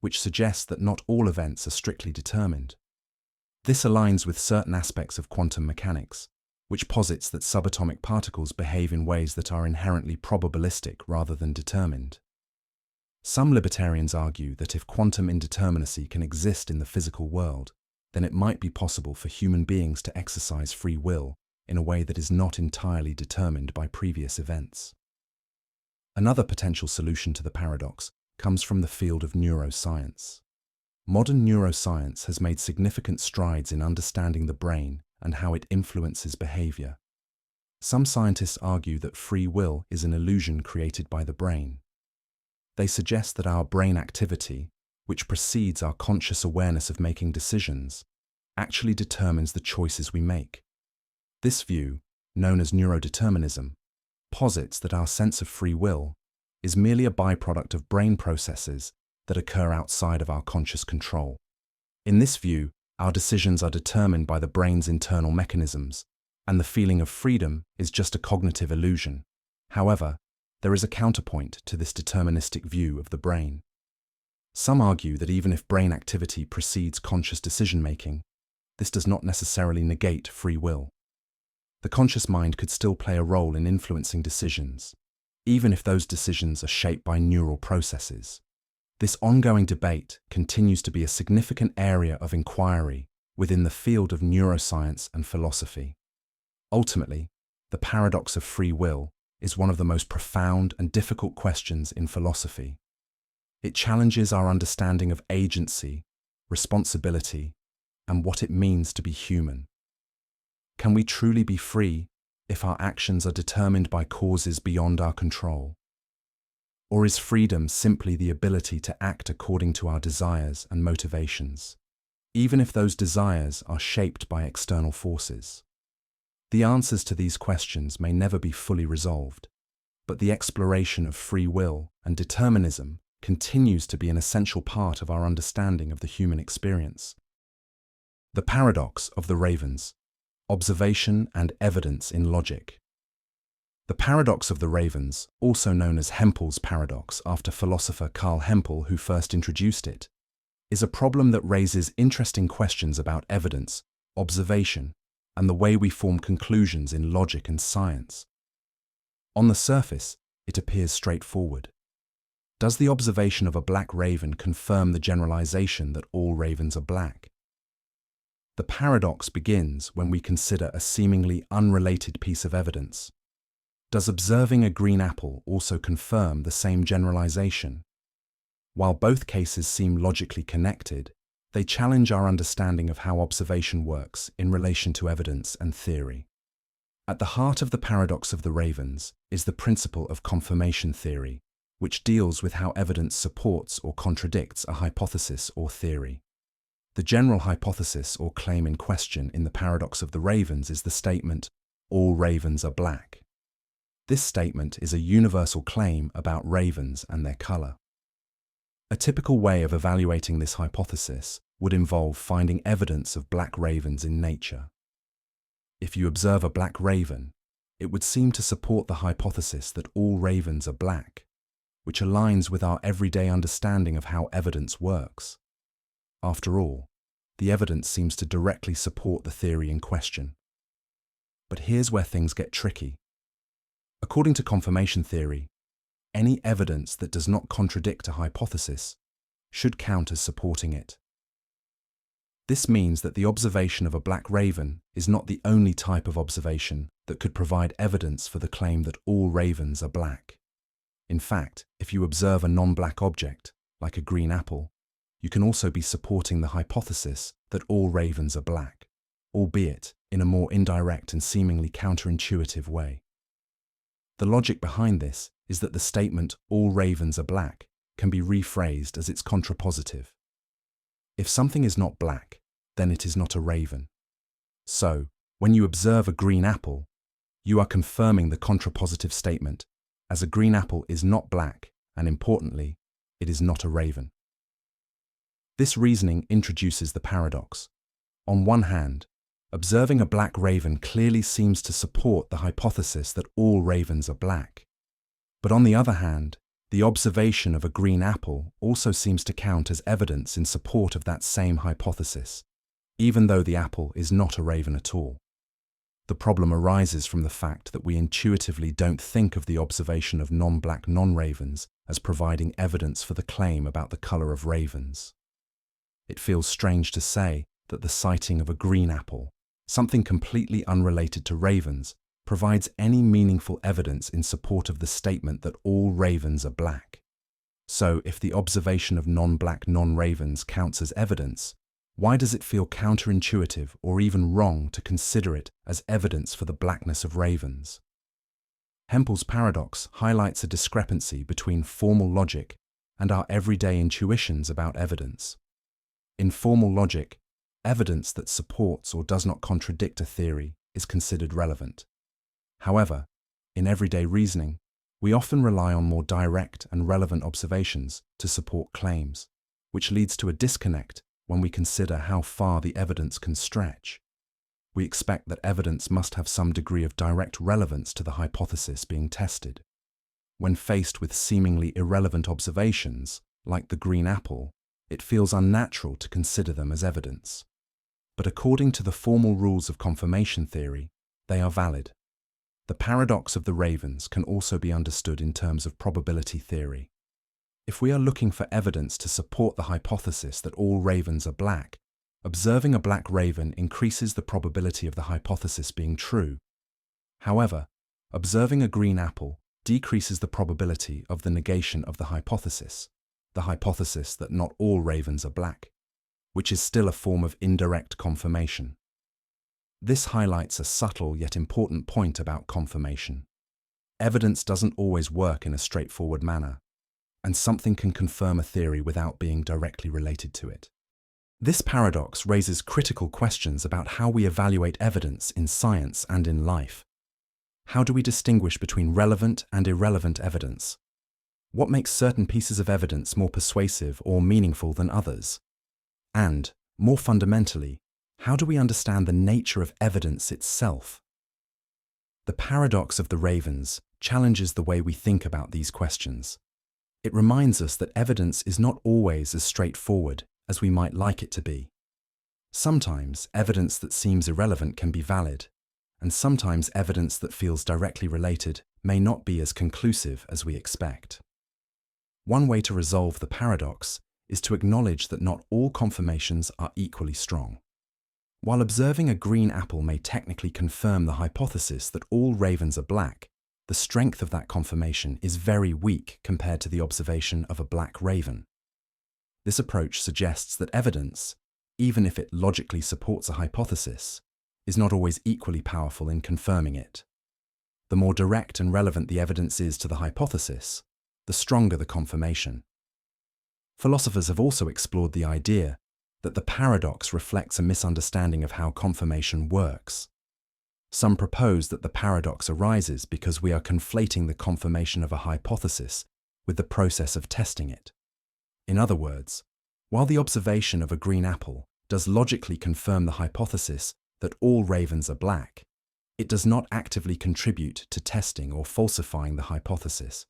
which suggests that not all events are strictly determined. This aligns with certain aspects of quantum mechanics, which posits that subatomic particles behave in ways that are inherently probabilistic rather than determined. Some libertarians argue that if quantum indeterminacy can exist in the physical world, then it might be possible for human beings to exercise free will in a way that is not entirely determined by previous events. Another potential solution to the paradox comes from the field of neuroscience. Modern neuroscience has made significant strides in understanding the brain and how it influences behavior. Some scientists argue that free will is an illusion created by the brain. They suggest that our brain activity, which precedes our conscious awareness of making decisions, actually determines the choices we make. This view, known as neurodeterminism, posits that our sense of free will is merely a byproduct of brain processes that occur outside of our conscious control. In this view, our decisions are determined by the brain's internal mechanisms, and the feeling of freedom is just a cognitive illusion. However, there is a counterpoint to this deterministic view of the brain. Some argue that even if brain activity precedes conscious decision-making, this does not necessarily negate free will. The conscious mind could still play a role in influencing decisions, even if those decisions are shaped by neural processes. This ongoing debate continues to be a significant area of inquiry within the field of neuroscience and philosophy. Ultimately, the paradox of free will is one of the most profound and difficult questions in philosophy. It challenges our understanding of agency, responsibility, and what it means to be human. Can we truly be free if our actions are determined by causes beyond our control? Or is freedom simply the ability to act according to our desires and motivations, even if those desires are shaped by external forces? The answers to these questions may never be fully resolved, but the exploration of free will and determinism continues to be an essential part of our understanding of the human experience. The paradox of the ravens: observation and evidence in logic. The paradox of the ravens, also known as Hempel's paradox after philosopher Carl Hempel who first introduced it, is a problem that raises interesting questions about evidence, observation, and the way we form conclusions in logic and science. On the surface, it appears straightforward. Does the observation of a black raven confirm the generalization that all ravens are black? The paradox begins when we consider a seemingly unrelated piece of evidence. Does observing a green apple also confirm the same generalization? While both cases seem logically connected, they challenge our understanding of how observation works in relation to evidence and theory. At the heart of the paradox of the ravens is the principle of confirmation theory, which deals with how evidence supports or contradicts a hypothesis or theory. The general hypothesis or claim in question in the paradox of the ravens is the statement, "All ravens are black." This statement is a universal claim about ravens and their color. A typical way of evaluating this hypothesis would involve finding evidence of black ravens in nature. If you observe a black raven, it would seem to support the hypothesis that all ravens are black, which aligns with our everyday understanding of how evidence works. After all, the evidence seems to directly support the theory in question. But here's where things get tricky. According to confirmation theory, any evidence that does not contradict a hypothesis should count as supporting it. This means that the observation of a black raven is not the only type of observation that could provide evidence for the claim that all ravens are black. In fact, if you observe a non-black object, like a green apple, you can also be supporting the hypothesis that all ravens are black, albeit in a more indirect and seemingly counterintuitive way. The logic behind this is that the statement, "all ravens are black," can be rephrased as its contrapositive. If something is not black, then it is not a raven. So, when you observe a green apple, you are confirming the contrapositive statement, as a green apple is not black, and importantly, it is not a raven. This reasoning introduces the paradox. On one hand, observing a black raven clearly seems to support the hypothesis that all ravens are black. But on the other hand, the observation of a green apple also seems to count as evidence in support of that same hypothesis, even though the apple is not a raven at all. The problem arises from the fact that we intuitively don't think of the observation of non-black non-ravens as providing evidence for the claim about the color of ravens. It feels strange to say that the sighting of a green apple, something completely unrelated to ravens, provides any meaningful evidence in support of the statement that all ravens are black. So, if the observation of non-black non-ravens counts as evidence, why does it feel counterintuitive or even wrong to consider it as evidence for the blackness of ravens? Hempel's paradox highlights a discrepancy between formal logic and our everyday intuitions about evidence. In formal logic, evidence that supports or does not contradict a theory is considered relevant. However, in everyday reasoning, we often rely on more direct and relevant observations to support claims, which leads to a disconnect when we consider how far the evidence can stretch. We expect that evidence must have some degree of direct relevance to the hypothesis being tested. When faced with seemingly irrelevant observations, like the green apple, it feels unnatural to consider them as evidence. But according to the formal rules of confirmation theory, they are valid. The paradox of the ravens can also be understood in terms of probability theory. If we are looking for evidence to support the hypothesis that all ravens are black, observing a black raven increases the probability of the hypothesis being true. However, observing a green apple decreases the probability of the negation of the hypothesis that not all ravens are black, which is still a form of indirect confirmation. This highlights a subtle yet important point about confirmation. Evidence doesn't always work in a straightforward manner, and something can confirm a theory without being directly related to it. This paradox raises critical questions about how we evaluate evidence in science and in life. How do we distinguish between relevant and irrelevant evidence? What makes certain pieces of evidence more persuasive or meaningful than others? And, more fundamentally, how do we understand the nature of evidence itself? The paradox of the ravens challenges the way we think about these questions. It reminds us that evidence is not always as straightforward as we might like it to be. Sometimes evidence that seems irrelevant can be valid, and sometimes evidence that feels directly related may not be as conclusive as we expect. One way to resolve the paradox is to acknowledge that not all confirmations are equally strong. While observing a green apple may technically confirm the hypothesis that all ravens are black, the strength of that confirmation is very weak compared to the observation of a black raven. This approach suggests that evidence, even if it logically supports a hypothesis, is not always equally powerful in confirming it. The more direct and relevant the evidence is to the hypothesis, the stronger the confirmation. Philosophers have also explored the idea that the paradox reflects a misunderstanding of how confirmation works. Some propose that the paradox arises because we are conflating the confirmation of a hypothesis with the process of testing it. In other words, while the observation of a green apple does logically confirm the hypothesis that all ravens are black, it does not actively contribute to testing or falsifying the hypothesis.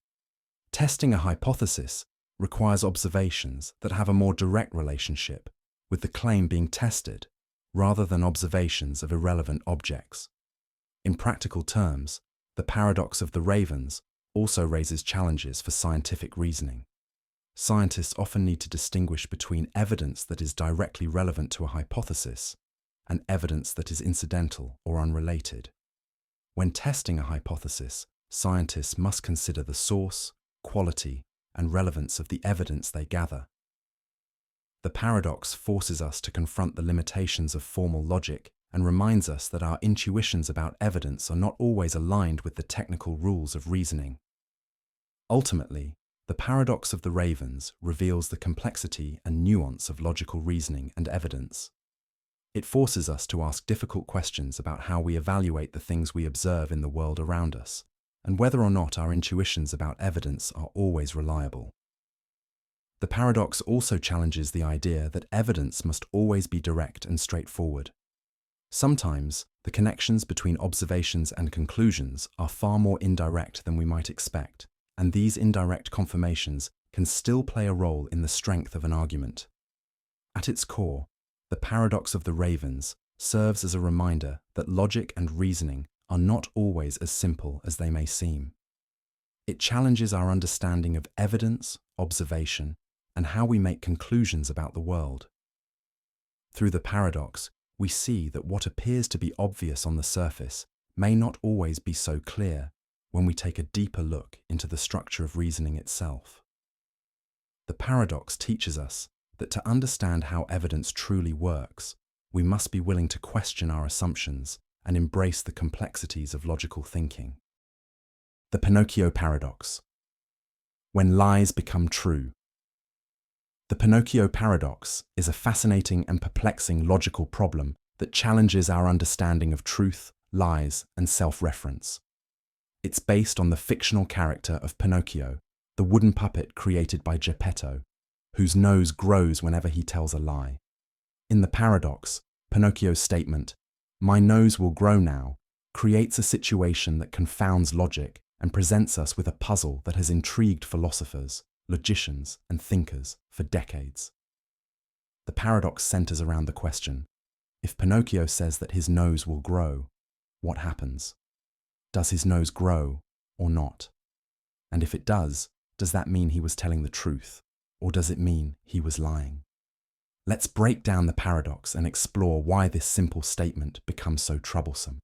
Testing a hypothesis requires observations that have a more direct relationship with the claim being tested, rather than observations of irrelevant objects. In practical terms, the paradox of the ravens also raises challenges for scientific reasoning. Scientists often need to distinguish between evidence that is directly relevant to a hypothesis and evidence that is incidental or unrelated. When testing a hypothesis, scientists must consider the source, quality, and relevance of the evidence they gather. The paradox forces us to confront the limitations of formal logic and reminds us that our intuitions about evidence are not always aligned with the technical rules of reasoning. Ultimately, the paradox of the ravens reveals the complexity and nuance of logical reasoning and evidence. It forces us to ask difficult questions about how we evaluate the things we observe in the world around us, and whether or not our intuitions about evidence are always reliable. The paradox also challenges the idea that evidence must always be direct and straightforward. Sometimes, the connections between observations and conclusions are far more indirect than we might expect, and these indirect confirmations can still play a role in the strength of an argument. At its core, the paradox of the ravens serves as a reminder that logic and reasoning are not always as simple as they may seem. It challenges our understanding of evidence, observation, and how we make conclusions about the world. Through the paradox, we see that what appears to be obvious on the surface may not always be so clear when we take a deeper look into the structure of reasoning itself. The paradox teaches us that to understand how evidence truly works, we must be willing to question our assumptions and embrace the complexities of logical thinking. The Pinocchio paradox. When lies become true. The Pinocchio paradox is a fascinating and perplexing logical problem that challenges our understanding of truth, lies, and self-reference. It's based on the fictional character of Pinocchio, the wooden puppet created by Geppetto, whose nose grows whenever he tells a lie. In the paradox, Pinocchio's statement, "My nose will grow now," creates a situation that confounds logic and presents us with a puzzle that has intrigued philosophers, logicians, and thinkers for decades. The paradox centers around the question, if Pinocchio says that his nose will grow, what happens? Does his nose grow or not? And if it does that mean he was telling the truth, or does it mean he was lying? Let's break down the paradox and explore why this simple statement becomes so troublesome.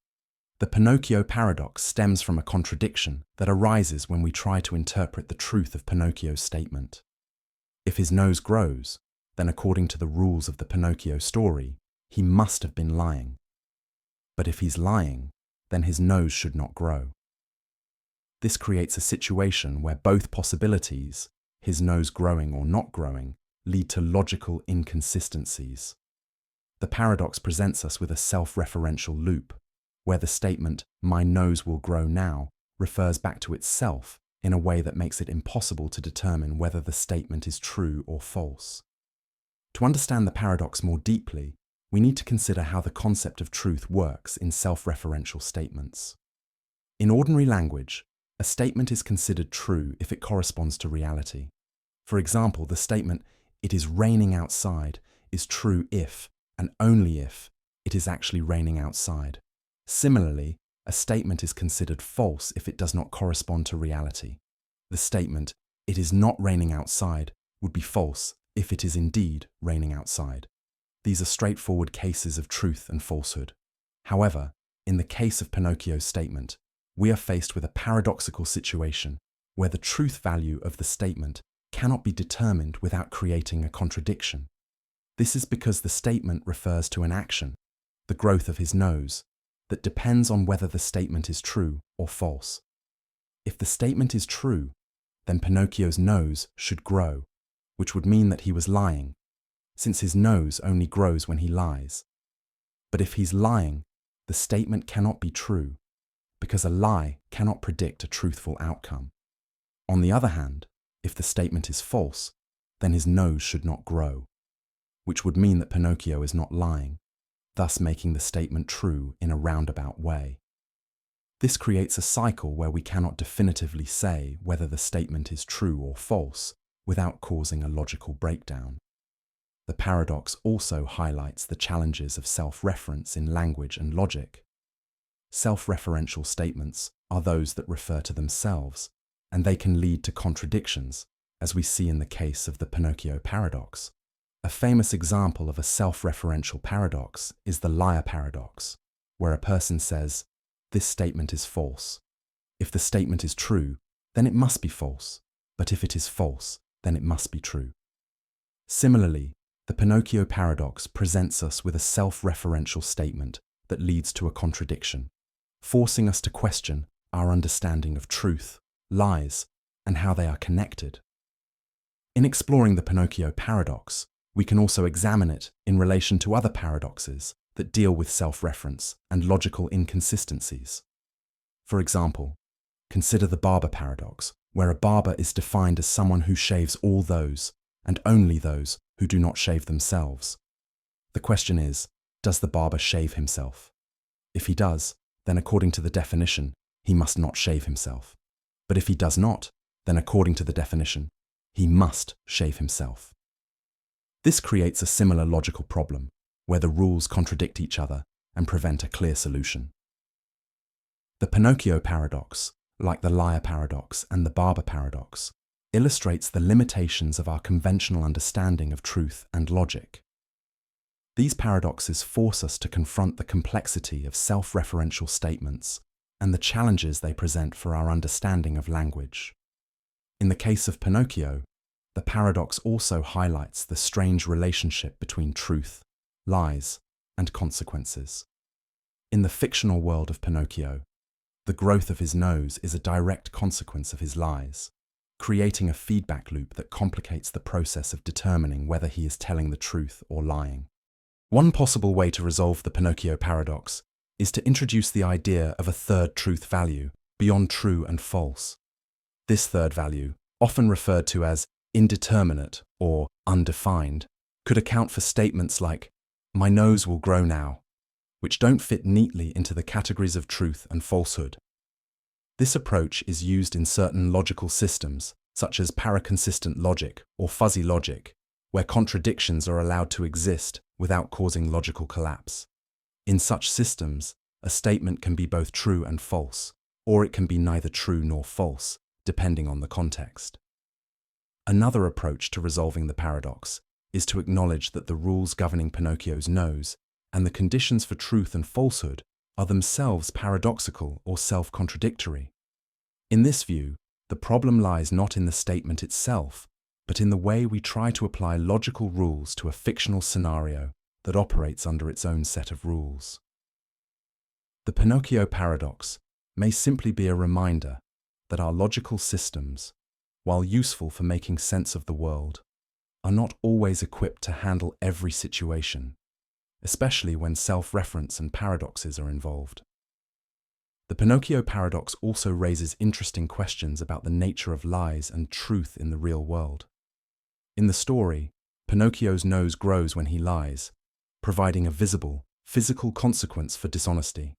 The Pinocchio paradox stems from a contradiction that arises when we try to interpret the truth of Pinocchio's statement. If his nose grows, then according to the rules of the Pinocchio story, he must have been lying. But if he's lying, then his nose should not grow. This creates a situation where both possibilities, his nose growing or not growing, lead to logical inconsistencies. The paradox presents us with a self-referential loop. where the statement, "my nose will grow now," refers back to itself in a way that makes it impossible to determine whether the statement is true or false. To understand the paradox more deeply, we need to consider how the concept of truth works in self-referential statements. In ordinary language, a statement is considered true if it corresponds to reality. For example, the statement, "it is raining outside," is true if, and only if, it is actually raining outside. Similarly, a statement is considered false if it does not correspond to reality. The statement, "it is not raining outside," would be false if it is indeed raining outside. These are straightforward cases of truth and falsehood. However, in the case of Pinocchio's statement, we are faced with a paradoxical situation where the truth value of the statement cannot be determined without creating a contradiction. This is because the statement refers to an action, the growth of his nose, that depends on whether the statement is true or false. If the statement is true, then Pinocchio's nose should grow, which would mean that he was lying, since his nose only grows when he lies. But if he's lying, the statement cannot be true, because a lie cannot predict a truthful outcome. On the other hand, if the statement is false, then his nose should not grow, which would mean that Pinocchio is not lying, thus making the statement true in a roundabout way. This creates a cycle where we cannot definitively say whether the statement is true or false without causing a logical breakdown. The paradox also highlights the challenges of self-reference in language and logic. Self-referential statements are those that refer to themselves, and they can lead to contradictions, as we see in the case of the Pinocchio paradox. A famous example of a self-referential paradox is the liar paradox, where a person says, "This statement is false. If the statement is true, then it must be false, but if it is false, then it must be true." Similarly, the Pinocchio paradox presents us with a self-referential statement that leads to a contradiction, forcing us to question our understanding of truth, lies, and how they are connected. In exploring the Pinocchio paradox, we can also examine it in relation to other paradoxes that deal with self-reference and logical inconsistencies. For example, consider the Barber paradox, where a barber is defined as someone who shaves all those, and only those, who do not shave themselves. The question is, does the barber shave himself? If he does, then according to the definition, he must not shave himself. But if he does not, then according to the definition, he must shave himself. This creates a similar logical problem, where the rules contradict each other and prevent a clear solution. The Pinocchio paradox, like the liar paradox and the Barber paradox, illustrates the limitations of our conventional understanding of truth and logic. These paradoxes force us to confront the complexity of self-referential statements and the challenges they present for our understanding of language. In the case of Pinocchio, the paradox also highlights the strange relationship between truth, lies, and consequences. In the fictional world of Pinocchio, the growth of his nose is a direct consequence of his lies, creating a feedback loop that complicates the process of determining whether he is telling the truth or lying. One possible way to resolve the Pinocchio paradox is to introduce the idea of a third truth value beyond true and false. This third value, often referred to as indeterminate or undefined, could account for statements like, "My nose will grow now," which don't fit neatly into the categories of truth and falsehood. This approach is used in certain logical systems, such as paraconsistent logic or fuzzy logic, where contradictions are allowed to exist without causing logical collapse. In such systems, a statement can be both true and false, or it can be neither true nor false, depending on the context. Another approach to resolving the paradox is to acknowledge that the rules governing Pinocchio's nose and the conditions for truth and falsehood are themselves paradoxical or self-contradictory. In this view, the problem lies not in the statement itself, but in the way we try to apply logical rules to a fictional scenario that operates under its own set of rules. The Pinocchio paradox may simply be a reminder that our logical systems, while useful for making sense of the world, are not always equipped to handle every situation, especially when self-reference and paradoxes are involved. The Pinocchio paradox also raises interesting questions about the nature of lies and truth in the real world. In the story, Pinocchio's nose grows when he lies, providing a visible, physical consequence for dishonesty.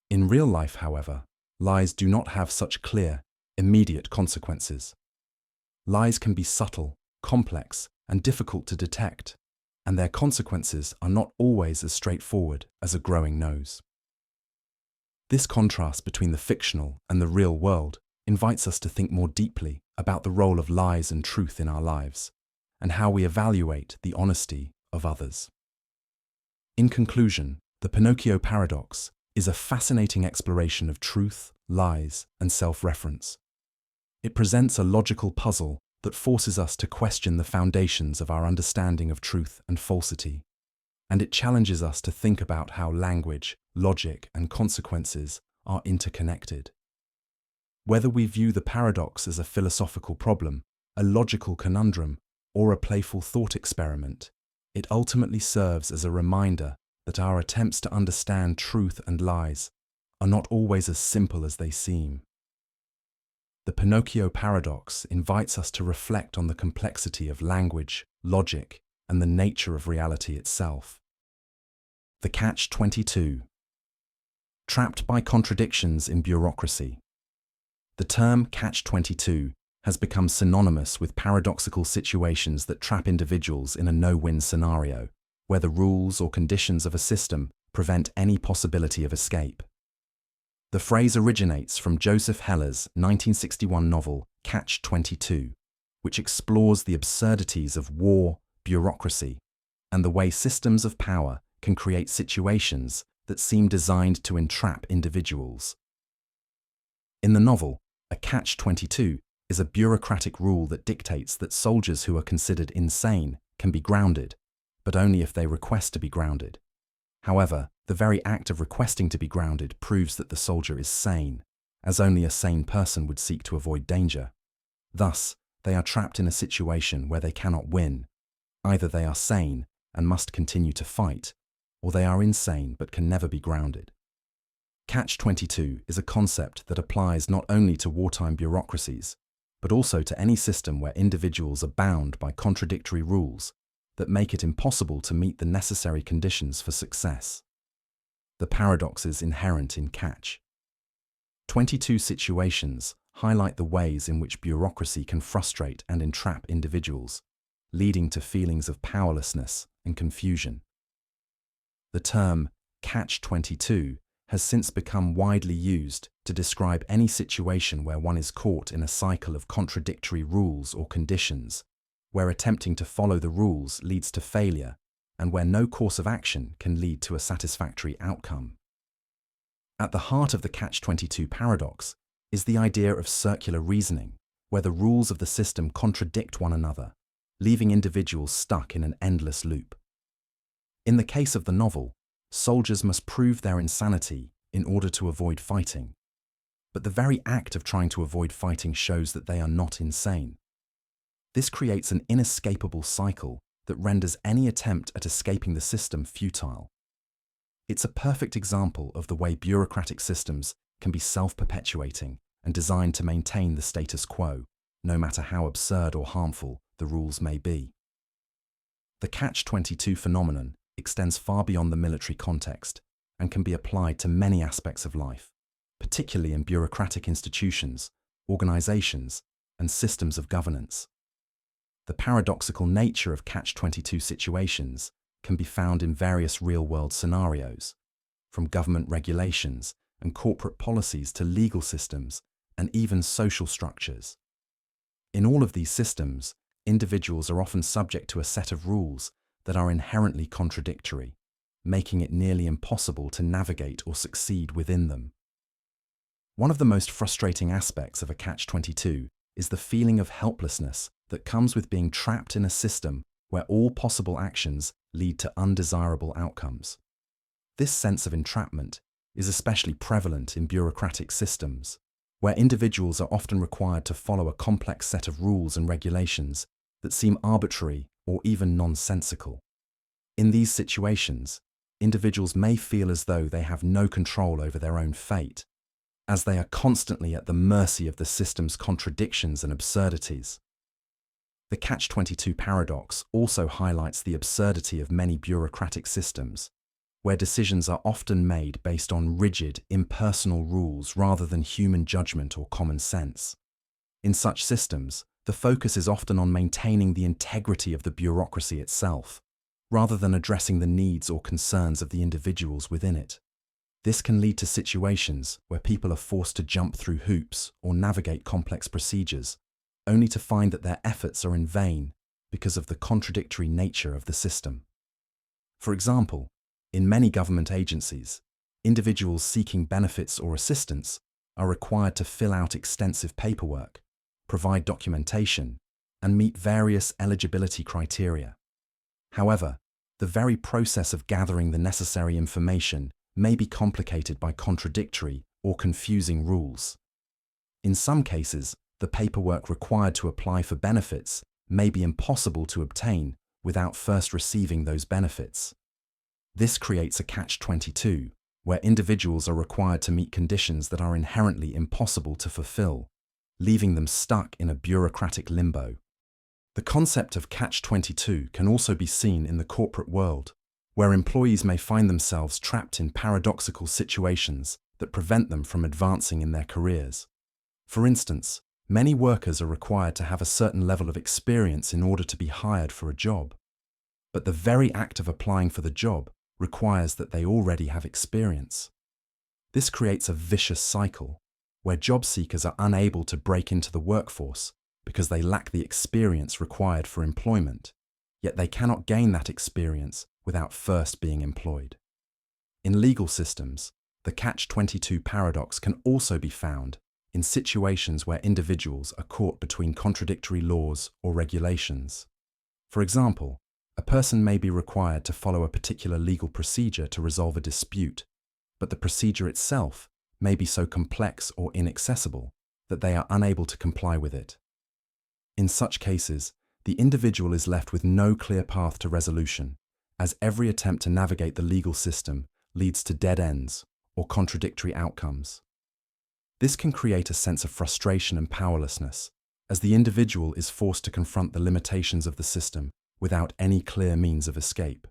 In real life, however, lies do not have such clear, immediate consequences. Lies can be subtle, complex, and difficult to detect, and their consequences are not always as straightforward as a growing nose. This contrast between the fictional and the real world invites us to think more deeply about the role of lies and truth in our lives, and how we evaluate the honesty of others. In conclusion, the Pinocchio paradox is a fascinating exploration of truth, lies, and self-reference. It presents a logical puzzle that forces us to question the foundations of our understanding of truth and falsity, and it challenges us to think about how language, logic, and consequences are interconnected. Whether we view the paradox as a philosophical problem, a logical conundrum, or a playful thought experiment, it ultimately serves as a reminder that our attempts to understand truth and lies are not always as simple as they seem. The Pinocchio paradox invites us to reflect on the complexity of language, logic, and the nature of reality itself. The catch-22. Trapped by contradictions in bureaucracy. The term catch-22 has become synonymous with paradoxical situations that trap individuals in a no-win scenario, where the rules or conditions of a system prevent any possibility of escape. The phrase originates from Joseph Heller's 1961 novel Catch-22, which explores the absurdities of war, bureaucracy, and the way systems of power can create situations that seem designed to entrap individuals. In the novel, a catch-22 is a bureaucratic rule that dictates that soldiers who are considered insane can be grounded, but only if they request to be grounded. However, the very act of requesting to be grounded proves that the soldier is sane, as only a sane person would seek to avoid danger. Thus, they are trapped in a situation where they cannot win. Either they are sane and must continue to fight, or they are insane but can never be grounded. Catch-22 is a concept that applies not only to wartime bureaucracies, but also to any system where individuals are bound by contradictory rules that make it impossible to meet the necessary conditions for success. The paradoxes inherent in Catch-22 situations highlight the ways in which bureaucracy can frustrate and entrap individuals, leading to feelings of powerlessness and confusion. The term catch-22 has since become widely used to describe any situation where one is caught in a cycle of contradictory rules or conditions, where attempting to follow the rules leads to failure, and where no course of action can lead to a satisfactory outcome. At the heart of the catch-22 paradox is the idea of circular reasoning, where the rules of the system contradict one another, leaving individuals stuck in an endless loop. In the case of the novel, soldiers must prove their insanity in order to avoid fighting. But the very act of trying to avoid fighting shows that they are not insane. This creates an inescapable cycle that renders any attempt at escaping the system futile. It's a perfect example of the way bureaucratic systems can be self-perpetuating and designed to maintain the status quo, no matter how absurd or harmful the rules may be. The catch-22 phenomenon extends far beyond the military context and can be applied to many aspects of life, particularly in bureaucratic institutions, organizations, and systems of governance. The paradoxical nature of catch-22 situations can be found in various real-world scenarios, from government regulations and corporate policies to legal systems and even social structures. In all of these systems, individuals are often subject to a set of rules that are inherently contradictory, making it nearly impossible to navigate or succeed within them. One of the most frustrating aspects of a catch-22 is the feeling of helplessness that comes with being trapped in a system where all possible actions lead to undesirable outcomes. This sense of entrapment is especially prevalent in bureaucratic systems, where individuals are often required to follow a complex set of rules and regulations that seem arbitrary or even nonsensical. In these situations, individuals may feel as though they have no control over their own fate, as they are constantly at the mercy of the system's contradictions and absurdities. The Catch-22 paradox also highlights the absurdity of many bureaucratic systems, where decisions are often made based on rigid, impersonal rules rather than human judgment or common sense. In such systems, the focus is often on maintaining the integrity of the bureaucracy itself, rather than addressing the needs or concerns of the individuals within it. This can lead to situations where people are forced to jump through hoops or navigate complex procedures, only to find that their efforts are in vain because of the contradictory nature of the system. For example, in many government agencies, individuals seeking benefits or assistance are required to fill out extensive paperwork, provide documentation, and meet various eligibility criteria. However, the very process of gathering the necessary information may be complicated by contradictory or confusing rules. In some cases, the paperwork required to apply for benefits may be impossible to obtain without first receiving those benefits. This creates a catch-22, where individuals are required to meet conditions that are inherently impossible to fulfill, leaving them stuck in a bureaucratic limbo. The concept of catch-22 can also be seen in the corporate world, where employees may find themselves trapped in paradoxical situations that prevent them from advancing in their careers. For instance, many workers are required to have a certain level of experience in order to be hired for a job. But the very act of applying for the job requires that they already have experience. This creates a vicious cycle, where job seekers are unable to break into the workforce because they lack the experience required for employment, yet they cannot gain that experience without first being employed. In legal systems, the catch-22 paradox can also be found in situations where individuals are caught between contradictory laws or regulations. For example, a person may be required to follow a particular legal procedure to resolve a dispute, but the procedure itself may be so complex or inaccessible that they are unable to comply with it. In such cases, the individual is left with no clear path to resolution, as every attempt to navigate the legal system leads to dead ends or contradictory outcomes. This can create a sense of frustration and powerlessness, as the individual is forced to confront the limitations of the system without any clear means of escape.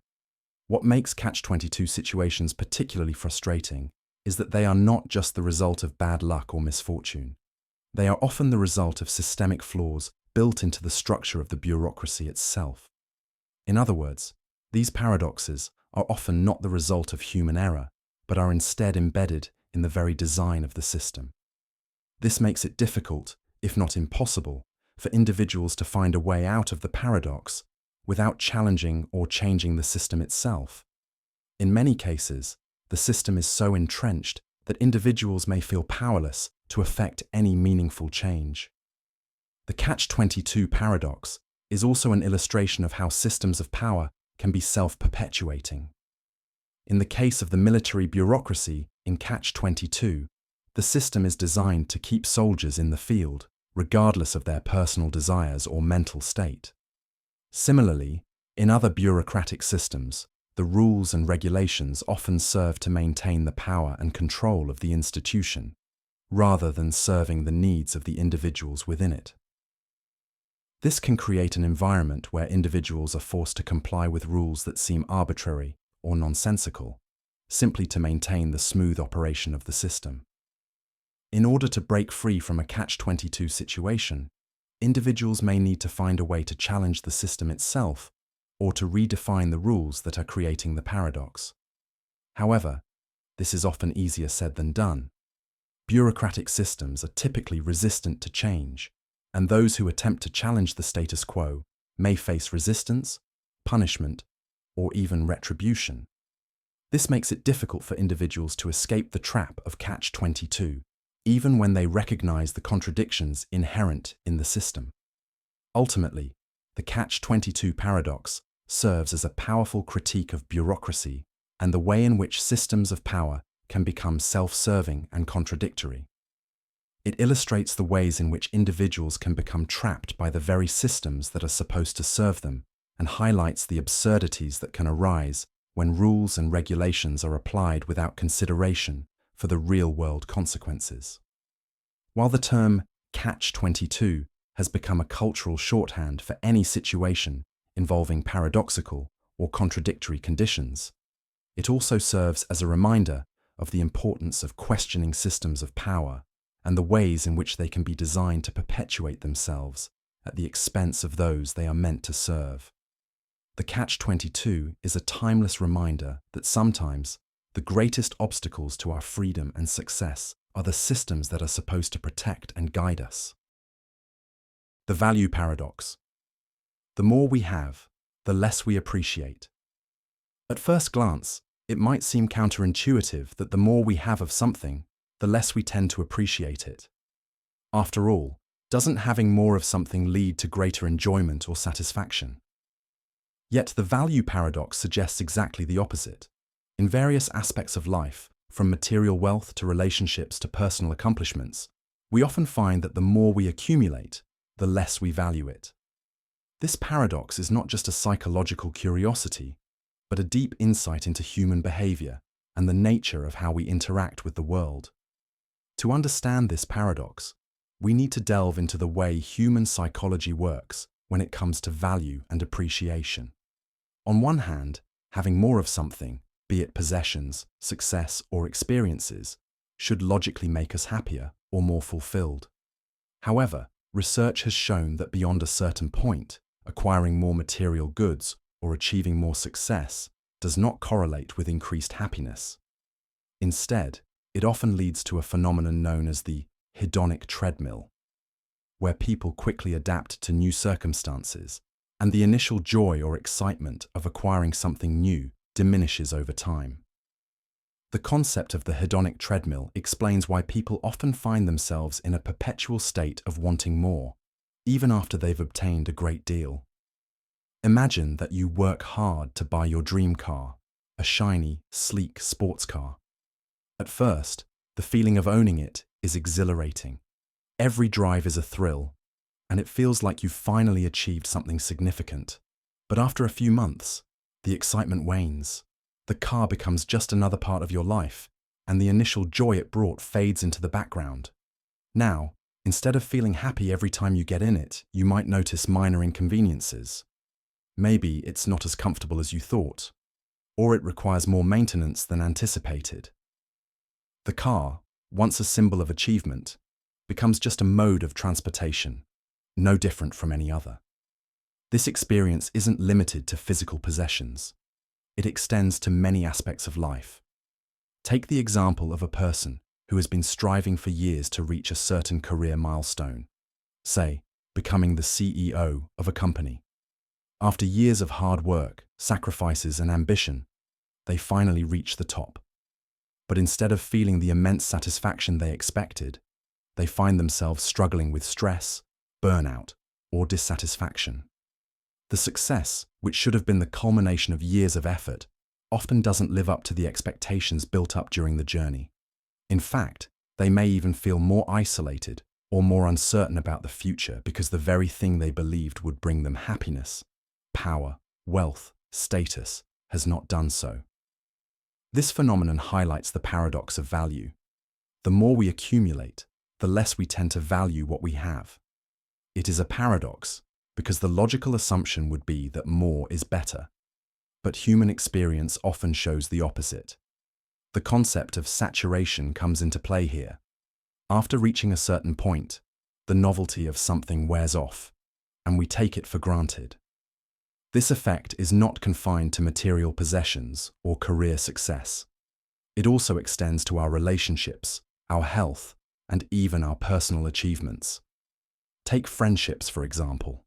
What makes catch-22 situations particularly frustrating is that they are not just the result of bad luck or misfortune. They are often the result of systemic flaws built into the structure of the bureaucracy itself. In other words, these paradoxes are often not the result of human error, but are instead embedded in the very design of the system. This makes it difficult, if not impossible, for individuals to find a way out of the paradox without challenging or changing the system itself. In many cases, the system is so entrenched that individuals may feel powerless to effect any meaningful change. The catch-22 paradox is also an illustration of how systems of power can be self-perpetuating. In the case of the military bureaucracy in catch-22, the system is designed to keep soldiers in the field, regardless of their personal desires or mental state. Similarly, in other bureaucratic systems, the rules and regulations often serve to maintain the power and control of the institution, rather than serving the needs of the individuals within it. This can create an environment where individuals are forced to comply with rules that seem arbitrary or nonsensical, simply to maintain the smooth operation of the system. In order to break free from a catch-22 situation, individuals may need to find a way to challenge the system itself or to redefine the rules that are creating the paradox. However, this is often easier said than done. Bureaucratic systems are typically resistant to change, and those who attempt to challenge the status quo may face resistance, punishment, or even retribution. This makes it difficult for individuals to escape the trap of catch-22, even when they recognize the contradictions inherent in the system. Ultimately, the catch-22 paradox serves as a powerful critique of bureaucracy and the way in which systems of power can become self-serving and contradictory. It illustrates the ways in which individuals can become trapped by the very systems that are supposed to serve them, and highlights the absurdities that can arise when rules and regulations are applied without consideration for the real-world consequences. While the term catch-22 has become a cultural shorthand for any situation involving paradoxical or contradictory conditions, it also serves as a reminder of the importance of questioning systems of power and the ways in which they can be designed to perpetuate themselves at the expense of those they are meant to serve. The catch-22 is a timeless reminder that sometimes the greatest obstacles to our freedom and success are the systems that are supposed to protect and guide us. The value paradox. The more we have, the less we appreciate. At first glance, it might seem counterintuitive that the more we have of something, the less we tend to appreciate it. After all, doesn't having more of something lead to greater enjoyment or satisfaction? Yet the value paradox suggests exactly the opposite. In various aspects of life, from material wealth to relationships to personal accomplishments, we often find that the more we accumulate, the less we value it. This paradox is not just a psychological curiosity, but a deep insight into human behavior and the nature of how we interact with the world. To understand this paradox, we need to delve into the way human psychology works when it comes to value and appreciation. On one hand, having more of something, be it possessions, success, or experiences, should logically make us happier or more fulfilled. However, research has shown that beyond a certain point, acquiring more material goods or achieving more success does not correlate with increased happiness. Instead, it often leads to a phenomenon known as the hedonic treadmill, where people quickly adapt to new circumstances, and the initial joy or excitement of acquiring something new diminishes over time. The concept of the hedonic treadmill explains why people often find themselves in a perpetual state of wanting more, even after they've obtained a great deal. Imagine that you work hard to buy your dream car, a shiny, sleek sports car. At first, the feeling of owning it is exhilarating. Every drive is a thrill, and it feels like you've finally achieved something significant. But after a few months, the excitement wanes. The car becomes just another part of your life, and the initial joy it brought fades into the background. Now, instead of feeling happy every time you get in it, you might notice minor inconveniences. Maybe it's not as comfortable as you thought, or it requires more maintenance than anticipated. The car, once a symbol of achievement, becomes just a mode of transportation, no different from any other. This experience isn't limited to physical possessions. It extends to many aspects of life. Take the example of a person who has been striving for years to reach a certain career milestone, say, becoming the CEO of a company. After years of hard work, sacrifices, and ambition, they finally reach the top. But instead of feeling the immense satisfaction they expected, they find themselves struggling with stress, burnout, or dissatisfaction. The success, which should have been the culmination of years of effort, often doesn't live up to the expectations built up during the journey. In fact, they may even feel more isolated or more uncertain about the future because the very thing they believed would bring them happiness, power, wealth, status, has not done so. This phenomenon highlights the paradox of value. The more we accumulate, the less we tend to value what we have. It is a paradox because the logical assumption would be that more is better. But human experience often shows the opposite. The concept of saturation comes into play here. After reaching a certain point, the novelty of something wears off, and we take it for granted. This effect is not confined to material possessions or career success. It also extends to our relationships, our health, and even our personal achievements. Take friendships, for example.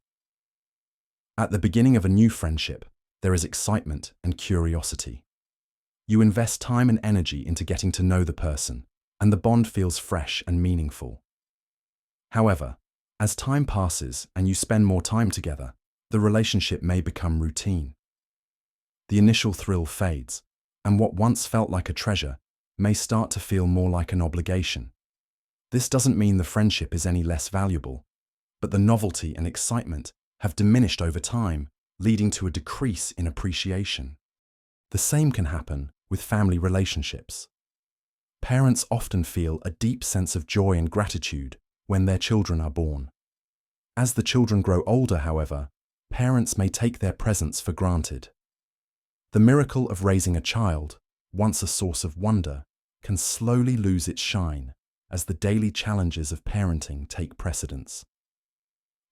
At the beginning of a new friendship, there is excitement and curiosity. You invest time and energy into getting to know the person, and the bond feels fresh and meaningful. However, as time passes and you spend more time together, the relationship may become routine. The initial thrill fades, and what once felt like a treasure may start to feel more like an obligation. This doesn't mean the friendship is any less valuable, but the novelty and excitement have diminished over time, leading to a decrease in appreciation. The same can happen with family relationships. Parents often feel a deep sense of joy and gratitude when their children are born. As the children grow older, however, parents may take their presence for granted. The miracle of raising a child, once a source of wonder, can slowly lose its shine as the daily challenges of parenting take precedence.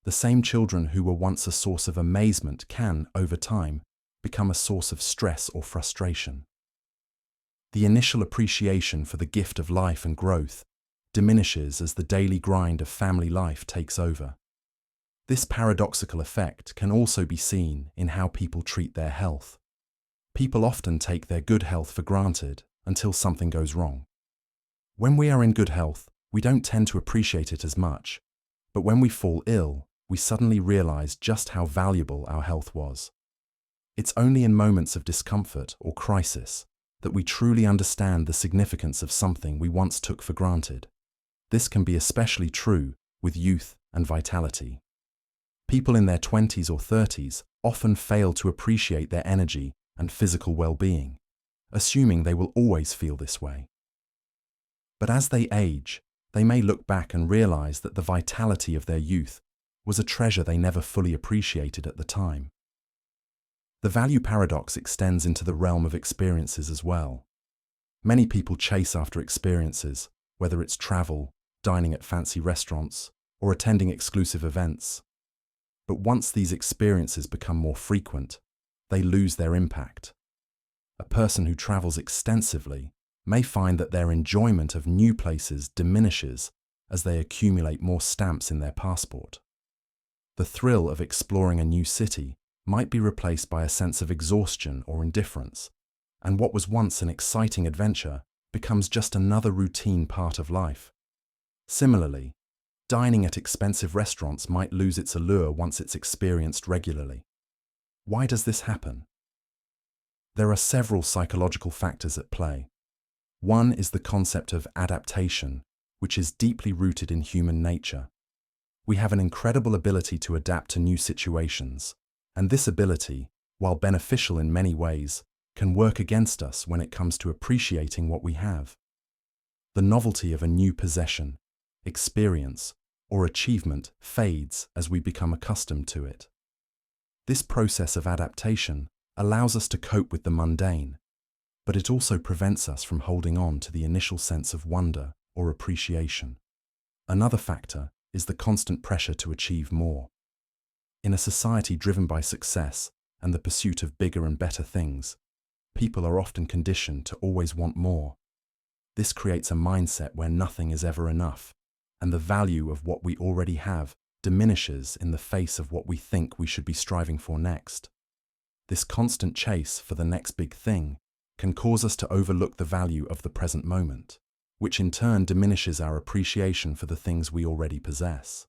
The same children who were once a source of amazement can, over time, become a source of stress or frustration. The initial appreciation for the gift of life and growth diminishes as the daily grind of family life takes over. This paradoxical effect can also be seen in how people treat their health. People often take their good health for granted until something goes wrong. When we are in good health, we don't tend to appreciate it as much, but when we fall ill, we suddenly realize just how valuable our health was. It's only in moments of discomfort or crisis that we truly understand the significance of something we once took for granted. This can be especially true with youth and vitality. People in their 20s or 30s often fail to appreciate their energy and physical well-being, assuming they will always feel this way. But as they age, they may look back and realize that the vitality of their youth was a treasure they never fully appreciated at the time. The value paradox extends into the realm of experiences as well. Many people chase after experiences, whether it's travel, dining at fancy restaurants, or attending exclusive events. But once these experiences become more frequent, they lose their impact. A person who travels extensively may find that their enjoyment of new places diminishes as they accumulate more stamps in their passport. The thrill of exploring a new city might be replaced by a sense of exhaustion or indifference, and what was once an exciting adventure becomes just another routine part of life. Similarly, dining at expensive restaurants might lose its allure once it's experienced regularly. Why does this happen? There are several psychological factors at play. One is the concept of adaptation, which is deeply rooted in human nature. We have an incredible ability to adapt to new situations, and this ability, while beneficial in many ways, can work against us when it comes to appreciating what we have. The novelty of a new possession, experience, or achievement fades as we become accustomed to it. This process of adaptation allows us to cope with the mundane, but it also prevents us from holding on to the initial sense of wonder or appreciation. Another factor is the constant pressure to achieve more. In a society driven by success and the pursuit of bigger and better things, people are often conditioned to always want more. This creates a mindset where nothing is ever enough, and the value of what we already have diminishes in the face of what we think we should be striving for next. This constant chase for the next big thing can cause us to overlook the value of the present moment, which in turn diminishes our appreciation for the things we already possess.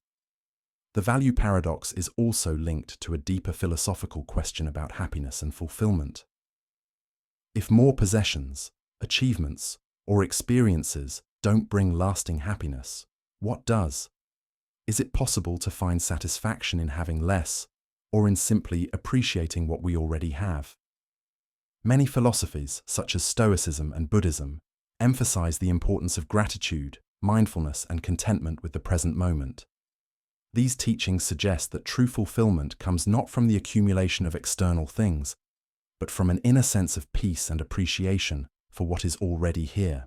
The value paradox is also linked to a deeper philosophical question about happiness and fulfillment. If more possessions, achievements, or experiences don't bring lasting happiness, what does? Is it possible to find satisfaction in having less, or in simply appreciating what we already have? Many philosophies, such as Stoicism and Buddhism, emphasize the importance of gratitude, mindfulness, and contentment with the present moment. These teachings suggest that true fulfillment comes not from the accumulation of external things, but from an inner sense of peace and appreciation for what is already here.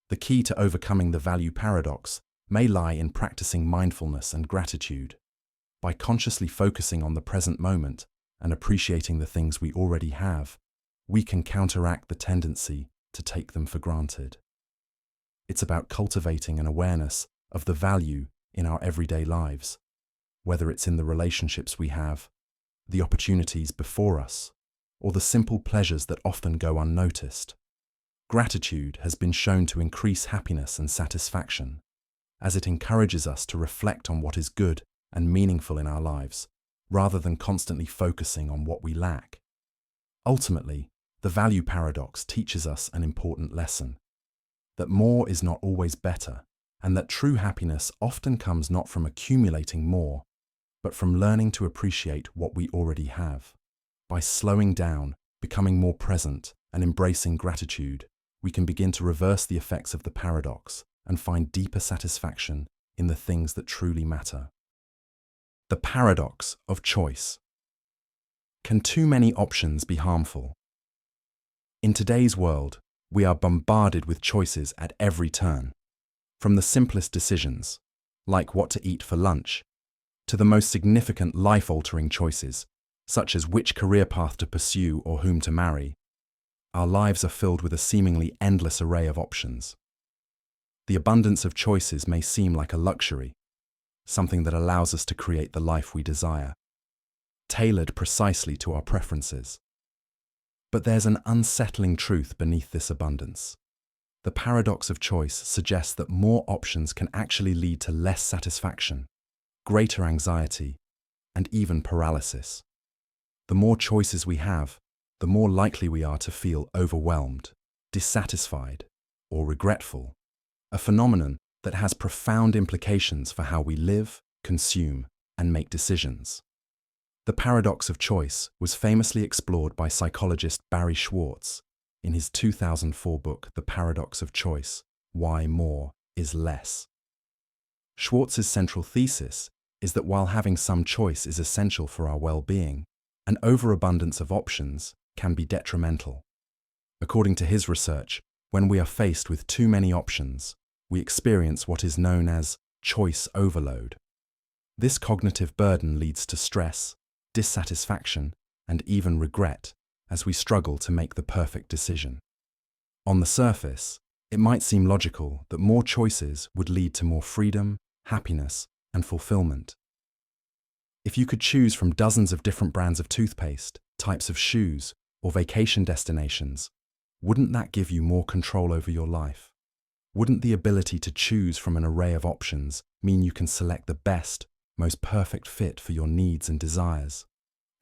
The key to overcoming the value paradox may lie in practicing mindfulness and gratitude. By consciously focusing on the present moment and appreciating the things we already have, we can counteract the tendency to take them for granted. It's about cultivating an awareness of the value in our everyday lives, whether it's in the relationships we have, the opportunities before us, or the simple pleasures that often go unnoticed. Gratitude has been shown to increase happiness and satisfaction, as it encourages us to reflect on what is good and meaningful in our lives, rather than constantly focusing on what we lack. Ultimately, the value paradox teaches us an important lesson: that more is not always better, and that true happiness often comes not from accumulating more, but from learning to appreciate what we already have. By slowing down, becoming more present, and embracing gratitude, we can begin to reverse the effects of the paradox and find deeper satisfaction in the things that truly matter. The paradox of choice. Can too many options be harmful? In today's world, we are bombarded with choices at every turn, from the simplest decisions, like what to eat for lunch, to the most significant life-altering choices, such as which career path to pursue or whom to marry. Our lives are filled with a seemingly endless array of options. The abundance of choices may seem like a luxury, something that allows us to create the life we desire, tailored precisely to our preferences. But there's an unsettling truth beneath this abundance. The paradox of choice suggests that more options can actually lead to less satisfaction, greater anxiety, and even paralysis. The more choices we have, the more likely we are to feel overwhelmed, dissatisfied, or regretful, a phenomenon that has profound implications for how we live, consume, and make decisions. The paradox of choice was famously explored by psychologist Barry Schwartz in his 2004 book, The Paradox of Choice: Why More is Less. Schwartz's central thesis is that while having some choice is essential for our well-being, an overabundance of options can be detrimental. According to his research, when we are faced with too many options, we experience what is known as choice overload. This cognitive burden leads to stress, dissatisfaction, and even regret as we struggle to make the perfect decision. On the surface, it might seem logical that more choices would lead to more freedom, happiness, and fulfillment. If you could choose from dozens of different brands of toothpaste, types of shoes, or vacation destinations, wouldn't that give you more control over your life? Wouldn't the ability to choose from an array of options mean you can select the best, most perfect fit for your needs and desires?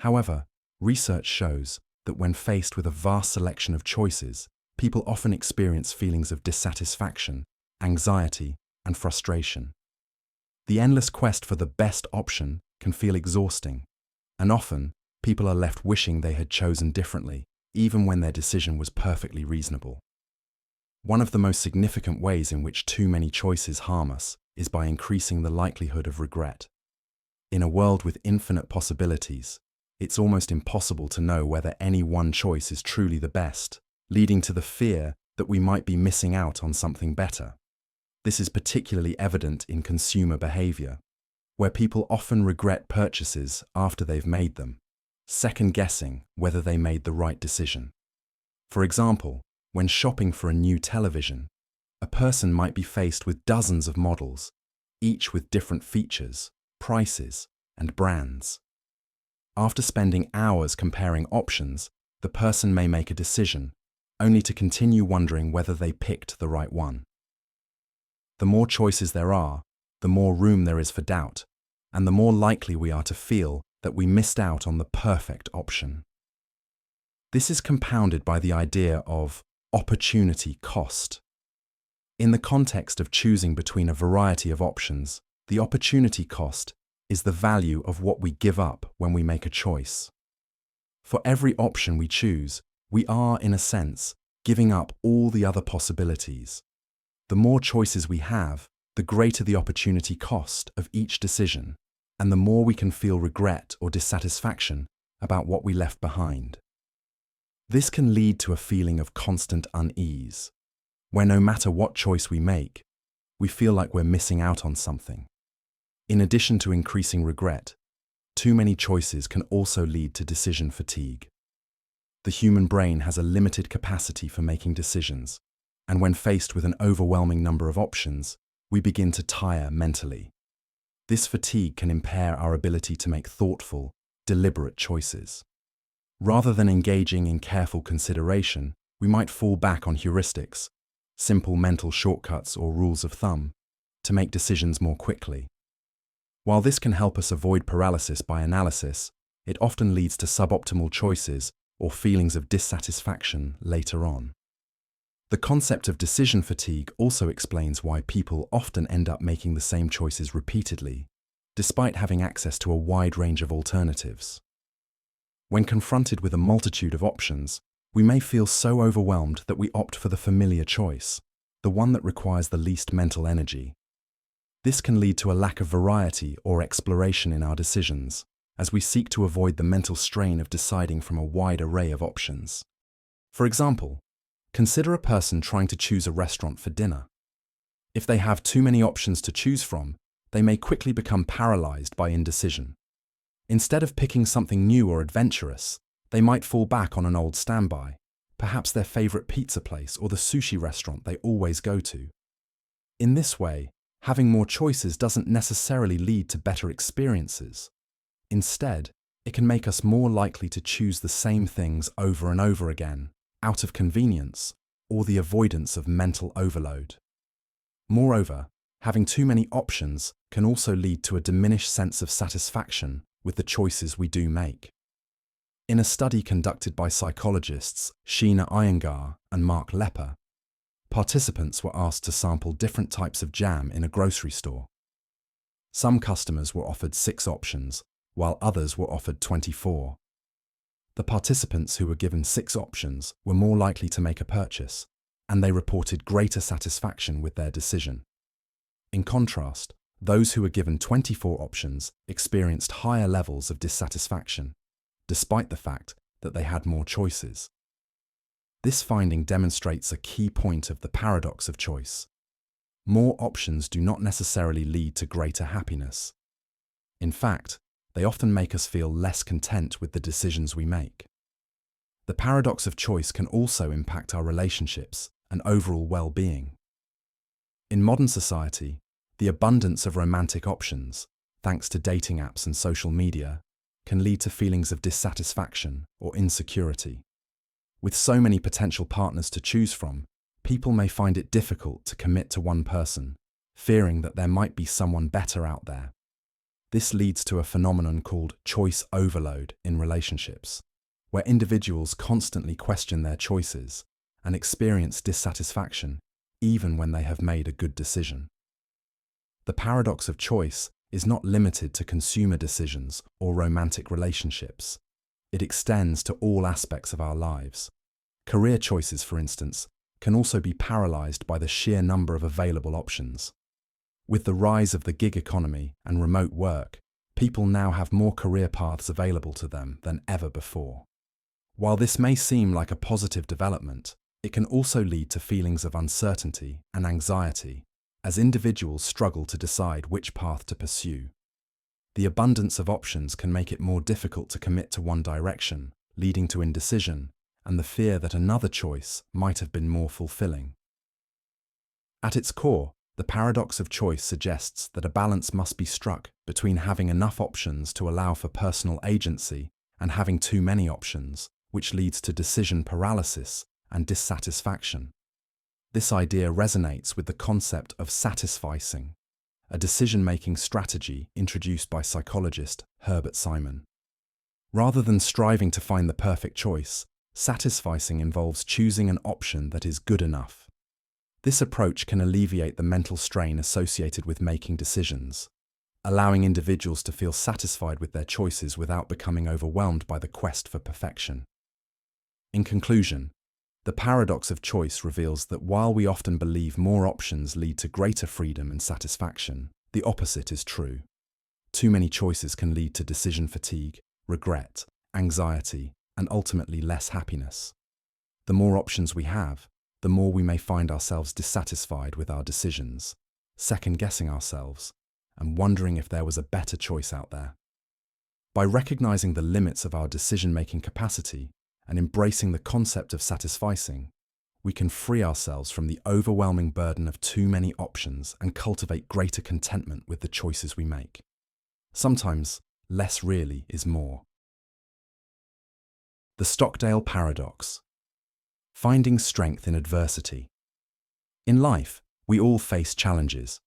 However, research shows that when faced with a vast selection of choices, people often experience feelings of dissatisfaction, anxiety, and frustration. The endless quest for the best option can feel exhausting, and often people are left wishing they had chosen differently, even when their decision was perfectly reasonable. One of the most significant ways in which too many choices harm us is by increasing the likelihood of regret. In a world with infinite possibilities, it's almost impossible to know whether any one choice is truly the best, leading to the fear that we might be missing out on something better. This is particularly evident in consumer behavior, where people often regret purchases after they've made them, second-guessing whether they made the right decision. For example, when shopping for a new television, a person might be faced with dozens of models, each with different features, prices, and brands. After spending hours comparing options, the person may make a decision, only to continue wondering whether they picked the right one. The more choices there are, the more room there is for doubt, and the more likely we are to feel that we missed out on the perfect option. This is compounded by the idea of opportunity cost. In the context of choosing between a variety of options, the opportunity cost is the value of what we give up when we make a choice. For every option we choose, we are, in a sense, giving up all the other possibilities. The more choices we have, the greater the opportunity cost of each decision, and the more we can feel regret or dissatisfaction about what we left behind. This can lead to a feeling of constant unease, where no matter what choice we make, we feel like we're missing out on something. In addition to increasing regret, too many choices can also lead to decision fatigue. The human brain has a limited capacity for making decisions, and when faced with an overwhelming number of options, we begin to tire mentally. This fatigue can impair our ability to make thoughtful, deliberate choices. Rather than engaging in careful consideration, we might fall back on heuristics, simple mental shortcuts or rules of thumb, to make decisions more quickly. While this can help us avoid paralysis by analysis, it often leads to suboptimal choices or feelings of dissatisfaction later on. The concept of decision fatigue also explains why people often end up making the same choices repeatedly, despite having access to a wide range of alternatives. When confronted with a multitude of options, We may feel so overwhelmed that we opt for the familiar choice, the one that requires the least mental energy. This can lead to a lack of variety or exploration in our decisions, as we seek to avoid the mental strain of deciding from a wide array of options. For example, consider a person trying to choose a restaurant for dinner. If they have too many options to choose from, they may quickly become paralyzed by indecision. Instead of picking something new or adventurous, they might fall back on an old standby, perhaps their favorite pizza place or the sushi restaurant they always go to. In this way, having more choices doesn't necessarily lead to better experiences. Instead, it can make us more likely to choose the same things over and over again, out of convenience or the avoidance of mental overload. Moreover, having too many options can also lead to a diminished sense of satisfaction with the choices we do make. In a study conducted by psychologists Sheena Iyengar and Mark Lepper, participants were asked to sample different types of jam in a grocery store. Some customers were offered 6 options, while others were offered 24. The participants who were given 6 options were more likely to make a purchase, and they reported greater satisfaction with their decision. In contrast, those who were given 24 options experienced higher levels of dissatisfaction, despite the fact that they had more choices. This finding demonstrates a key point of the paradox of choice. More options do not necessarily lead to greater happiness. In fact, they often make us feel less content with the decisions we make. The paradox of choice can also impact our relationships and overall well-being. In modern society, the abundance of romantic options, thanks to dating apps and social media, can lead to feelings of dissatisfaction or insecurity. With so many potential partners to choose from, people may find it difficult to commit to one person, fearing that there might be someone better out there. This leads to a phenomenon called choice overload in relationships, where individuals constantly question their choices and experience dissatisfaction even when they have made a good decision. The paradox of choice is not limited to consumer decisions or romantic relationships. It extends to all aspects of our lives. Career choices, for instance, can also be paralyzed by the sheer number of available options. With the rise of the gig economy and remote work, people now have more career paths available to them than ever before. While this may seem like a positive development, it can also lead to feelings of uncertainty and anxiety as individuals struggle to decide which path to pursue. The abundance of options can make it more difficult to commit to one direction, leading to indecision and the fear that another choice might have been more fulfilling. At its core, the paradox of choice suggests that a balance must be struck between having enough options to allow for personal agency and having too many options, which leads to decision paralysis and dissatisfaction. This idea resonates with the concept of satisficing, a decision-making strategy introduced by psychologist Herbert Simon. Rather than striving to find the perfect choice, satisficing involves choosing an option that is good enough. This approach can alleviate the mental strain associated with making decisions, allowing individuals to feel satisfied with their choices without becoming overwhelmed by the quest for perfection. In conclusion, the paradox of choice reveals that while we often believe more options lead to greater freedom and satisfaction, the opposite is true. Too many choices can lead to decision fatigue, regret, anxiety, and ultimately less happiness. The more options we have, the more we may find ourselves dissatisfied with our decisions, second-guessing ourselves, and wondering if there was a better choice out there. By recognizing the limits of our decision-making capacity and embracing the concept of satisficing, we can free ourselves from the overwhelming burden of too many options and cultivate greater contentment with the choices we make. Sometimes, less really is more. The Stockdale Paradox. Finding strength in adversity. In life, we all face challenges.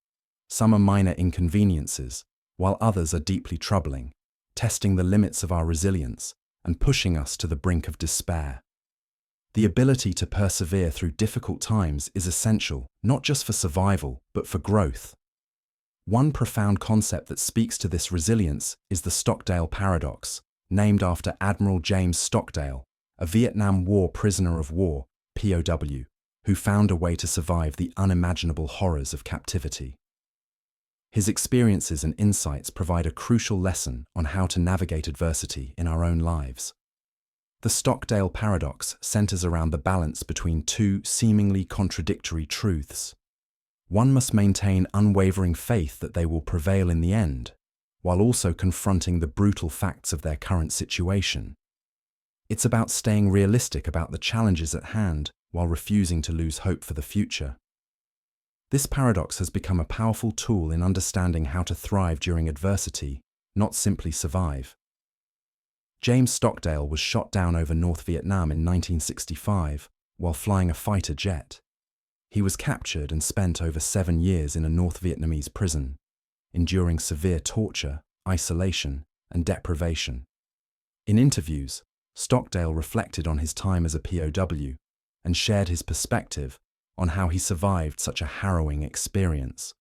Some are minor inconveniences, while others are deeply troubling, testing the limits of our resilience and pushing us to the brink of despair. The ability to persevere through difficult times is essential, not just for survival, but for growth. One profound concept that speaks to this resilience is the Stockdale Paradox, named after Admiral James Stockdale, a Vietnam War prisoner of war, POW, who found a way to survive the unimaginable horrors of captivity. His experiences and insights provide a crucial lesson on how to navigate adversity in our own lives. The Stockdale paradox centers around the balance between two seemingly contradictory truths. One must maintain unwavering faith that they will prevail in the end, while also confronting the brutal facts of their current situation. It's about staying realistic about the challenges at hand while refusing to lose hope for the future. This paradox has become a powerful tool in understanding how to thrive during adversity, not simply survive. James Stockdale was shot down over North Vietnam in 1965 while flying a fighter jet. He was captured and spent over 7 years in a North Vietnamese prison, enduring severe torture, isolation, and deprivation. In interviews, Stockdale reflected on his time as a POW and shared his perspective on how he survived such a harrowing experience.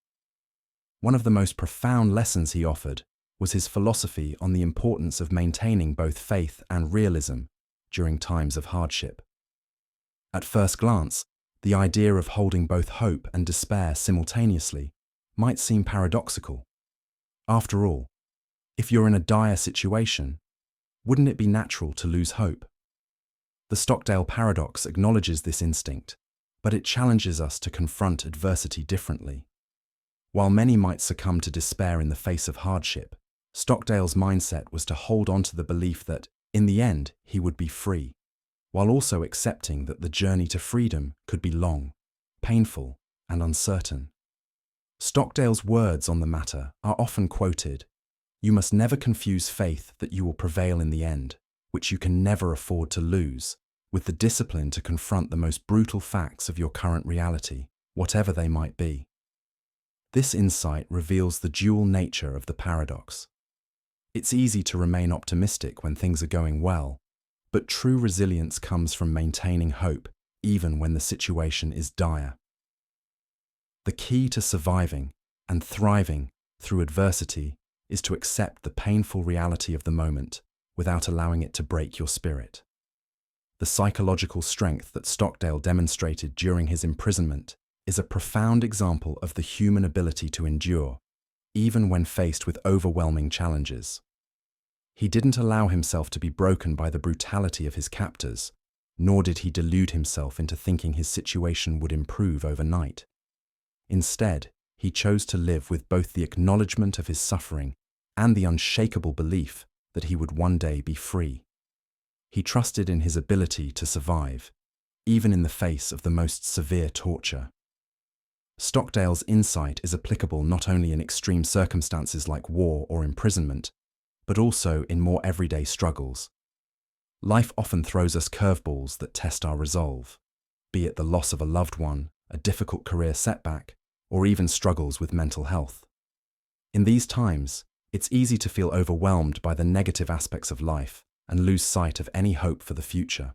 One of the most profound lessons he offered was his philosophy on the importance of maintaining both faith and realism during times of hardship. At first glance, the idea of holding both hope and despair simultaneously might seem paradoxical. After all, if you're in a dire situation, wouldn't it be natural to lose hope? The Stockdale paradox acknowledges this instinct, but it challenges us to confront adversity differently. While many might succumb to despair in the face of hardship, Stockdale's mindset was to hold on to the belief that, in the end, he would be free, while also accepting that the journey to freedom could be long, painful, and uncertain. Stockdale's words on the matter are often quoted: "You must never confuse faith that you will prevail in the end, which you can never afford to lose, with the discipline to confront the most brutal facts of your current reality, whatever they might be." This insight reveals the dual nature of the paradox. It's easy to remain optimistic when things are going well, but true resilience comes from maintaining hope even when the situation is dire. The key to surviving and thriving through adversity is to accept the painful reality of the moment without allowing it to break your spirit. The psychological strength that Stockdale demonstrated during his imprisonment is a profound example of the human ability to endure, even when faced with overwhelming challenges. He didn't allow himself to be broken by the brutality of his captors, nor did he delude himself into thinking his situation would improve overnight. Instead, he chose to live with both the acknowledgement of his suffering and the unshakable belief that he would one day be free. He trusted in his ability to survive, even in the face of the most severe torture. Stockdale's insight is applicable not only in extreme circumstances like war or imprisonment, but also in more everyday struggles. Life often throws us curveballs that test our resolve, be it the loss of a loved one, a difficult career setback, or even struggles with mental health. In these times, it's easy to feel overwhelmed by the negative aspects of life and lose sight of any hope for the future.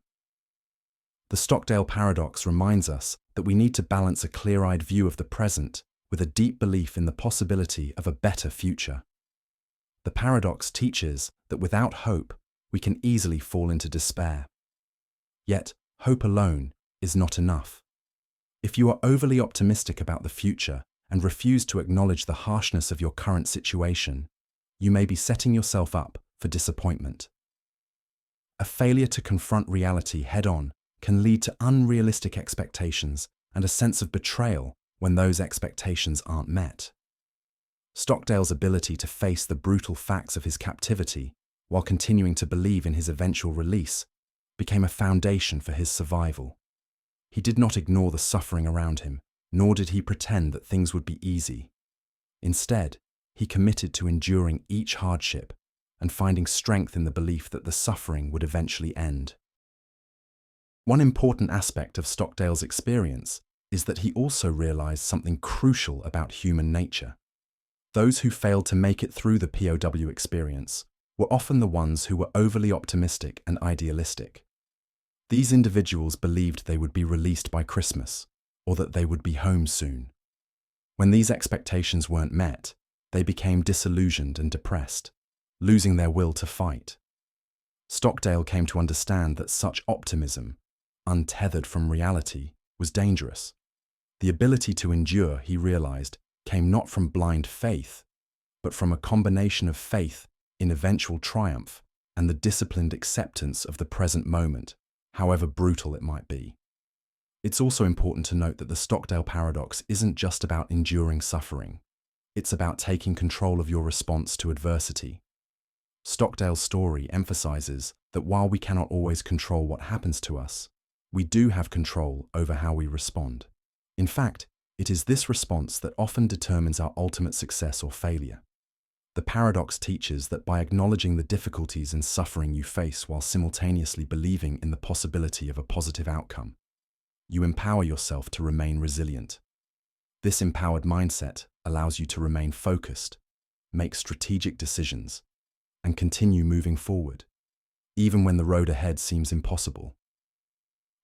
The Stockdale paradox reminds us that we need to balance a clear-eyed view of the present with a deep belief in the possibility of a better future. The paradox teaches that without hope, we can easily fall into despair. Yet, hope alone is not enough. If you are overly optimistic about the future and refuse to acknowledge the harshness of your current situation, you may be setting yourself up for disappointment. A failure to confront reality head-on can lead to unrealistic expectations and a sense of betrayal when those expectations aren't met. Stockdale's ability to face the brutal facts of his captivity while continuing to believe in his eventual release became a foundation for his survival. He did not ignore the suffering around him, nor did he pretend that things would be easy. Instead, he committed to enduring each hardship and finding strength in the belief that the suffering would eventually end. One important aspect of Stockdale's experience is that he also realized something crucial about human nature. Those who failed to make it through the POW experience were often the ones who were overly optimistic and idealistic. These individuals believed they would be released by Christmas, or that they would be home soon. When these expectations weren't met, they became disillusioned and depressed, losing their will to fight. Stockdale came to understand that such optimism, untethered from reality, was dangerous. The ability to endure, he realized, came not from blind faith, but from a combination of faith in eventual triumph and the disciplined acceptance of the present moment, however brutal it might be. It's also important to note that the Stockdale paradox isn't just about enduring suffering. It's about taking control of your response to adversity. Stockdale's story emphasizes that while we cannot always control what happens to us, we do have control over how we respond. In fact, it is this response that often determines our ultimate success or failure. The paradox teaches that by acknowledging the difficulties and suffering you face while simultaneously believing in the possibility of a positive outcome, you empower yourself to remain resilient. This empowered mindset allows you to remain focused, make strategic decisions, and continue moving forward, even when the road ahead seems impossible.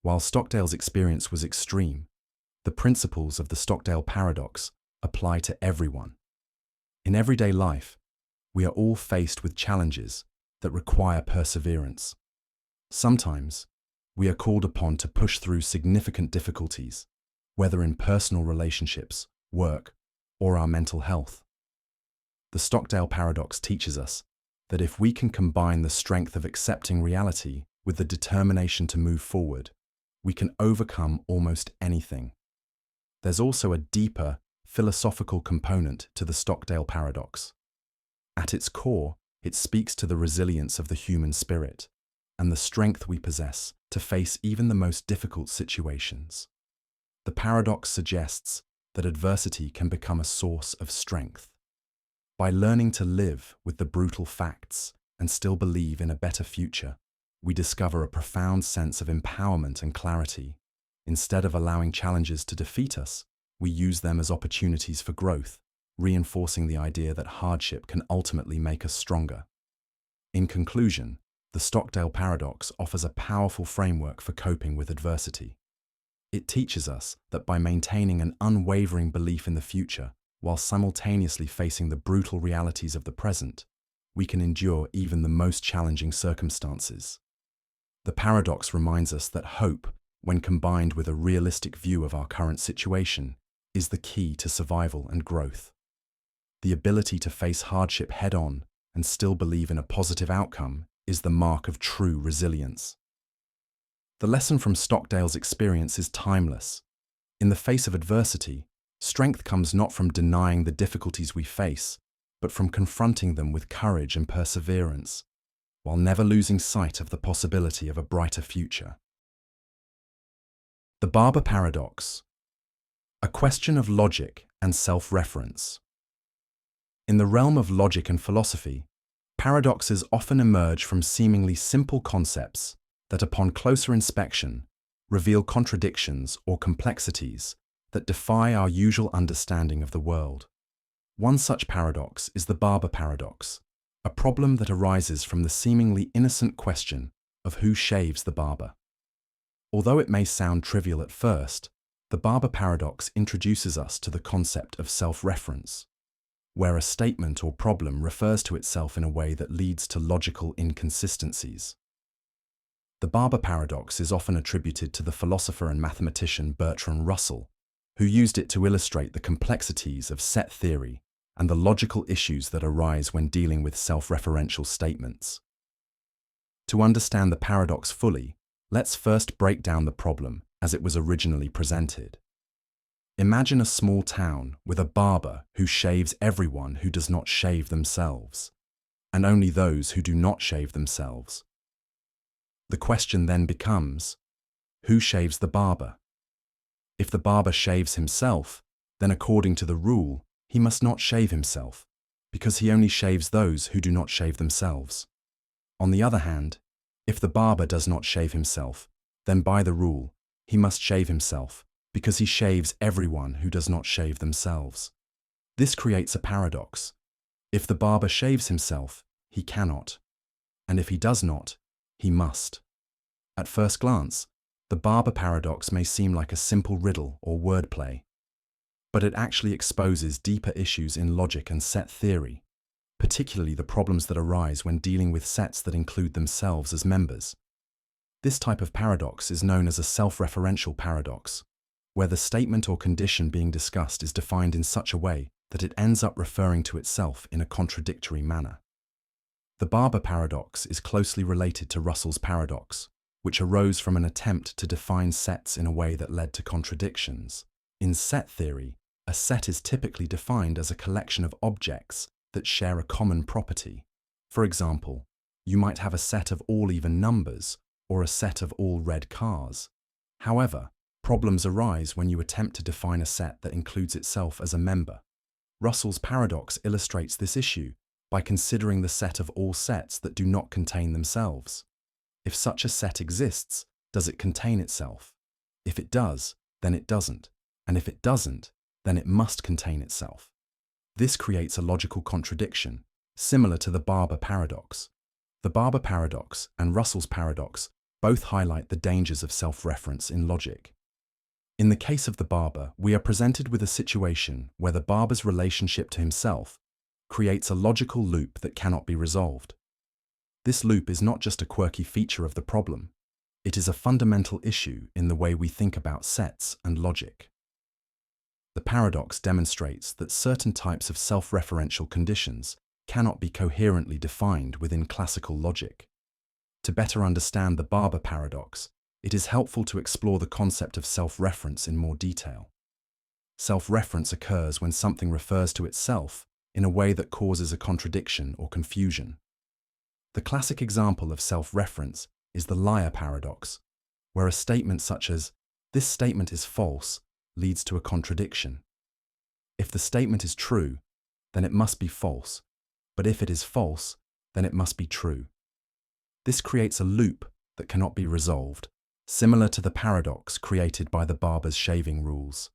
While Stockdale's experience was extreme, the principles of the Stockdale paradox apply to everyone. In everyday life, we are all faced with challenges that require perseverance. Sometimes, we are called upon to push through significant difficulties, whether in personal relationships, work, or our mental health. The Stockdale paradox teaches us that if we can combine the strength of accepting reality with the determination to move forward, we can overcome almost anything. There's also a deeper, philosophical component to the Stockdale paradox. At its core, it speaks to the resilience of the human spirit and the strength we possess to face even the most difficult situations. The paradox suggests that adversity can become a source of strength. By learning to live with the brutal facts and still believe in a better future, we discover a profound sense of empowerment and clarity. Instead of allowing challenges to defeat us, we use them as opportunities for growth, reinforcing the idea that hardship can ultimately make us stronger. In conclusion, the Stockdale paradox offers a powerful framework for coping with adversity. It teaches us that by maintaining an unwavering belief in the future, while simultaneously facing the brutal realities of the present, we can endure even the most challenging circumstances. The paradox reminds us that hope, when combined with a realistic view of our current situation, is the key to survival and growth. The ability to face hardship head-on and still believe in a positive outcome is the mark of true resilience. The lesson from Stockdale's experience is timeless. In the face of adversity, strength comes not from denying the difficulties we face, but from confronting them with courage and perseverance, while never losing sight of the possibility of a brighter future. The Barber paradox. A question of logic and self-reference. In the realm of logic and philosophy, paradoxes often emerge from seemingly simple concepts that, upon closer inspection, reveal contradictions or complexities that defy our usual understanding of the world. One such paradox is the Barber paradox, a problem that arises from the seemingly innocent question of who shaves the barber. Although it may sound trivial at first, the Barber paradox introduces us to the concept of self-reference, where a statement or problem refers to itself in a way that leads to logical inconsistencies. The Barber paradox is often attributed to the philosopher and mathematician Bertrand Russell, who used it to illustrate the complexities of set theory and the logical issues that arise when dealing with self-referential statements. To understand the paradox fully, let's first break down the problem as it was originally presented. Imagine a small town with a barber who shaves everyone who does not shave themselves, and only those who do not shave themselves. The question then becomes, who shaves the barber? If the barber shaves himself, then according to the rule, he must not shave himself, because he only shaves those who do not shave themselves. On the other hand, if the barber does not shave himself, then by the rule, he must shave himself, because he shaves everyone who does not shave themselves. This creates a paradox. If the barber shaves himself, he cannot, and if he does not, he must. At first glance, the Barber paradox may seem like a simple riddle or wordplay, but it actually exposes deeper issues in logic and set theory, particularly the problems that arise when dealing with sets that include themselves as members. This type of paradox is known as a self-referential paradox, where the statement or condition being discussed is defined in such a way that it ends up referring to itself in a contradictory manner. The Barber paradox is closely related to Russell's paradox, which arose from an attempt to define sets in a way that led to contradictions. In set theory, a set is typically defined as a collection of objects that share a common property. For example, you might have a set of all even numbers or a set of all red cars. However, problems arise when you attempt to define a set that includes itself as a member. Russell's paradox illustrates this issue by considering the set of all sets that do not contain themselves. If such a set exists, does it contain itself? If it does, then it doesn't. And if it doesn't, then it must contain itself. This creates a logical contradiction, similar to the Barber paradox. The Barber paradox and Russell's paradox both highlight the dangers of self-reference in logic. In the case of the Barber, we are presented with a situation where the Barber's relationship to himself creates a logical loop that cannot be resolved. This loop is not just a quirky feature of the problem, it is a fundamental issue in the way we think about sets and logic. The paradox demonstrates that certain types of self-referential conditions cannot be coherently defined within classical logic. To better understand the Barber paradox, it is helpful to explore the concept of self-reference in more detail. Self-reference occurs when something refers to itself in a way that causes a contradiction or confusion. The classic example of self-reference is the liar paradox, where a statement such as, "This statement is false," leads to a contradiction. If the statement is true, then it must be false, but if it is false, then it must be true. This creates a loop that cannot be resolved, similar to the paradox created by the Barber's shaving rules.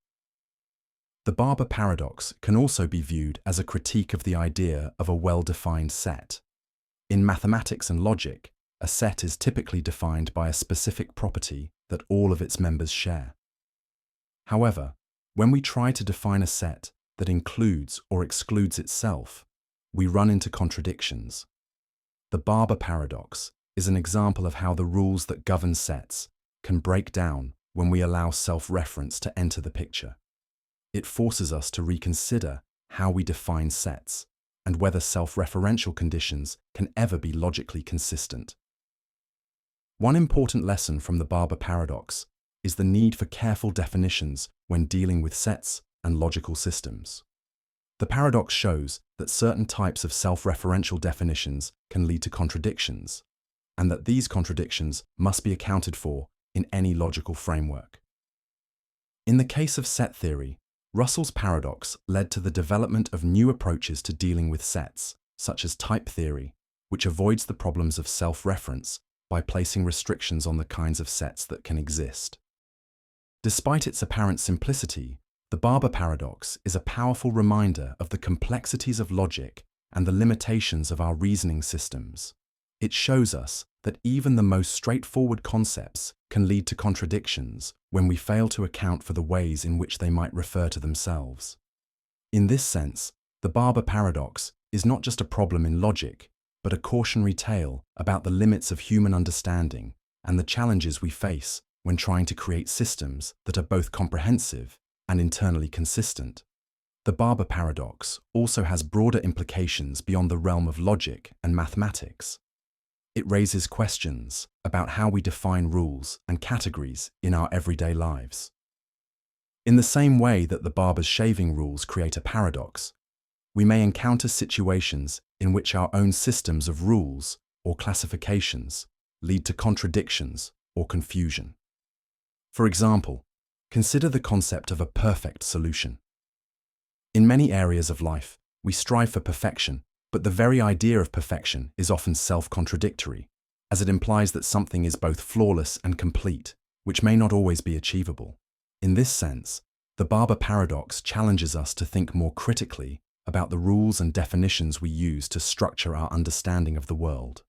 The Barber paradox can also be viewed as a critique of the idea of a well-defined set. In mathematics and logic, a set is typically defined by a specific property that all of its members share. However, when we try to define a set that includes or excludes itself, we run into contradictions. The Barber paradox is an example of how the rules that govern sets can break down when we allow self-reference to enter the picture. It forces us to reconsider how we define sets and whether self-referential conditions can ever be logically consistent. One important lesson from the Barber paradox is the need for careful definitions when dealing with sets and logical systems. The paradox shows that certain types of self-referential definitions can lead to contradictions, and that these contradictions must be accounted for in any logical framework. In the case of set theory, Russell's paradox led to the development of new approaches to dealing with sets, such as type theory, which avoids the problems of self-reference by placing restrictions on the kinds of sets that can exist. Despite its apparent simplicity, the Barber paradox is a powerful reminder of the complexities of logic and the limitations of our reasoning systems. It shows us that even the most straightforward concepts can lead to contradictions when we fail to account for the ways in which they might refer to themselves. In this sense, the Barber paradox is not just a problem in logic, but a cautionary tale about the limits of human understanding and the challenges we face when trying to create systems that are both comprehensive and internally consistent. The Barber paradox also has broader implications beyond the realm of logic and mathematics. It raises questions about how we define rules and categories in our everyday lives. In the same way that the Barber's shaving rules create a paradox, we may encounter situations in which our own systems of rules or classifications lead to contradictions or confusion. For example, consider the concept of a perfect solution. In many areas of life, we strive for perfection, but the very idea of perfection is often self-contradictory, as it implies that something is both flawless and complete, which may not always be achievable. In this sense, the Barber paradox challenges us to think more critically about the rules and definitions we use to structure our understanding of the world.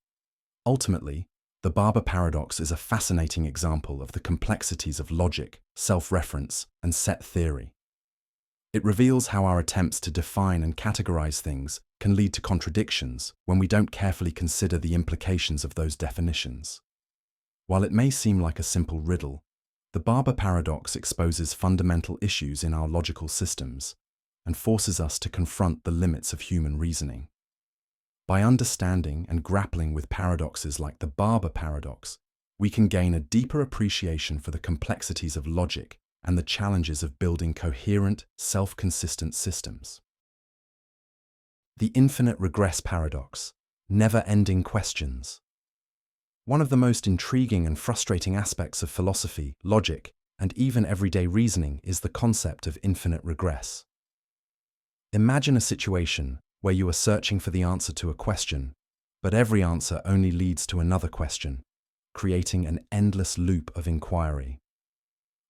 Ultimately, the Barber paradox is a fascinating example of the complexities of logic, self-reference, and set theory. It reveals how our attempts to define and categorize things can lead to contradictions when we don't carefully consider the implications of those definitions. While it may seem like a simple riddle, the Barber paradox exposes fundamental issues in our logical systems and forces us to confront the limits of human reasoning. By understanding and grappling with paradoxes like the Barber paradox, we can gain a deeper appreciation for the complexities of logic and the challenges of building coherent, self-consistent systems. The infinite regress paradox, never-ending questions. One of the most intriguing and frustrating aspects of philosophy, logic, and even everyday reasoning is the concept of infinite regress. Imagine a situation where you are searching for the answer to a question, but every answer only leads to another question, creating an endless loop of inquiry.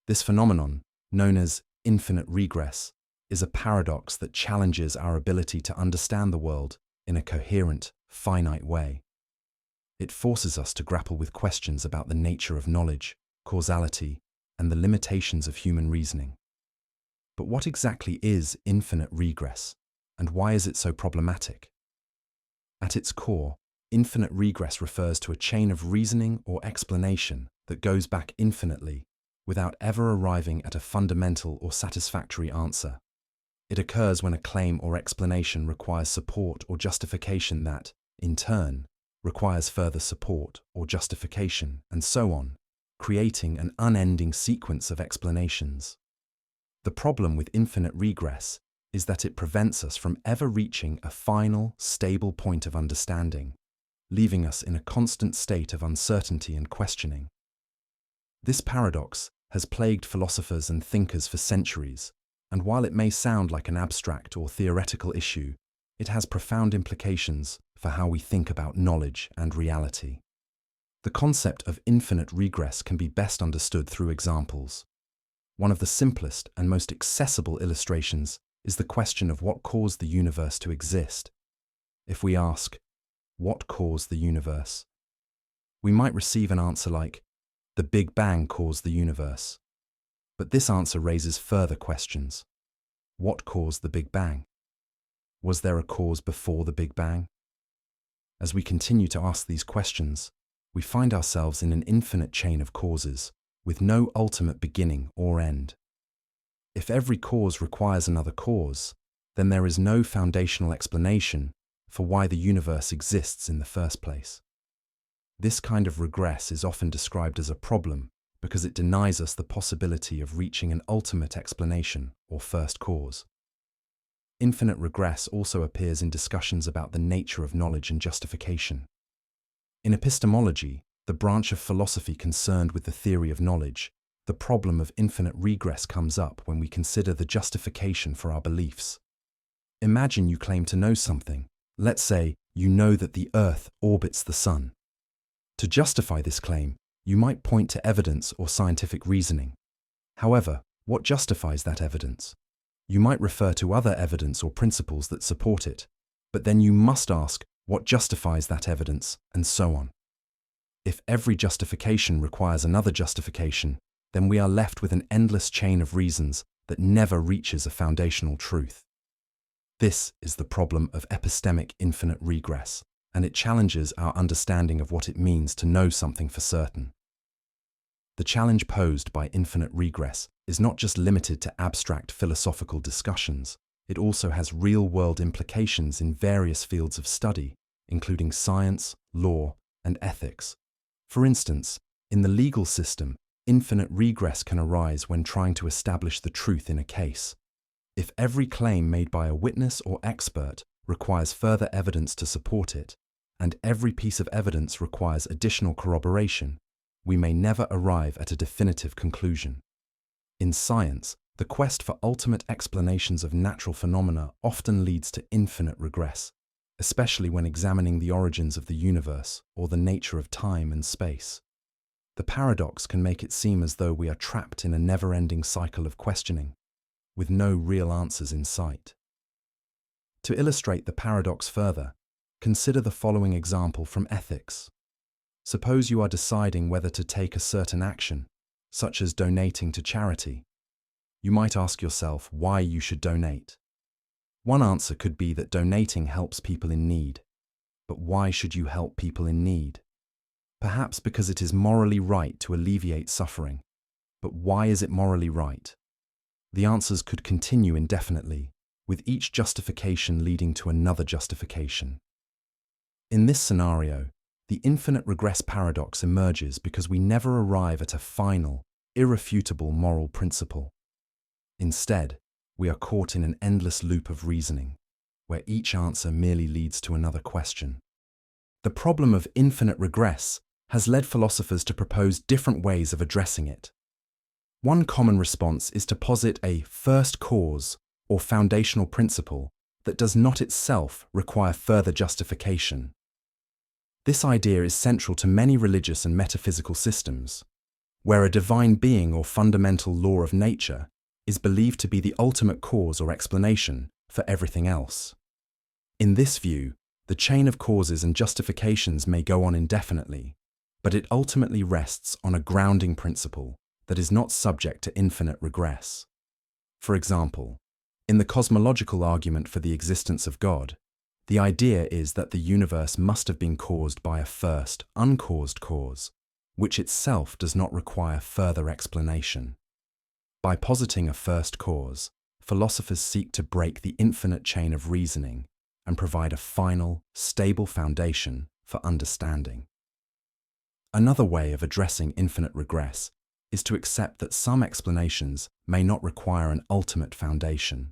This phenomenon, known as infinite regress, is a paradox that challenges our ability to understand the world in a coherent, finite way. It forces us to grapple with questions about the nature of knowledge, causality, and the limitations of human reasoning. But what exactly is infinite regress, and why is it so problematic? At its core, infinite regress refers to a chain of reasoning or explanation that goes back infinitely without ever arriving at a fundamental or satisfactory answer. It occurs when a claim or explanation requires support or justification that, in turn, requires further support or justification, and so on, creating an unending sequence of explanations. The problem with infinite regress is that it prevents us from ever reaching a final, stable point of understanding, leaving us in a constant state of uncertainty and questioning. This paradox has plagued philosophers and thinkers for centuries, and while it may sound like an abstract or theoretical issue, it has profound implications for how we think about knowledge and reality. The concept of infinite regress can be best understood through examples. One of the simplest and most accessible illustrations is the question of what caused the universe to exist. If we ask, what caused the universe? We might receive an answer like, the Big Bang caused the universe. But this answer raises further questions. What caused the Big Bang? Was there a cause before the Big Bang? As we continue to ask these questions, we find ourselves in an infinite chain of causes, with no ultimate beginning or end. If every cause requires another cause, then there is no foundational explanation for why the universe exists in the first place. This kind of regress is often described as a problem because it denies us the possibility of reaching an ultimate explanation or first cause. Infinite regress also appears in discussions about the nature of knowledge and justification. In epistemology, the branch of philosophy concerned with the theory of knowledge, the problem of infinite regress comes up when we consider the justification for our beliefs. Imagine you claim to know something. Let's say you know that the Earth orbits the Sun. To justify this claim, you might point to evidence or scientific reasoning. However, what justifies that evidence? You might refer to other evidence or principles that support it, but then you must ask what justifies that evidence, and so on. If every justification requires another justification, then we are left with an endless chain of reasons that never reaches a foundational truth. This is the problem of epistemic infinite regress, and it challenges our understanding of what it means to know something for certain. The challenge posed by infinite regress is not just limited to abstract philosophical discussions, it also has real-world implications in various fields of study, including science, law, and ethics. For instance, in the legal system, infinite regress can arise when trying to establish the truth in a case. If every claim made by a witness or expert requires further evidence to support it, and every piece of evidence requires additional corroboration, we may never arrive at a definitive conclusion. In science, the quest for ultimate explanations of natural phenomena often leads to infinite regress, especially when examining the origins of the universe or the nature of time and space. The paradox can make it seem as though we are trapped in a never-ending cycle of questioning, with no real answers in sight. To illustrate the paradox further, consider the following example from ethics. Suppose you are deciding whether to take a certain action, such as donating to charity. You might ask yourself why you should donate. One answer could be that donating helps people in need. But why should you help people in need? Perhaps because it is morally right to alleviate suffering. But why is it morally right? The answers could continue indefinitely, with each justification leading to another justification. In this scenario, the infinite regress paradox emerges because we never arrive at a final, irrefutable moral principle. Instead, we are caught in an endless loop of reasoning, where each answer merely leads to another question. The problem of infinite regress has led philosophers to propose different ways of addressing it. One common response is to posit a first cause or foundational principle that does not itself require further justification. This idea is central to many religious and metaphysical systems, where a divine being or fundamental law of nature is believed to be the ultimate cause or explanation for everything else. In this view, the chain of causes and justifications may go on indefinitely, but it ultimately rests on a grounding principle that is not subject to infinite regress. For example, in the cosmological argument for the existence of God, the idea is that the universe must have been caused by a first, uncaused cause, which itself does not require further explanation. By positing a first cause, philosophers seek to break the infinite chain of reasoning and provide a final, stable foundation for understanding. Another way of addressing infinite regress is to accept that some explanations may not require an ultimate foundation.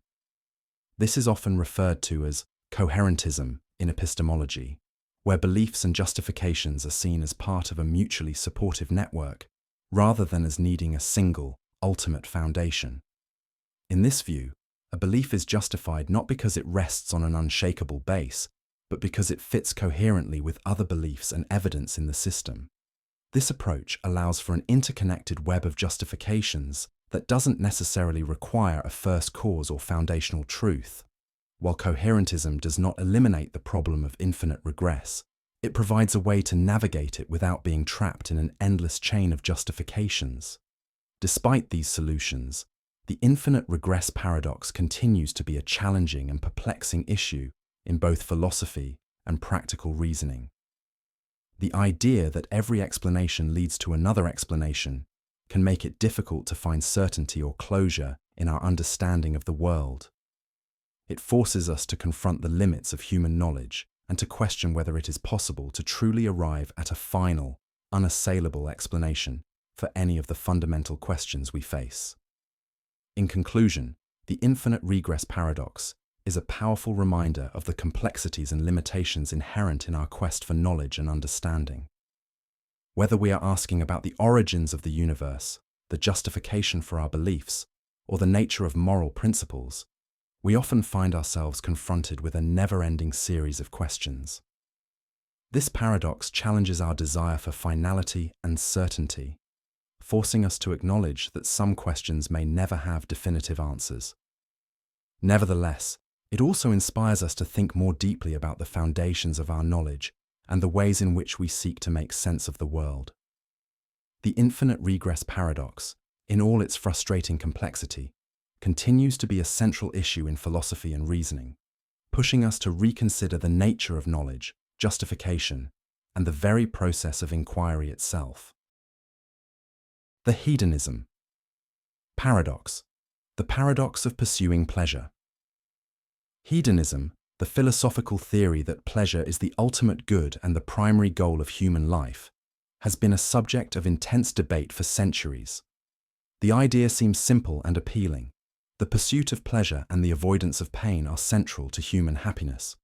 This is often referred to as coherentism in epistemology, where beliefs and justifications are seen as part of a mutually supportive network, rather than as needing a single, ultimate foundation. In this view, a belief is justified not because it rests on an unshakable base, but because it fits coherently with other beliefs and evidence in the system. This approach allows for an interconnected web of justifications that doesn't necessarily require a first cause or foundational truth. While coherentism does not eliminate the problem of infinite regress, it provides a way to navigate it without being trapped in an endless chain of justifications. Despite these solutions, the infinite regress paradox continues to be a challenging and perplexing issue in both philosophy and practical reasoning. The idea that every explanation leads to another explanation can make it difficult to find certainty or closure in our understanding of the world. It forces us to confront the limits of human knowledge and to question whether it is possible to truly arrive at a final, unassailable explanation for any of the fundamental questions we face. In conclusion, the infinite regress paradox is a powerful reminder of the complexities and limitations inherent in our quest for knowledge and understanding. Whether we are asking about the origins of the universe, the justification for our beliefs, or the nature of moral principles, we often find ourselves confronted with a never-ending series of questions. This paradox challenges our desire for finality and certainty, forcing us to acknowledge that some questions may never have definitive answers. Nevertheless, it also inspires us to think more deeply about the foundations of our knowledge and the ways in which we seek to make sense of the world. The infinite regress paradox, in all its frustrating complexity, continues to be a central issue in philosophy and reasoning, pushing us to reconsider the nature of knowledge, justification, and the very process of inquiry itself. The hedonism paradox, the paradox of pursuing pleasure. Hedonism, the philosophical theory that pleasure is the ultimate good and the primary goal of human life, has been a subject of intense debate for centuries. The idea seems simple and appealing. The pursuit of pleasure and the avoidance of pain are central to human happiness.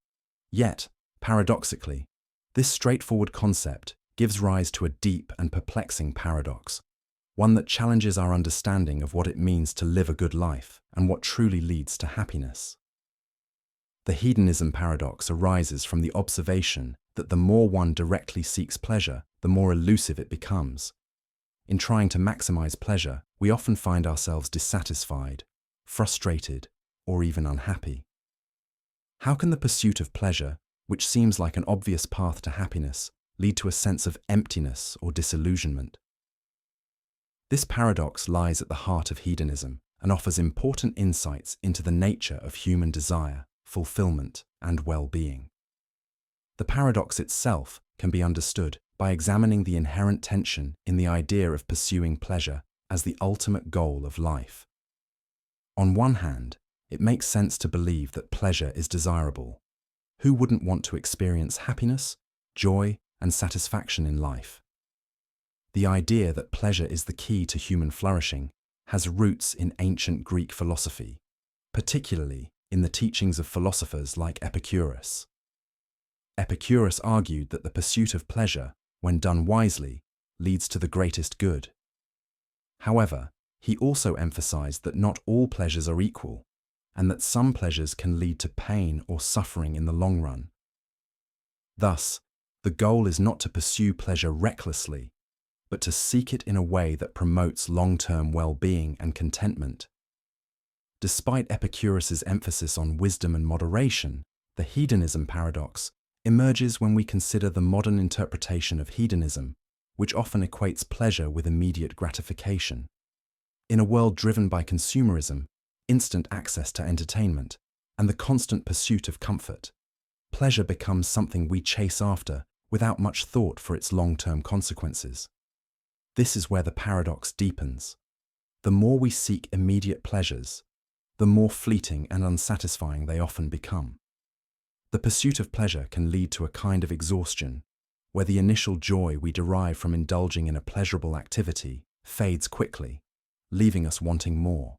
Yet, paradoxically, this straightforward concept gives rise to a deep and perplexing paradox, one that challenges our understanding of what it means to live a good life and what truly leads to happiness. The hedonism paradox arises from the observation that the more one directly seeks pleasure, the more elusive it becomes. In trying to maximize pleasure, we often find ourselves dissatisfied, frustrated, or even unhappy. How can the pursuit of pleasure, which seems like an obvious path to happiness, lead to a sense of emptiness or disillusionment? This paradox lies at the heart of hedonism and offers important insights into the nature of human desire, fulfillment, and well-being. The paradox itself can be understood by examining the inherent tension in the idea of pursuing pleasure as the ultimate goal of life. On one hand, it makes sense to believe that pleasure is desirable. Who wouldn't want to experience happiness, joy, and satisfaction in life? The idea that pleasure is the key to human flourishing has roots in ancient Greek philosophy, particularly in the teachings of philosophers like Epicurus. Epicurus argued that the pursuit of pleasure, when done wisely, leads to the greatest good. However, he also emphasized that not all pleasures are equal, and that some pleasures can lead to pain or suffering in the long run. Thus, the goal is not to pursue pleasure recklessly, but to seek it in a way that promotes long-term well-being and contentment. Despite Epicurus's emphasis on wisdom and moderation, the hedonism paradox emerges when we consider the modern interpretation of hedonism, which often equates pleasure with immediate gratification. In a world driven by consumerism, instant access to entertainment, and the constant pursuit of comfort, pleasure becomes something we chase after without much thought for its long-term consequences. This is where the paradox deepens. The more we seek immediate pleasures, the more fleeting and unsatisfying they often become. The pursuit of pleasure can lead to a kind of exhaustion, where the initial joy we derive from indulging in a pleasurable activity fades quickly, leaving us wanting more.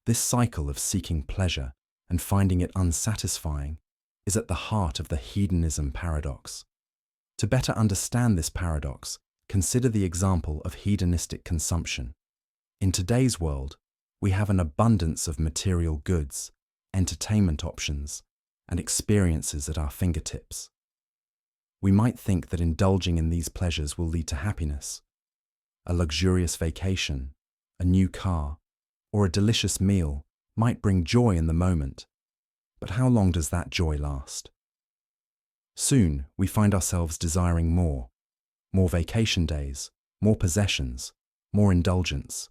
This cycle of seeking pleasure and finding it unsatisfying is at the heart of the hedonism paradox. To better understand this paradox, consider the example of hedonistic consumption. In today's world, we have an abundance of material goods, entertainment options, and experiences at our fingertips. We might think that indulging in these pleasures will lead to happiness. A luxurious vacation, a new car, or a delicious meal might bring joy in the moment. But how long does that joy last? Soon, we find ourselves desiring more vacation days, more possessions, more indulgence.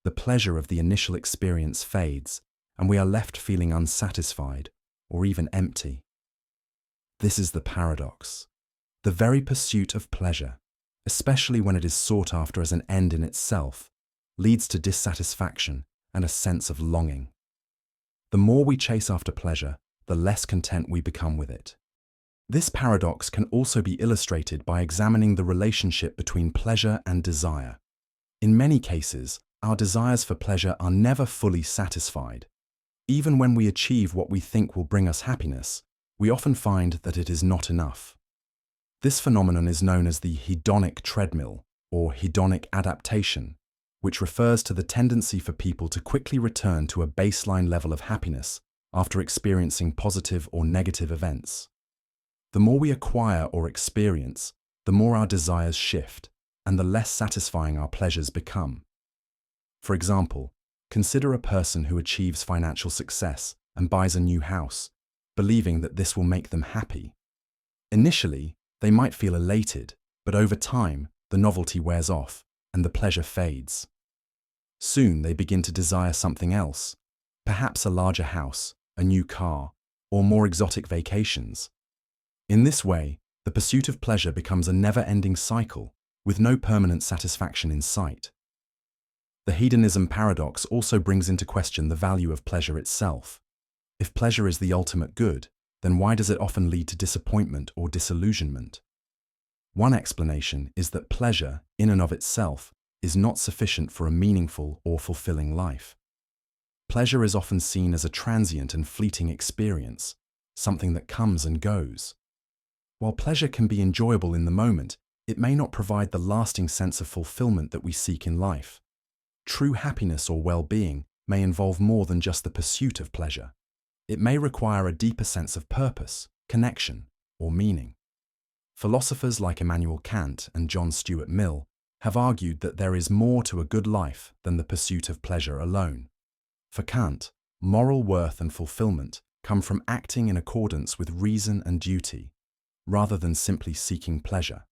The pleasure of the initial experience fades, and we are left feeling unsatisfied or even empty. This is the paradox. The very pursuit of pleasure, especially when it is sought after as an end in itself, leads to dissatisfaction and a sense of longing. The more we chase after pleasure, the less content we become with it. This paradox can also be illustrated by examining the relationship between pleasure and desire. In many cases, our desires for pleasure are never fully satisfied. Even when we achieve what we think will bring us happiness, we often find that it is not enough. This phenomenon is known as the hedonic treadmill, or hedonic adaptation, which refers to the tendency for people to quickly return to a baseline level of happiness after experiencing positive or negative events. The more we acquire or experience, the more our desires shift, and the less satisfying our pleasures become. For example, consider a person who achieves financial success and buys a new house, believing that this will make them happy. Initially, they might feel elated, but over time, the novelty wears off and the pleasure fades. Soon they begin to desire something else, perhaps a larger house, a new car, or more exotic vacations. In this way, the pursuit of pleasure becomes a never-ending cycle, with no permanent satisfaction in sight. The hedonism paradox also brings into question the value of pleasure itself. If pleasure is the ultimate good, then why does it often lead to disappointment or disillusionment? One explanation is that pleasure, in and of itself, is not sufficient for a meaningful or fulfilling life. Pleasure is often seen as a transient and fleeting experience, something that comes and goes. While pleasure can be enjoyable in the moment, it may not provide the lasting sense of fulfillment that we seek in life. True happiness or well-being may involve more than just the pursuit of pleasure. It may require a deeper sense of purpose, connection, or meaning. Philosophers like Immanuel Kant and John Stuart Mill have argued that there is more to a good life than the pursuit of pleasure alone. For Kant, moral worth and fulfillment come from acting in accordance with reason and duty, rather than simply seeking pleasure.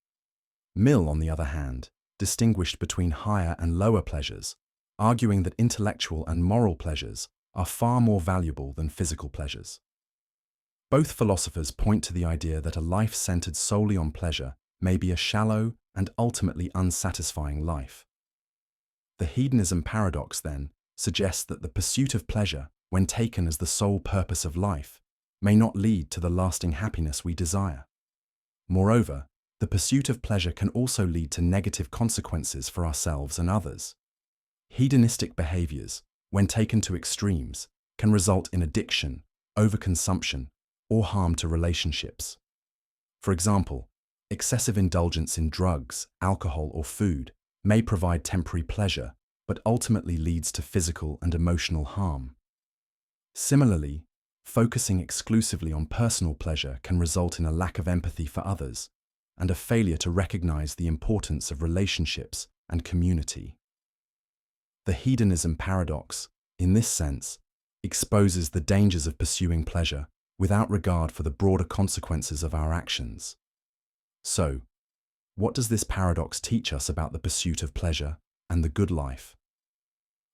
Mill, on the other hand, distinguished between higher and lower pleasures, arguing that intellectual and moral pleasures are far more valuable than physical pleasures. Both philosophers point to the idea that a life centered solely on pleasure may be a shallow and ultimately unsatisfying life. The hedonism paradox, then, suggests that the pursuit of pleasure, when taken as the sole purpose of life, may not lead to the lasting happiness we desire. Moreover, the pursuit of pleasure can also lead to negative consequences for ourselves and others. Hedonistic behaviors, when taken to extremes, can result in addiction, overconsumption, or harm to relationships. For example, excessive indulgence in drugs, alcohol, or food may provide temporary pleasure, but ultimately leads to physical and emotional harm. Similarly, focusing exclusively on personal pleasure can result in a lack of empathy for others and a failure to recognize the importance of relationships and community. The hedonism paradox, in this sense, exposes the dangers of pursuing pleasure without regard for the broader consequences of our actions. So, what does this paradox teach us about the pursuit of pleasure and the good life?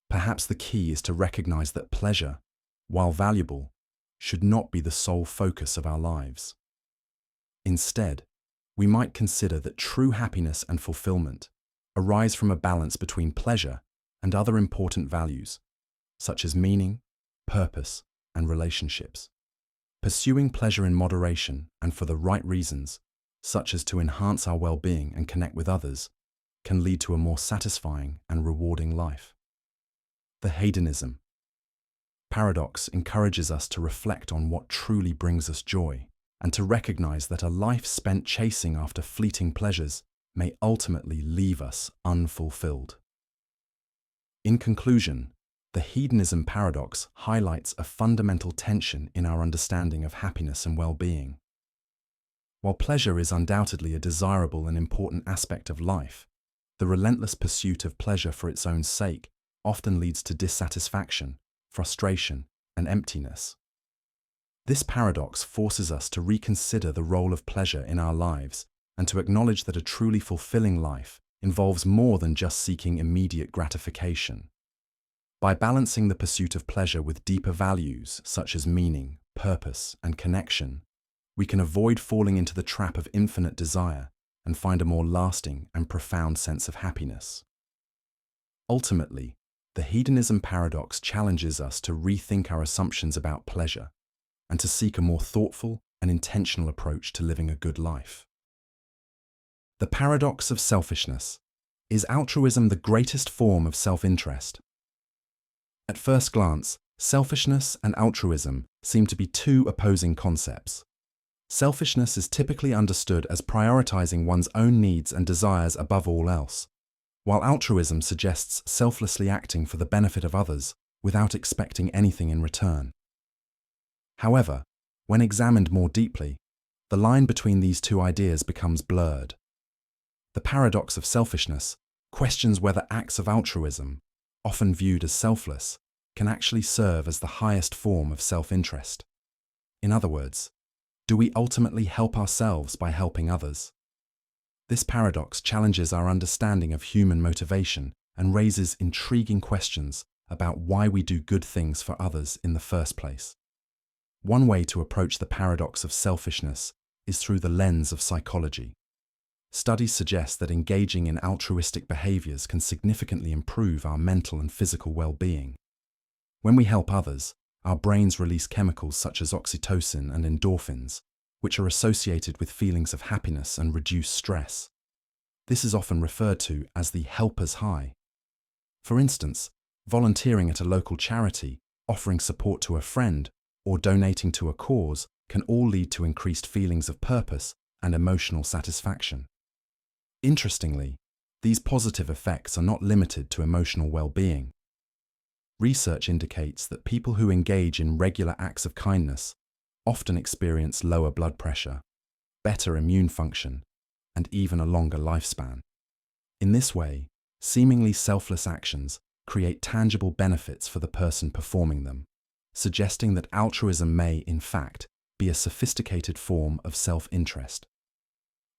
Perhaps the key is to recognize that pleasure, while valuable, should not be the sole focus of our lives. Instead, we might consider that true happiness and fulfillment arise from a balance between pleasure and other important values, such as meaning, purpose, and relationships. Pursuing pleasure in moderation and for the right reasons, such as to enhance our well-being and connect with others, can lead to a more satisfying and rewarding life. The hedonism paradox encourages us to reflect on what truly brings us joy and to recognize that a life spent chasing after fleeting pleasures may ultimately leave us unfulfilled. In conclusion, the hedonism paradox highlights a fundamental tension in our understanding of happiness and well-being. While pleasure is undoubtedly a desirable and important aspect of life, the relentless pursuit of pleasure for its own sake often leads to dissatisfaction, frustration, and emptiness. This paradox forces us to reconsider the role of pleasure in our lives and to acknowledge that a truly fulfilling life involves more than just seeking immediate gratification. By balancing the pursuit of pleasure with deeper values such as meaning, purpose, and connection, we can avoid falling into the trap of infinite desire and find a more lasting and profound sense of happiness. Ultimately, the hedonism paradox challenges us to rethink our assumptions about pleasure and to seek a more thoughtful and intentional approach to living a good life. The paradox of selfishness. Is altruism the greatest form of self-interest? At first glance, selfishness and altruism seem to be two opposing concepts. Selfishness is typically understood as prioritizing one's own needs and desires above all else, while altruism suggests selflessly acting for the benefit of others without expecting anything in return. However, when examined more deeply, the line between these two ideas becomes blurred. The paradox of selfishness questions whether acts of altruism, often viewed as selfless, can actually serve as the highest form of self-interest. In other words, do we ultimately help ourselves by helping others? This paradox challenges our understanding of human motivation and raises intriguing questions about why we do good things for others in the first place. One way to approach the paradox of selfishness is through the lens of psychology. Studies suggest that engaging in altruistic behaviors can significantly improve our mental and physical well-being. When we help others, our brains release chemicals such as oxytocin and endorphins, which are associated with feelings of happiness and reduced stress. This is often referred to as the helper's high. For instance, volunteering at a local charity, offering support to a friend, or donating to a cause can all lead to increased feelings of purpose and emotional satisfaction. Interestingly, these positive effects are not limited to emotional well-being. Research indicates that people who engage in regular acts of kindness often experience lower blood pressure, better immune function, and even a longer lifespan. In this way, seemingly selfless actions create tangible benefits for the person performing them, suggesting that altruism may, in fact, be a sophisticated form of self-interest.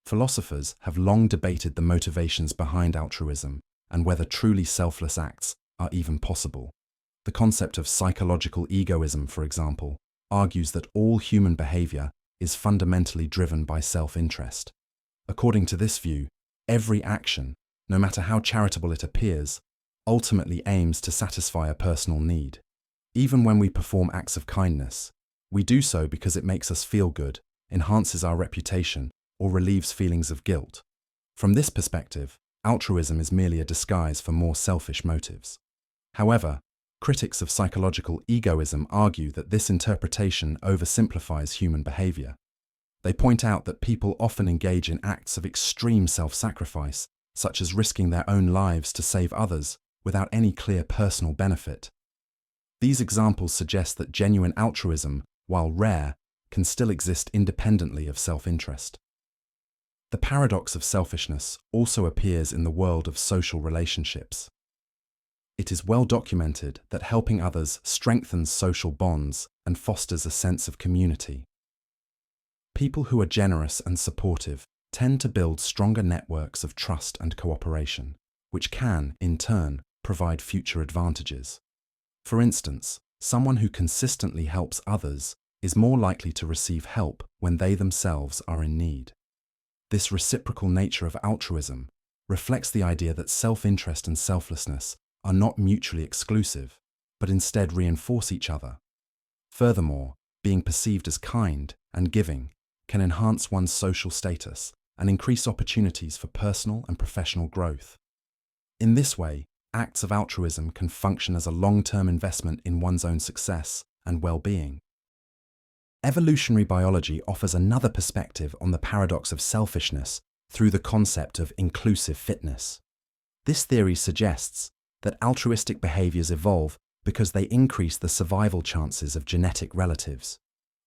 Philosophers have long debated the motivations behind altruism and whether truly selfless acts are even possible. The concept of psychological egoism, for example, argues that all human behavior is fundamentally driven by self-interest. According to this view, every action, no matter how charitable it appears, ultimately aims to satisfy a personal need. Even when we perform acts of kindness, we do so because it makes us feel good, enhances our reputation, or relieves feelings of guilt. From this perspective, altruism is merely a disguise for more selfish motives. However, critics of psychological egoism argue that this interpretation oversimplifies human behavior. They point out that people often engage in acts of extreme self-sacrifice, such as risking their own lives to save others, without any clear personal benefit. These examples suggest that genuine altruism, while rare, can still exist independently of self-interest. The paradox of selfishness also appears in the world of social relationships. It is well documented that helping others strengthens social bonds and fosters a sense of community. People who are generous and supportive tend to build stronger networks of trust and cooperation, which can, in turn, provide future advantages. For instance, someone who consistently helps others is more likely to receive help when they themselves are in need. This reciprocal nature of altruism reflects the idea that self-interest and selflessness are not mutually exclusive, but instead reinforce each other. Furthermore, being perceived as kind and giving can enhance one's social status and increase opportunities for personal and professional growth. In this way, acts of altruism can function as a long-term investment in one's own success and well-being. Evolutionary biology offers another perspective on the paradox of selfishness through the concept of inclusive fitness. This theory suggests that altruistic behaviors evolve because they increase the survival chances of genetic relatives.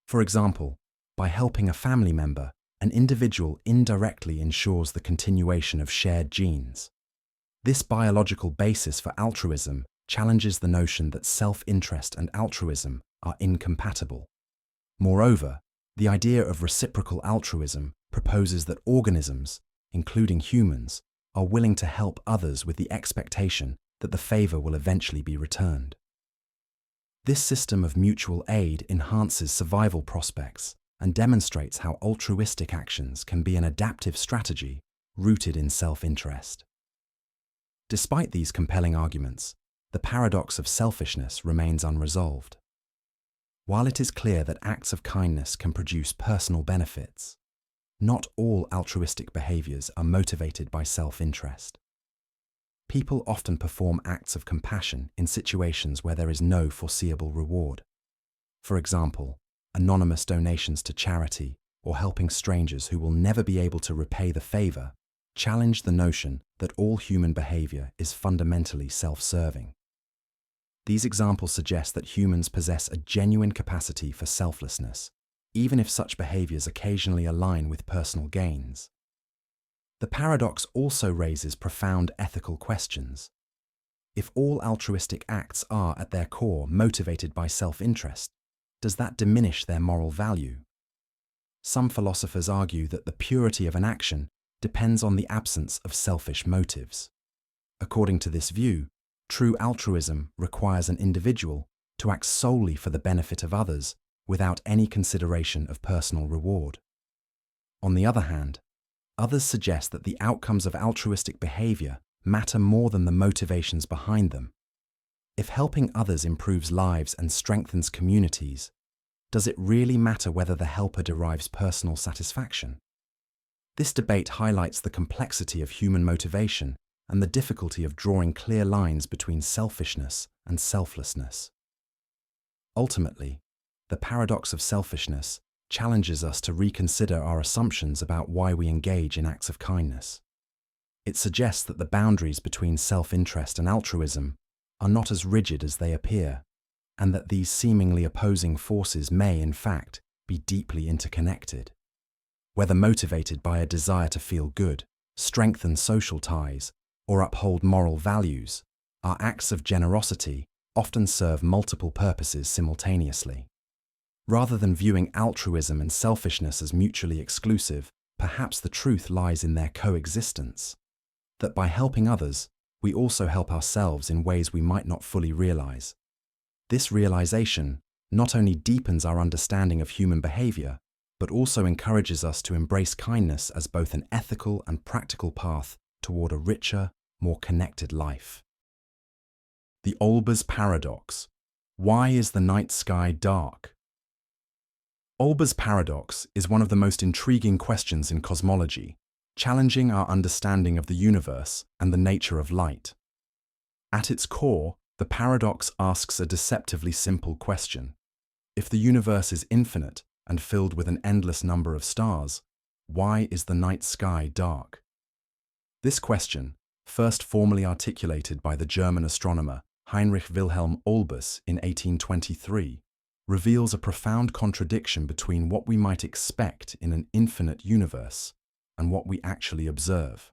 For example, by helping a family member, an individual indirectly ensures the continuation of shared genes. This biological basis for altruism challenges the notion that self-interest and altruism are incompatible. Moreover, the idea of reciprocal altruism proposes that organisms, including humans, are willing to help others with the expectation that the favor will eventually be returned. This system of mutual aid enhances survival prospects and demonstrates how altruistic actions can be an adaptive strategy rooted in self-interest. Despite these compelling arguments, the paradox of selfishness remains unresolved. While it is clear that acts of kindness can produce personal benefits, not all altruistic behaviors are motivated by self-interest. People often perform acts of compassion in situations where there is no foreseeable reward. For example, anonymous donations to charity or helping strangers who will never be able to repay the favor challenge the notion that all human behavior is fundamentally self-serving. These examples suggest that humans possess a genuine capacity for selflessness, even if such behaviors occasionally align with personal gains. The paradox also raises profound ethical questions. If all altruistic acts are, at their core, motivated by self-interest, does that diminish their moral value? Some philosophers argue that the purity of an action depends on the absence of selfish motives. According to this view, true altruism requires an individual to act solely for the benefit of others without any consideration of personal reward. On the other hand, others suggest that the outcomes of altruistic behavior matter more than the motivations behind them. If helping others improves lives and strengthens communities, does it really matter whether the helper derives personal satisfaction? This debate highlights the complexity of human motivation and the difficulty of drawing clear lines between selfishness and selflessness. Ultimately, the paradox of selfishness challenges us to reconsider our assumptions about why we engage in acts of kindness. It suggests that the boundaries between self-interest and altruism are not as rigid as they appear, and that these seemingly opposing forces may, in fact, be deeply interconnected. Whether motivated by a desire to feel good, strengthen social ties, or uphold moral values, our acts of generosity often serve multiple purposes simultaneously. Rather than viewing altruism and selfishness as mutually exclusive, perhaps the truth lies in their coexistence. That by helping others, we also help ourselves in ways we might not fully realize. This realization not only deepens our understanding of human behavior, but also encourages us to embrace kindness as both an ethical and practical path toward a richer, more connected life. The Olbers Paradox. Why is the night sky dark? Olbers' paradox is one of the most intriguing questions in cosmology, challenging our understanding of the universe and the nature of light. At its core, the paradox asks a deceptively simple question. If the universe is infinite and filled with an endless number of stars, why is the night sky dark? This question, first formally articulated by the German astronomer Heinrich Wilhelm Olbers in 1823, reveals a profound contradiction between what we might expect in an infinite universe and what we actually observe.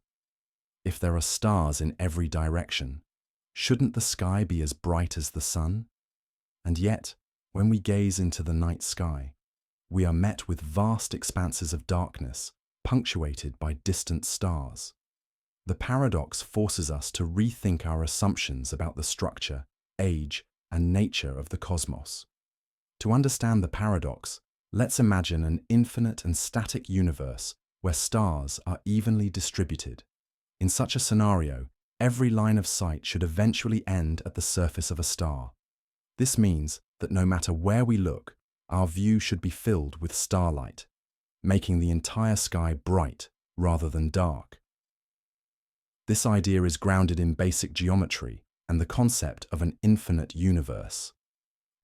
If there are stars in every direction, shouldn't the sky be as bright as the sun? And yet, when we gaze into the night sky, we are met with vast expanses of darkness, punctuated by distant stars. The paradox forces us to rethink our assumptions about the structure, age, and nature of the cosmos. To understand the paradox, let's imagine an infinite and static universe where stars are evenly distributed. In such a scenario, every line of sight should eventually end at the surface of a star. This means that no matter where we look, our view should be filled with starlight, making the entire sky bright rather than dark. This idea is grounded in basic geometry and the concept of an infinite universe.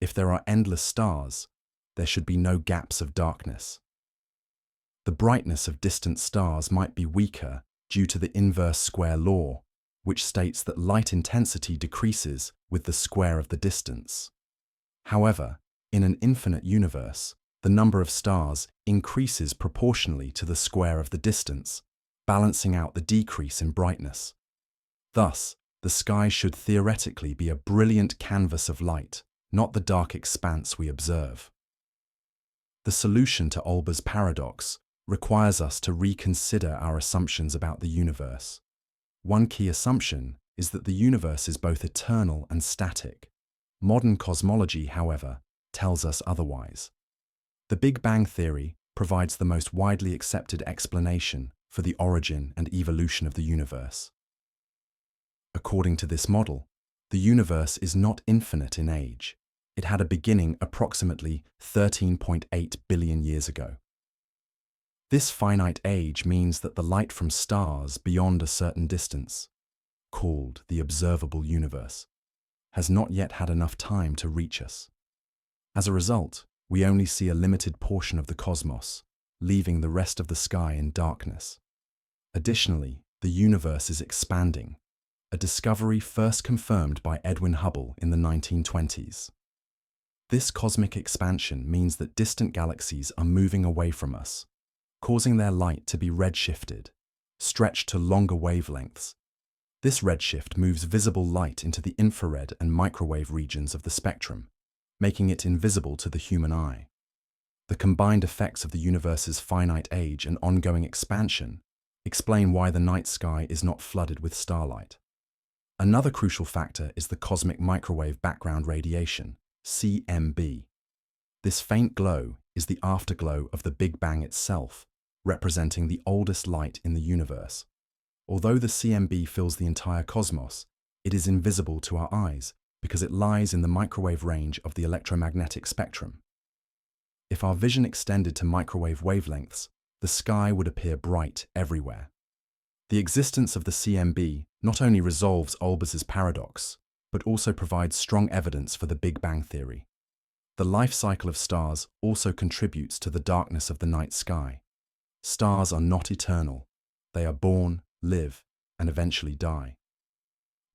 If there are endless stars, there should be no gaps of darkness. The brightness of distant stars might be weaker due to the inverse square law, which states that light intensity decreases with the square of the distance. However, in an infinite universe, the number of stars increases proportionally to the square of the distance, balancing out the decrease in brightness. Thus, the sky should theoretically be a brilliant canvas of light, not the dark expanse we observe. The solution to Olbers' paradox requires us to reconsider our assumptions about the universe. One key assumption is that the universe is both eternal and static. Modern cosmology, however, tells us otherwise. The Big Bang theory provides the most widely accepted explanation for the origin and evolution of the universe. According to this model, the universe is not infinite in age. It had a beginning approximately 13.8 billion years ago. This finite age means that the light from stars beyond a certain distance, called the observable universe, has not yet had enough time to reach us. As a result, we only see a limited portion of the cosmos, leaving the rest of the sky in darkness. Additionally, the universe is expanding, a discovery first confirmed by Edwin Hubble in the 1920s. This cosmic expansion means that distant galaxies are moving away from us, causing their light to be redshifted, stretched to longer wavelengths. This redshift moves visible light into the infrared and microwave regions of the spectrum, making it invisible to the human eye. The combined effects of the universe's finite age and ongoing expansion explain why the night sky is not flooded with starlight. Another crucial factor is the cosmic microwave background radiation, CMB. This faint glow is the afterglow of the Big Bang itself, representing the oldest light in the universe. Although the CMB fills the entire cosmos, it is invisible to our eyes because it lies in the microwave range of the electromagnetic spectrum. If our vision extended to microwave wavelengths, the sky would appear bright everywhere. The existence of the CMB not only resolves Olbers' paradox, but also provides strong evidence for the Big Bang theory. The life cycle of stars also contributes to the darkness of the night sky. Stars are not eternal. They are born, live, and eventually die.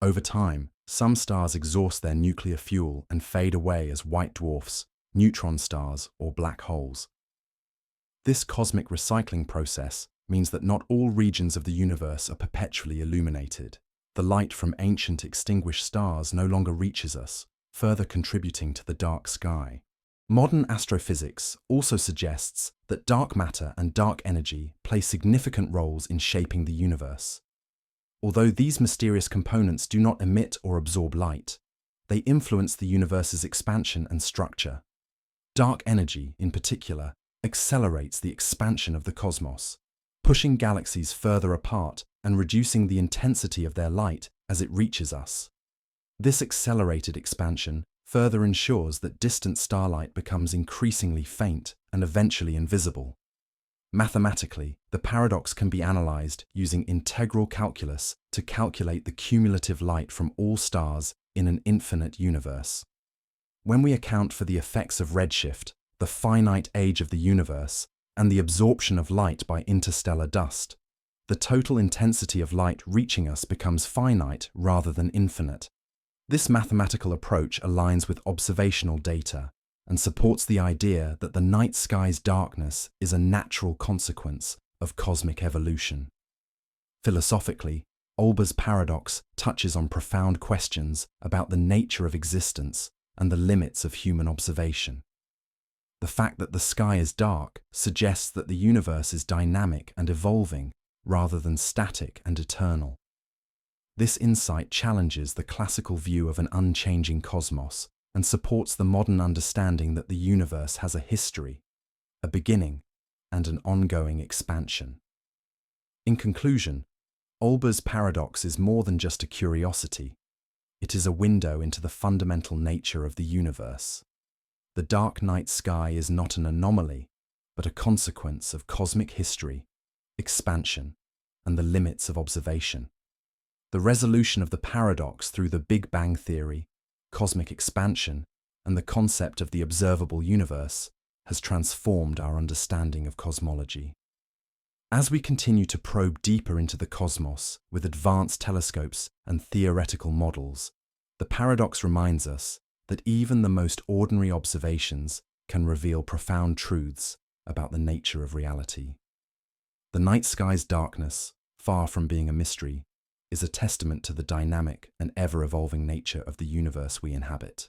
Over time, some stars exhaust their nuclear fuel and fade away as white dwarfs, neutron stars, or black holes. This cosmic recycling process means that not all regions of the universe are perpetually illuminated. The light from ancient extinguished stars no longer reaches us, further contributing to the dark sky. Modern astrophysics also suggests that dark matter and dark energy play significant roles in shaping the universe. Although these mysterious components do not emit or absorb light, they influence the universe's expansion and structure. Dark energy, in particular, accelerates the expansion of the cosmos, pushing galaxies further apart and reducing the intensity of their light as it reaches us. This accelerated expansion further ensures that distant starlight becomes increasingly faint and eventually invisible. Mathematically, the paradox can be analyzed using integral calculus to calculate the cumulative light from all stars in an infinite universe. When we account for the effects of redshift, the finite age of the universe, and the absorption of light by interstellar dust, the total intensity of light reaching us becomes finite rather than infinite. This mathematical approach aligns with observational data and supports the idea that the night sky's darkness is a natural consequence of cosmic evolution. Philosophically, Olber's paradox touches on profound questions about the nature of existence and the limits of human observation. The fact that the sky is dark suggests that the universe is dynamic and evolving rather than static and eternal. This insight challenges the classical view of an unchanging cosmos and supports the modern understanding that the universe has a history, a beginning, and an ongoing expansion. In conclusion, Olber's paradox is more than just a curiosity. It is a window into the fundamental nature of the universe. The dark night sky is not an anomaly, but a consequence of cosmic history, expansion, and the limits of observation. The resolution of the paradox through the Big Bang theory, cosmic expansion, and the concept of the observable universe has transformed our understanding of cosmology. As we continue to probe deeper into the cosmos with advanced telescopes and theoretical models, the paradox reminds us that even the most ordinary observations can reveal profound truths about the nature of reality. The night sky's darkness, far from being a mystery, is a testament to the dynamic and ever-evolving nature of the universe we inhabit.